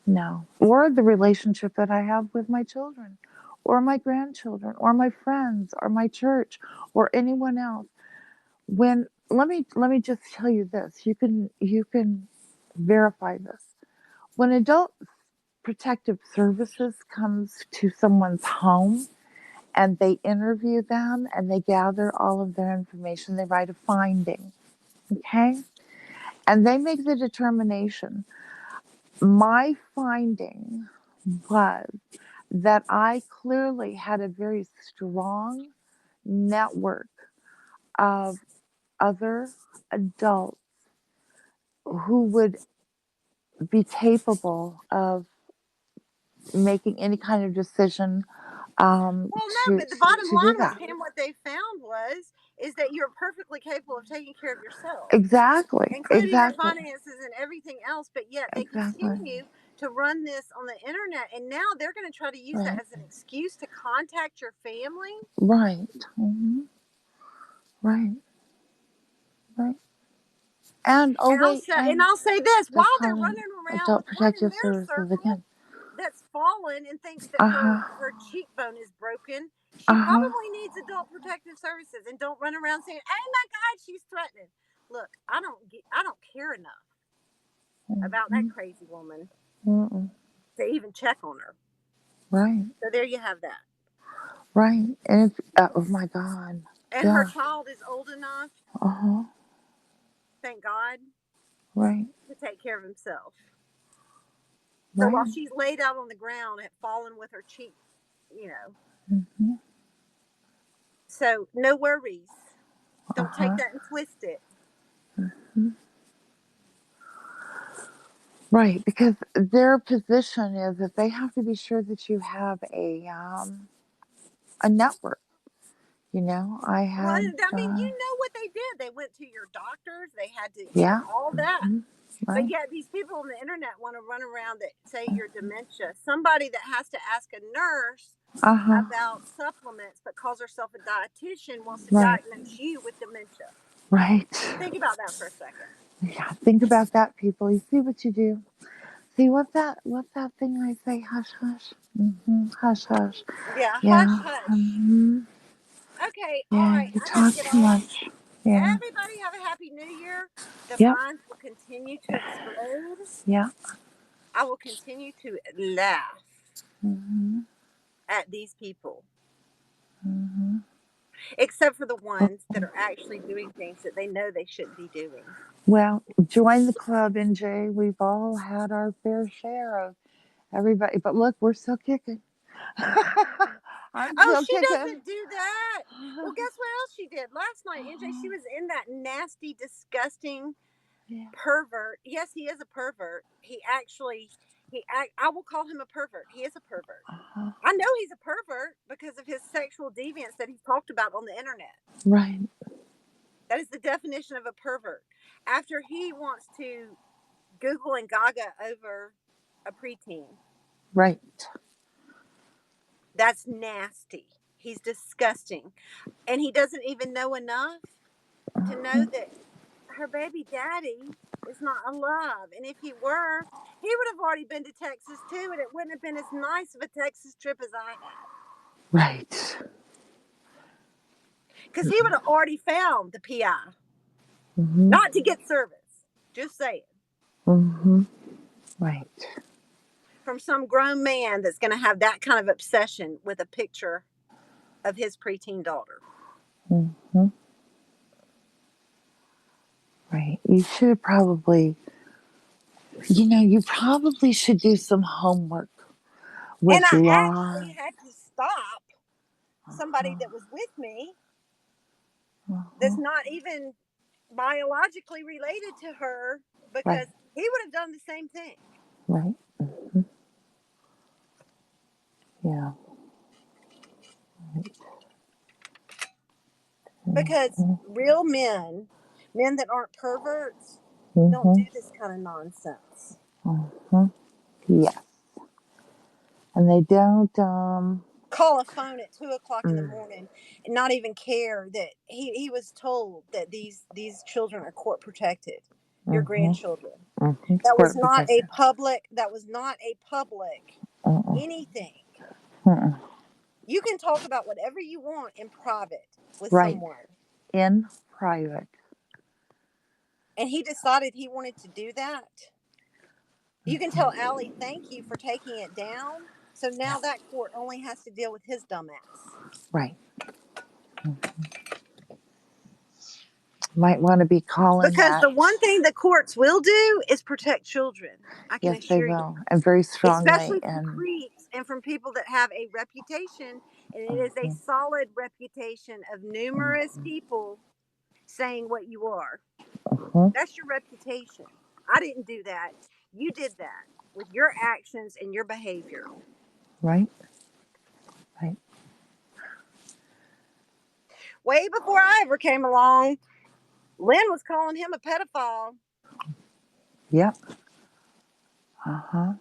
No. Or the relationship that I have with my children, or my grandchildren, or my friends, or my church, or anyone else. When let me just tell you this. You can verify this. When adult protective services comes to someone's home and they interview them and they gather all of their information, they write a finding. Okay? And they make the determination. My finding was that I clearly had a very strong network of other adults who would be capable of making any kind of decision Well, no, to but the bottom do line with that. him, what they found is that you're perfectly capable of taking care of yourself, Exactly. including your Exactly. finances and everything else. But yet they Exactly. continue to run this on the internet, and now they're going to try to use that Right. as an excuse to contact your family. Right. Mm-hmm. Right. Right. And oh wait, And and I'll say this: they're while they're calling running around with adult one in protective their services circle again. that's fallen and thinks that Uh her huh. cheekbone is broken, she Uh huh. probably needs adult protective services. And don't run around saying, "Oh my God, she's threatening." Look, I don't care enough about that crazy woman Mm-hmm. to even check on her. Right. So there you have that. Right. And it's, oh my God. And her Yeah. child is old enough, Uh huh. thank God, Right. to take care of himself. So while Right. she's laid out on the ground and fallen with her cheek, you know. Mm-hmm. So no worries. Uh Don't take huh. that and twist it. Right, because their position is that they have to be sure that you have a network. You know, I Well, had. I mean, you know what they did. They went to your doctors. They had to, Yeah. all that. Mhm. But Right. yet these people on the internet want to run around that say you're dementia. Somebody that has to ask a nurse Uh huh. about supplements but calls herself a dietitian wants to Right. diagnose you with dementia. Right. Think about that for a second. Yeah. Think about that, people. You see what you do. See what that thing I say? Hush, hush. Hush, hush. Yeah, hush, Yeah. hush. Okay, all Yeah. right. You I got to talk get too off. much. Yeah. Everybody have a happy new year. The Yep. minds will continue to explode. Yeah. I will continue to laugh Mhm. at these people, Mhm. except for the ones that are actually doing things that they know they shouldn't be doing. Well, join the club, NJ. We've all had our fair share of everybody, but look, we're still kicking. I'm Oh, still she kicking. doesn't do that. Well, guess what else she did last night, NJ? She was in that nasty, disgusting Yeah. pervert. Yes, he is a pervert. I will call him a pervert. He is a pervert. Uh-huh. I know he's a pervert because of his sexual deviance that he's talked about on the internet. Right. That is the definition of a pervert. After he wants to Google and Gaga over a preteen, Right. that's nasty. He's disgusting. And he doesn't even know enough to know that her baby daddy is not alive. And if he were, he would have already been to Texas too, and it wouldn't have been as nice of a Texas trip as I had. Right. Because he would have already found the PI. Mm-hmm. Not to get service. Just saying. Mm-hmm. Right. From some grown man that's going to have that kind of obsession with a picture of his preteen daughter. Mm-hmm. Right. You should probably, you probably should do some homework with And I law. actually had to stop somebody that was with me that's not even biologically related to her because Right. he would have done the same thing. Right. Mm-hmm. Yeah. Right. Because real men that aren't perverts, don't Mm-hmm. do this kind of nonsense. Mm-hmm. Yes. And they don't. Call a phone at 2 o'clock in the morning and not even care that he was told that these children are court protected, your grandchildren. Mm-hmm. That was Court not a protected. public Uh-uh. anything. Uh-uh. You can talk about whatever you want in private with Right. someone. In private. And he decided he wanted to do that. You can tell Allie, thank you for taking it down. So now that court only has to deal with his dumbass. Right. Might want to be calling Because that. the one thing the courts will do is protect children. I can Yes, they assure you. will. And very strongly. Especially from creeps and from people that have a reputation. And it is a solid reputation of numerous people saying what you are. That's your reputation. I didn't do that. You did that with your actions and your behavior. Right. Right. Way before I ever came along, Lynn was calling him a pedophile. Yep. Uh-huh.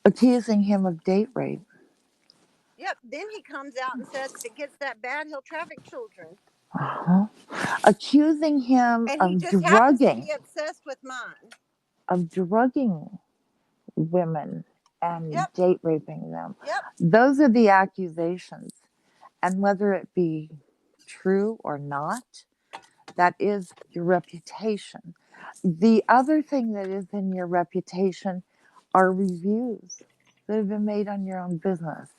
Accusing him of date rape. Yep. Then he comes out and says if it gets that bad, he'll traffic children. Uh-huh. Accusing him And he of just happens to drugging. be obsessed with mine. Of drugging women and date raping them. Yep. Those are the accusations. And whether it be true or not, that is your reputation. The other thing that is in your reputation are reviews that have been made on your own business.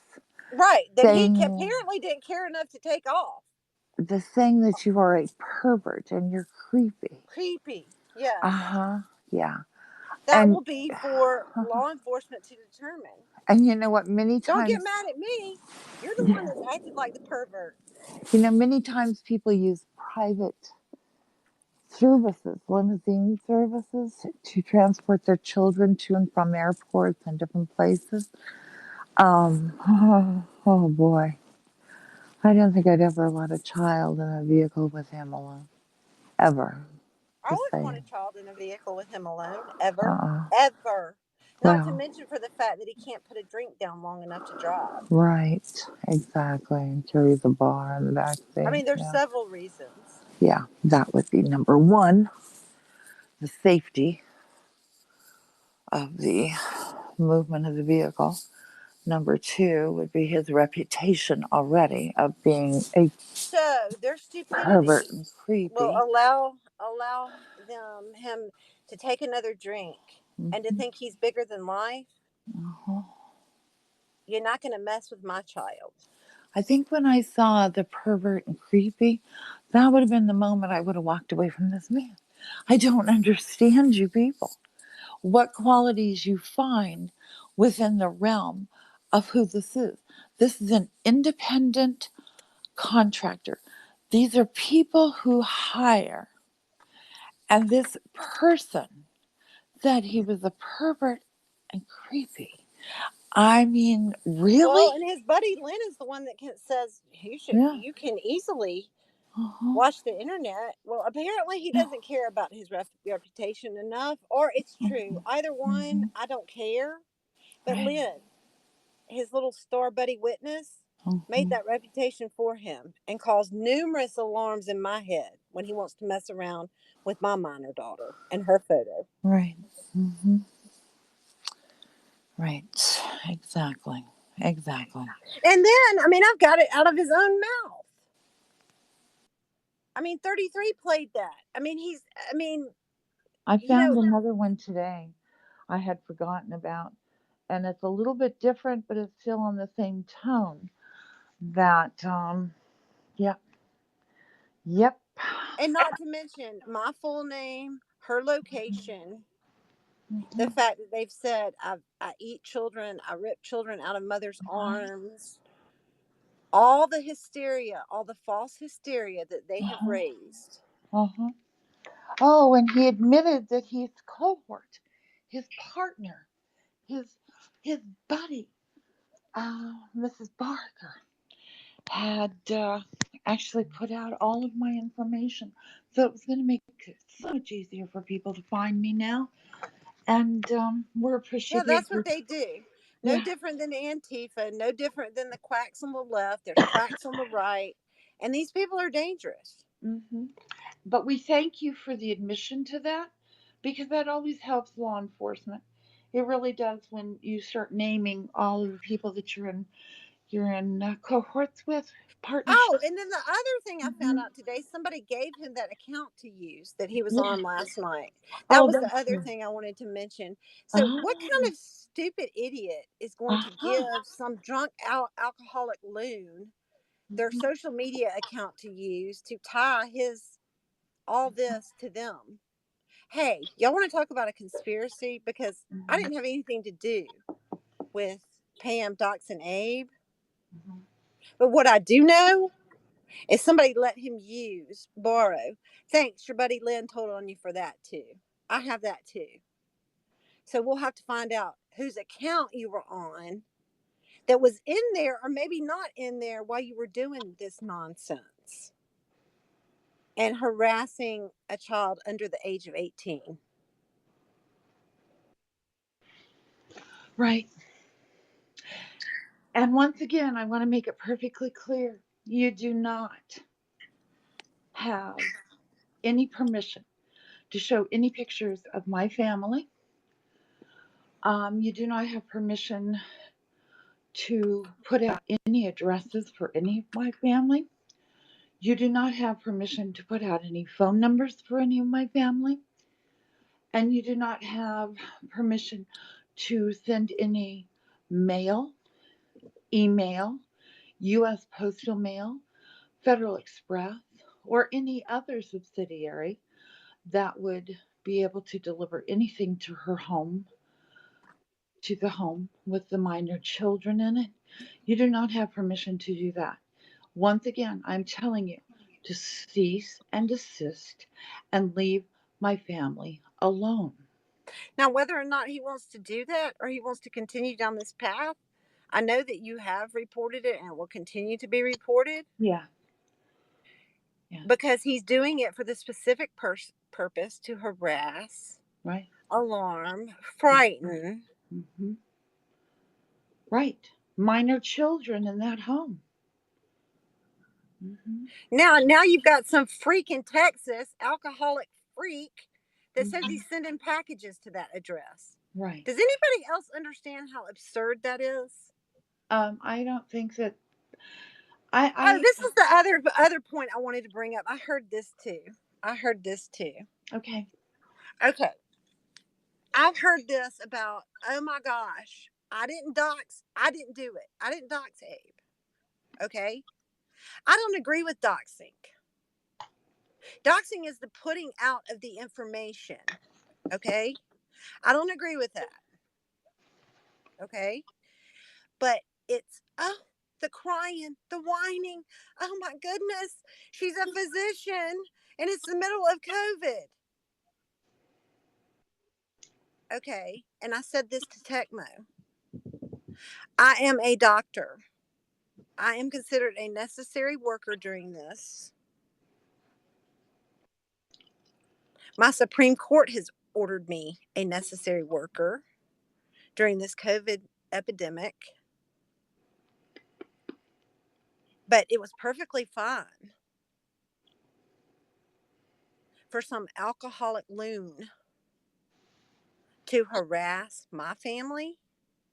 Right. That he apparently didn't care enough to take off. The saying that you are a pervert and you're creepy. Creepy. Yes. Uh-huh. Yeah. That will be for law enforcement to determine. And you know what? Many times. Don't get mad at me. You're the one that's acted like the pervert. Many times people use private services, limousine services, to transport their children to and from airports and different places. Oh boy. I don't think I'd ever let a child in a vehicle with him alone. Ever. I Just wouldn't want a saying. child in a vehicle with him alone, ever. Uh-uh. Ever. Not to Well, mention for the fact that he can't put a drink down long enough to drive. right. Exactly. And carry the bar in the back I seat. mean, there's Yeah. several reasons. Yeah. That would be number one. The safety of the movement of the vehicle. Number two would be his reputation already of being a So their pervert stupidity and will creepy. allow him to take another drink and to Mm-hmm. think he's bigger than life. Uh-huh. You're not going to mess with my child. I think when I saw the pervert and creepy, that would have been the moment I would have walked away from this man. I don't understand you people. What qualities you find within the realm of who this is. This is an independent contractor. These are people who hire. And this person said he was a pervert and creepy. I mean, Well, really? and his buddy Lynn is the one that says Yeah. you can easily Uh-huh. watch the internet. Well, apparently he Yeah. doesn't care about his reputation enough, or it's true. Either one, Mm-hmm. I don't care. But Right. Lynn, his little star buddy witness, made Mm-hmm. that reputation for him and caused numerous alarms in my head when he wants to mess around with my minor daughter and her photo. Right. Mm-hmm. Right. Exactly. Exactly. And then, I mean, I've got it out of his own mouth. I mean, 33 played that. I mean, I you know, found another one today I had forgotten about. And it's a little bit different, but it's still on the same tone. That, yep. Yep. and not to mention my full name, her location, the Mm-hmm. fact that they've said I eat children, I rip children out of mother's arms, all the hysteria, all the false hysteria that they have Uh-huh. raised. Uh-huh. Oh, and he admitted that his cohort, his partner, his his buddy, Mrs. Barker, had actually put out all of my information. So it was going to make it so much easier for people to find me now. And we're Yeah, appreciative that's what for, they do. No yeah. different than Antifa, no different than the quacks on the left. There's quacks on the right. And these people are dangerous. Hmm. But we thank you for the admission to that because that always helps law enforcement. It really does when you start naming all of the people that you're in cohorts with, Oh, partnerships. and then the other thing I found Hmm. out today, somebody gave him that account to use that he was Yeah. on last night. That Oh, was the that's other good. thing I wanted to mention. So, what kind Oh, of stupid idiot is going to give uh-huh. some drunk alcoholic loon their Mhm. social media account to use to tie his all this to them? Hey, y'all want to talk about a conspiracy? Because I didn't have anything to do with Pam, Docs, and Abe. Mhm. But what I do know is somebody let him borrow. Thanks, your buddy Lynn told on you for that too. I have that too. So we'll have to find out whose account you were on that was in there or maybe not in there while you were doing this nonsense and harassing a child under the age of 18. Right. And once again, I want to make it perfectly clear you do not have any permission to show any pictures of my family. You do not have permission to put out any addresses for any of my family. You do not have permission to put out any phone numbers for any of my family. And you do not have permission to send any mail, email, U.S. Postal Mail, Federal Express, or any other subsidiary that would be able to deliver anything to her home, to the home with the minor children in it. You do not have permission to do that. Once again, I'm telling you to cease and desist and leave my family alone. Now, whether or not he wants to do that or he wants to continue down this path, I know that you have reported it and it will continue to be reported. Yeah. Yeah. Because he's doing it for the specific purpose to harass, Right. alarm, frighten. Mm-hmm. Right. Minor children in that home. Mm-hmm. Now you've got some freak in Texas, alcoholic freak, that says Mm-hmm. he's sending packages to that address. Right. Does anybody else understand how absurd that is? I don't think that Oh, this is the other point I wanted to bring up. I heard this too. Okay. Okay. I've heard this about, oh my gosh, I didn't do it. I didn't dox Abe. Okay. I don't agree with doxing. Doxing is the putting out of the information. Okay. I don't agree with that. Okay. But it's, oh, the crying, the whining. Oh my goodness. She's a physician and it's the middle of COVID. Okay. And I said this to Tecmo. I am a doctor. I am considered a necessary worker during this. My Supreme Court has ordered me a necessary worker during this COVID epidemic. But it was perfectly fine for some alcoholic loon to harass my family.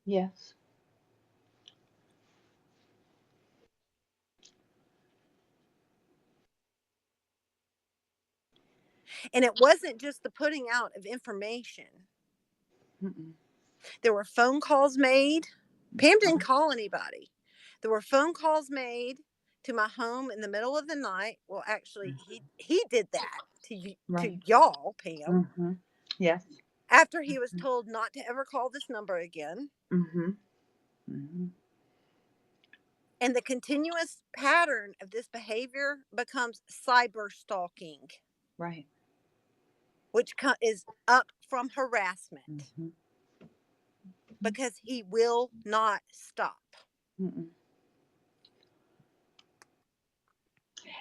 Yes. And it wasn't just the putting out of information. Mm-mm. There were phone calls made. Pam didn't call anybody. There were phone calls made to my home in the middle of the night. Well, actually, he did that to y'all, Pam. Mm-hmm. Yes. After he was told not to ever call this number again. Mm-hmm. Mm-hmm. And the continuous pattern of this behavior becomes cyber stalking. Right. Which is up from harassment. Mm-hmm. Because he will not stop. Mm-mm.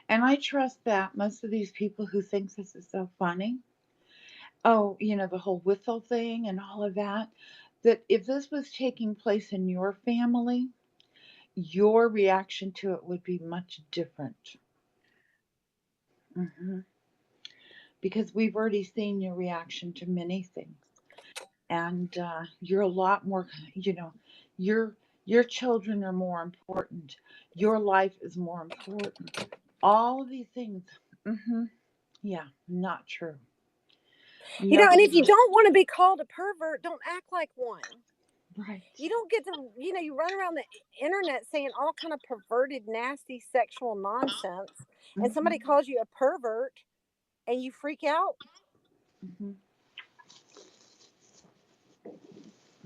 And I trust that most of these people who think this is so funny, the whole whistle thing and all of that if this was taking place in your family, your reaction to it would be much different. Mm-hmm. Because we've already seen your reaction to many things. And you're a lot more, your children are more important. Your life is more important. All of these things, mm-hmm, yeah, not true. And if you don't want to be called a pervert, don't act like one. Right. You don't get to, you run around the internet saying all kind of perverted, nasty sexual nonsense, Mm-hmm. and somebody calls you a pervert, and you freak out. Mm-hmm.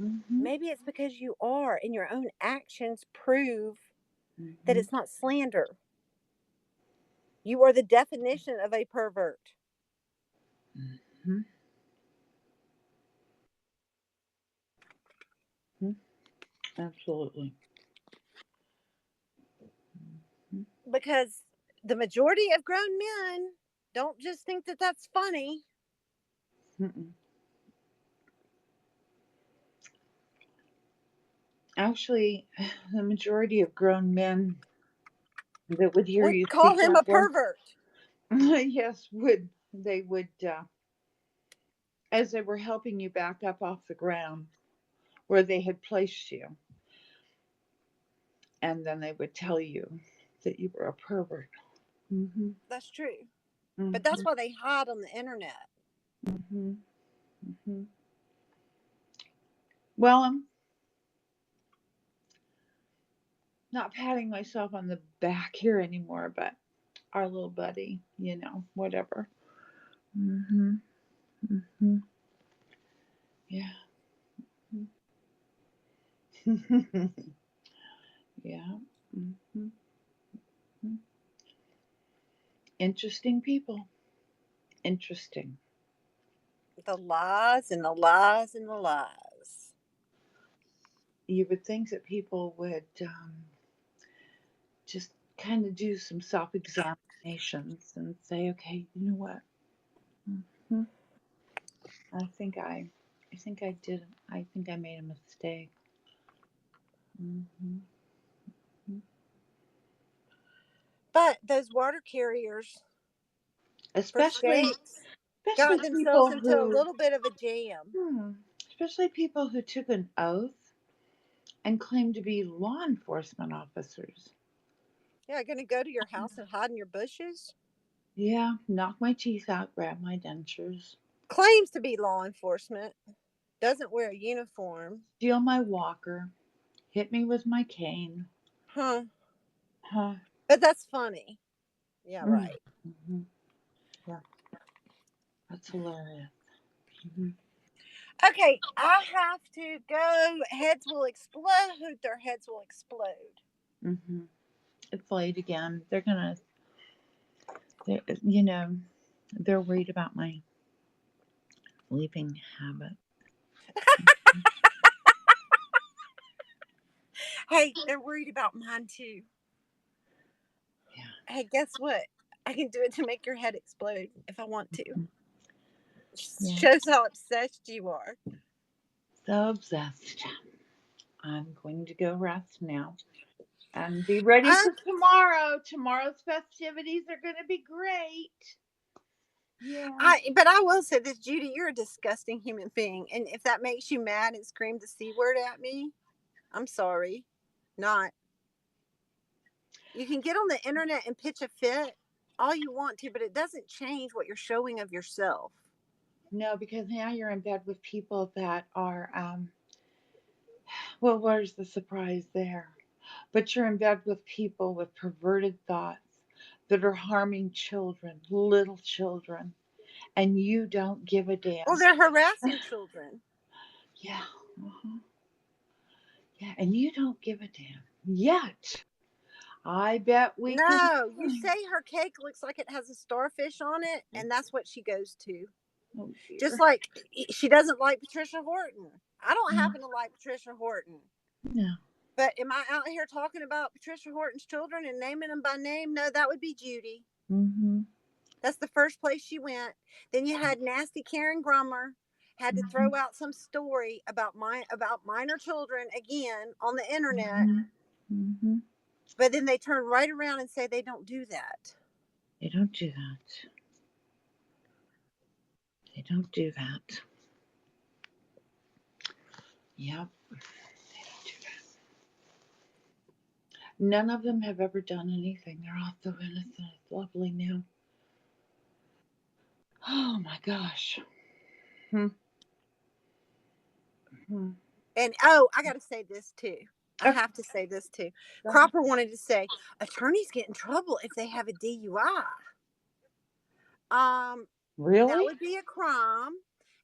Mm-hmm. Maybe it's because you are, and your own actions prove that it's not slander. You are the definition of a pervert. Mm-hmm. Mm-hmm. Absolutely. Mm-hmm. Because the majority of grown men don't just think that that's funny. Mm-mm. Actually, the majority of grown men that would hear you Call speak him that a pervert. yes, would as they were helping you back up off the ground where they had placed you, and then they would tell you that you were a pervert. Mm-hmm. That's true. Mm-hmm. But that's why they hide on the internet. Mm-hmm. Mm-hmm. Well, I'm not patting myself on the back here anymore, but our little buddy, whatever. Mm-hmm. Mm-hmm. Yeah. Yeah. Mm-hmm. Interesting people. Interesting. The lies and the lies and the lies. you would think that people would just kind of do some self-examinations and say, okay, you know what? Mhm. I think I did. I think I made a mistake. Hmm. But those water carriers for Especially, states especially got themselves people into a who, little bit of a jam. especially people who took an oath and claimed to be law enforcement officers. Yeah, going to go to your house and hide in your bushes. Yeah, knock my teeth out, grab my dentures, Claims to be law enforcement, doesn't wear a uniform. steal my walker, hit me with my cane. Huh. Huh. But that's funny. Yeah, Mm. right. Hmm. Yeah, that's hilarious. Hmm. Okay, I have to go. Heads will explode. Their heads will explode. Hmm. It's late again. You know, they're worried about my sleeping habit. Hey, they're worried about mine too. Yeah. Hey, guess what? I can do it to make your head explode if I want to. Yeah. Shows how obsessed you are. So obsessed. I'm going to go rest now and be ready I, for tomorrow. Tomorrow's festivities are going to be great. Yeah. but I will say this, Judy, you're a disgusting human being, and if that makes you mad and scream the c word at me, I'm sorry. Not. You can get on the internet and pitch a fit all you want to, but it doesn't change what you're showing of yourself. No, because now you're in bed with people that are, well, where's the surprise there? But you're in bed with people with perverted thoughts that are harming children, little children, and you don't give a Well, damn. they're harassing children. Yeah. Uh-huh. Yeah, and you don't give a damn. Yet, I bet we can No, you find. say her cake looks like it has a starfish on it, and that's what she goes to. Oh, Just dear. like she doesn't like Patricia Horton. I don't No. happen to like Patricia Horton. No. But am I out here talking about Patricia Horton's children and naming them by name? No, that would be Judy. Mm-hmm. That's the first place she went. Then you had nasty Karen Grummer had to Mm-hmm. throw out some story about minor children again on the internet. Mm-hmm. Mm-hmm. But then they turn right around and say they don't do that. They don't do that. They don't do that. Yep. They don't do that. None of them have ever done anything. They're all so innocent. It's lovely now. Oh my gosh. Hmm. Hmm. And oh, I got to say this too. I Okay. have to say this too. Go ahead. Cropper wanted to say attorneys get in trouble if they have a DUI. That Really? would be a crime.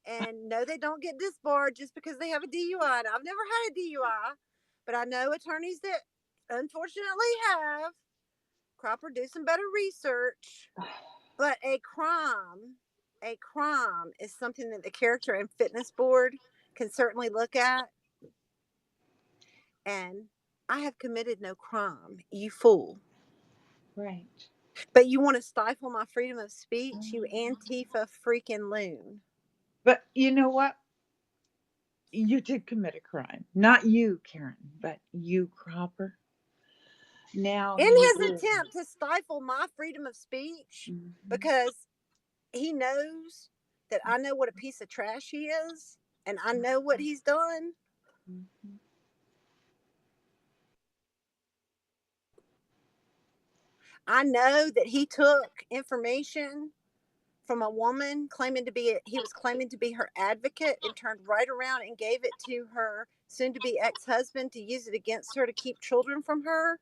And no, they don't get disbarred just because they have a DUI. And I've never had a DUI, but I know attorneys that unfortunately have. Cropper, do some better research. But a crime is something that the character and fitness board can certainly look at. And I have committed no crime, you fool. Right. But you want to stifle my freedom of speech, you Antifa freaking loon. But you know what? You did commit a crime. Not you, Karen, but you, Cropper. Now In you his do. attempt to stifle my freedom of speech, Mm-hmm. because he knows that I know what a piece of trash he is, and I know what he's done. Mm-hmm. I know that he took information from a woman claiming to be he was claiming to be her advocate and turned right around and gave it to her soon to be ex-husband to use it against her to keep children from her.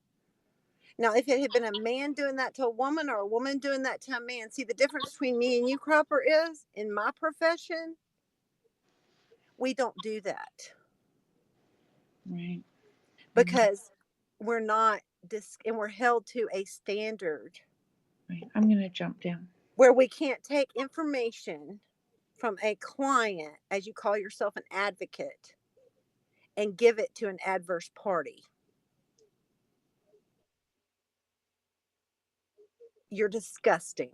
Now, if it had been a man doing that to a woman or a woman doing that to a man, see the difference between me and you, Cropper, is in my profession, we don't do that Right. because we're not and we're held to a standard Right. I'm going to jump down. where we can't take information from a client, as you call yourself an advocate, and give it to an adverse party. You're disgusting.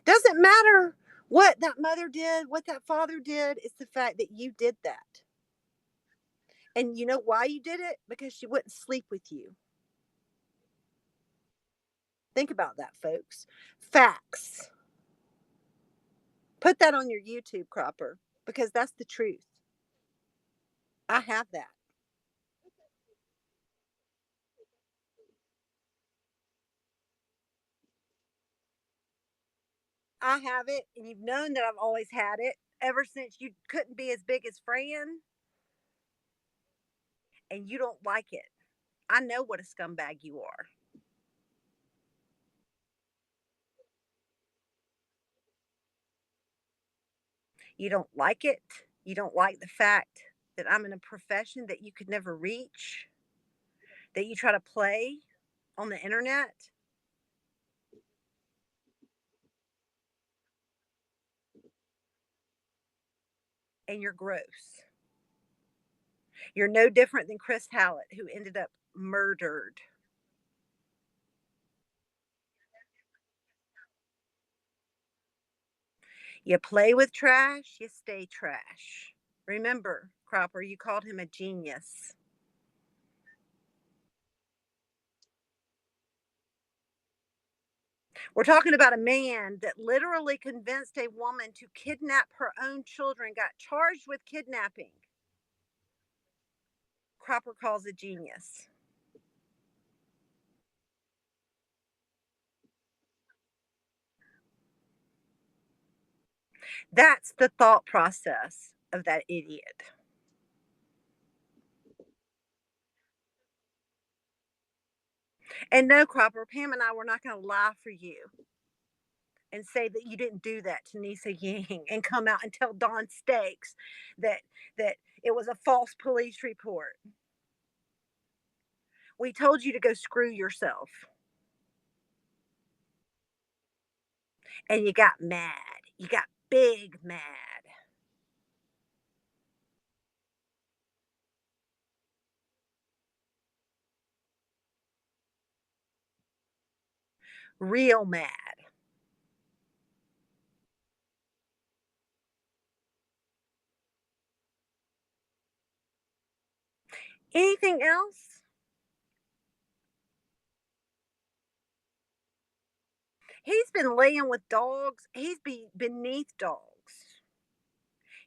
Doesn't matter what that mother did, what that father did. It's the fact that you did that. And you know why you did it? Because she wouldn't sleep with you. Think about that, folks. Facts. Put that on your YouTube, Cropper, because that's the truth. I have that. I have it, and you've known that I've always had it ever since you couldn't be as big as Fran, and you don't like it. I know what a scumbag you are. You don't like it. You don't like the fact that I'm in a profession that you could never reach, that you try to play on the internet, and you're gross. You're no different than Chris Hallett, who ended up murdered. You play with trash, you stay trash. Remember, Cropper, you called him a genius. We're talking about a man that literally convinced a woman to kidnap her own children, got charged with kidnapping. Cropper calls a genius. That's the thought process of that idiot. And no, Cropper, Pam and I were not going to lie for you and say that you didn't do that to Nisa Ying and come out and tell Don Stakes that it was a false police report. We told you to go screw yourself. And you got mad. You got big mad. Real mad. Anything else? He's been laying with dogs. He's beneath dogs.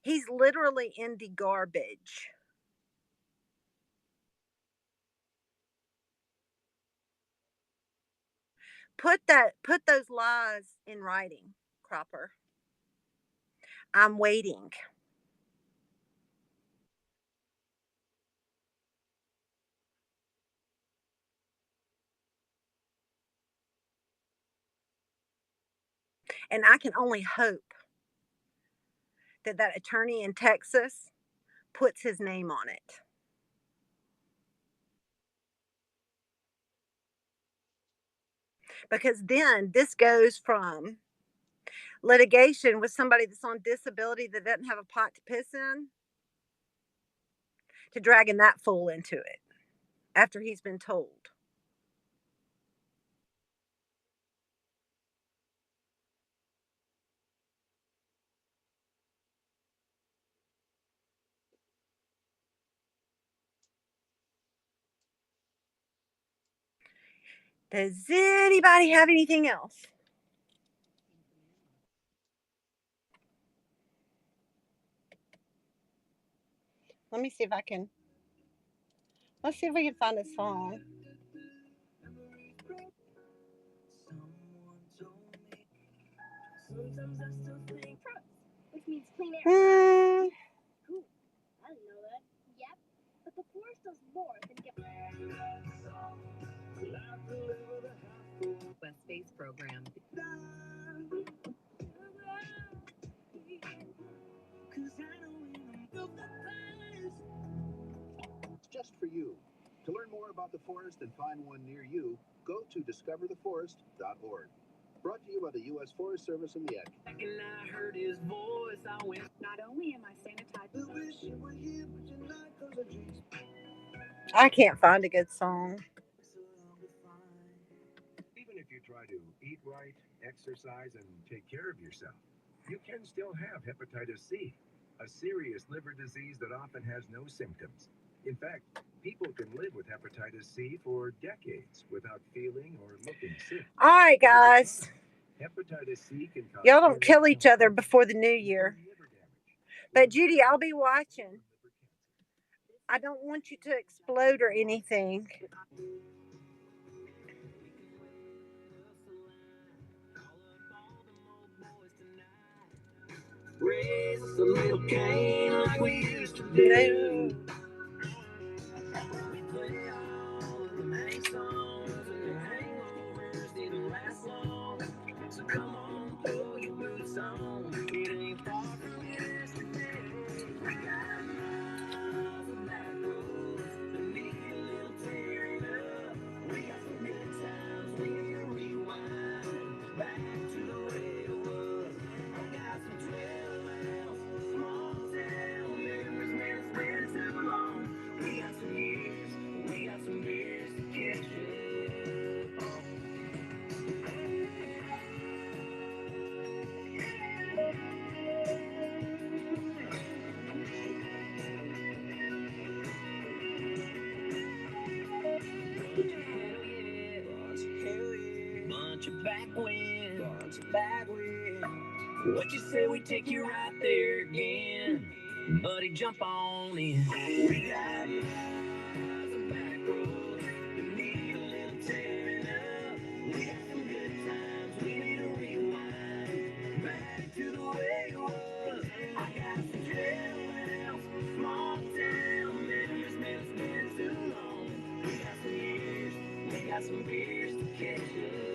He's literally in the garbage. Put those lies in writing, Cropper. I'm waiting. And I can only hope that that attorney in Texas puts his name on it. Because then this goes from litigation with somebody that's on disability that doesn't have a pot to piss in to dragging that fool into it after he's been told. Does anybody have anything else? Let me see if I can. Let's see if we can find a song. Which means clean air. Cool. I didn't know that. Yep. But the forest does more than get. West Space Program. Just for you. To learn more about the forest and find one near you, go to discovertheforest.org. Brought to you by the U.S. Forest Service and the Ed. And I heard his voice. I went. Not only am I sanitized. I can't find a good song. Even if you try to eat right, exercise, and take care of yourself, you can still have hepatitis C, a serious liver disease that often has no symptoms. In fact, people can live with hepatitis C for decades without feeling or looking sick. All right, guys. Hepatitis C can cause Y'all don't kill each other before the new year. But Judy, I'll be watching. I don't want you to explode or anything. Raise us a little cane like we used to do. We play all of the main songs and the hangovers didn't last long. So come on, pull your boots on. It ain't far from yesterday. We got miles of back roads that need a little tearing up. We got some good times, we need to rewind back to the way it was. I got some 12 small town memories, man, it's been too long. We got some years to catch up. Bunch of back wind. What you say we take you right there again? Buddy, jump on in. We got miles of back roads that need a little tearing up. We got some good times, we need to rewind back to the way it was. I got some trail small town memories, man, it's been too long. We got some years to catch up.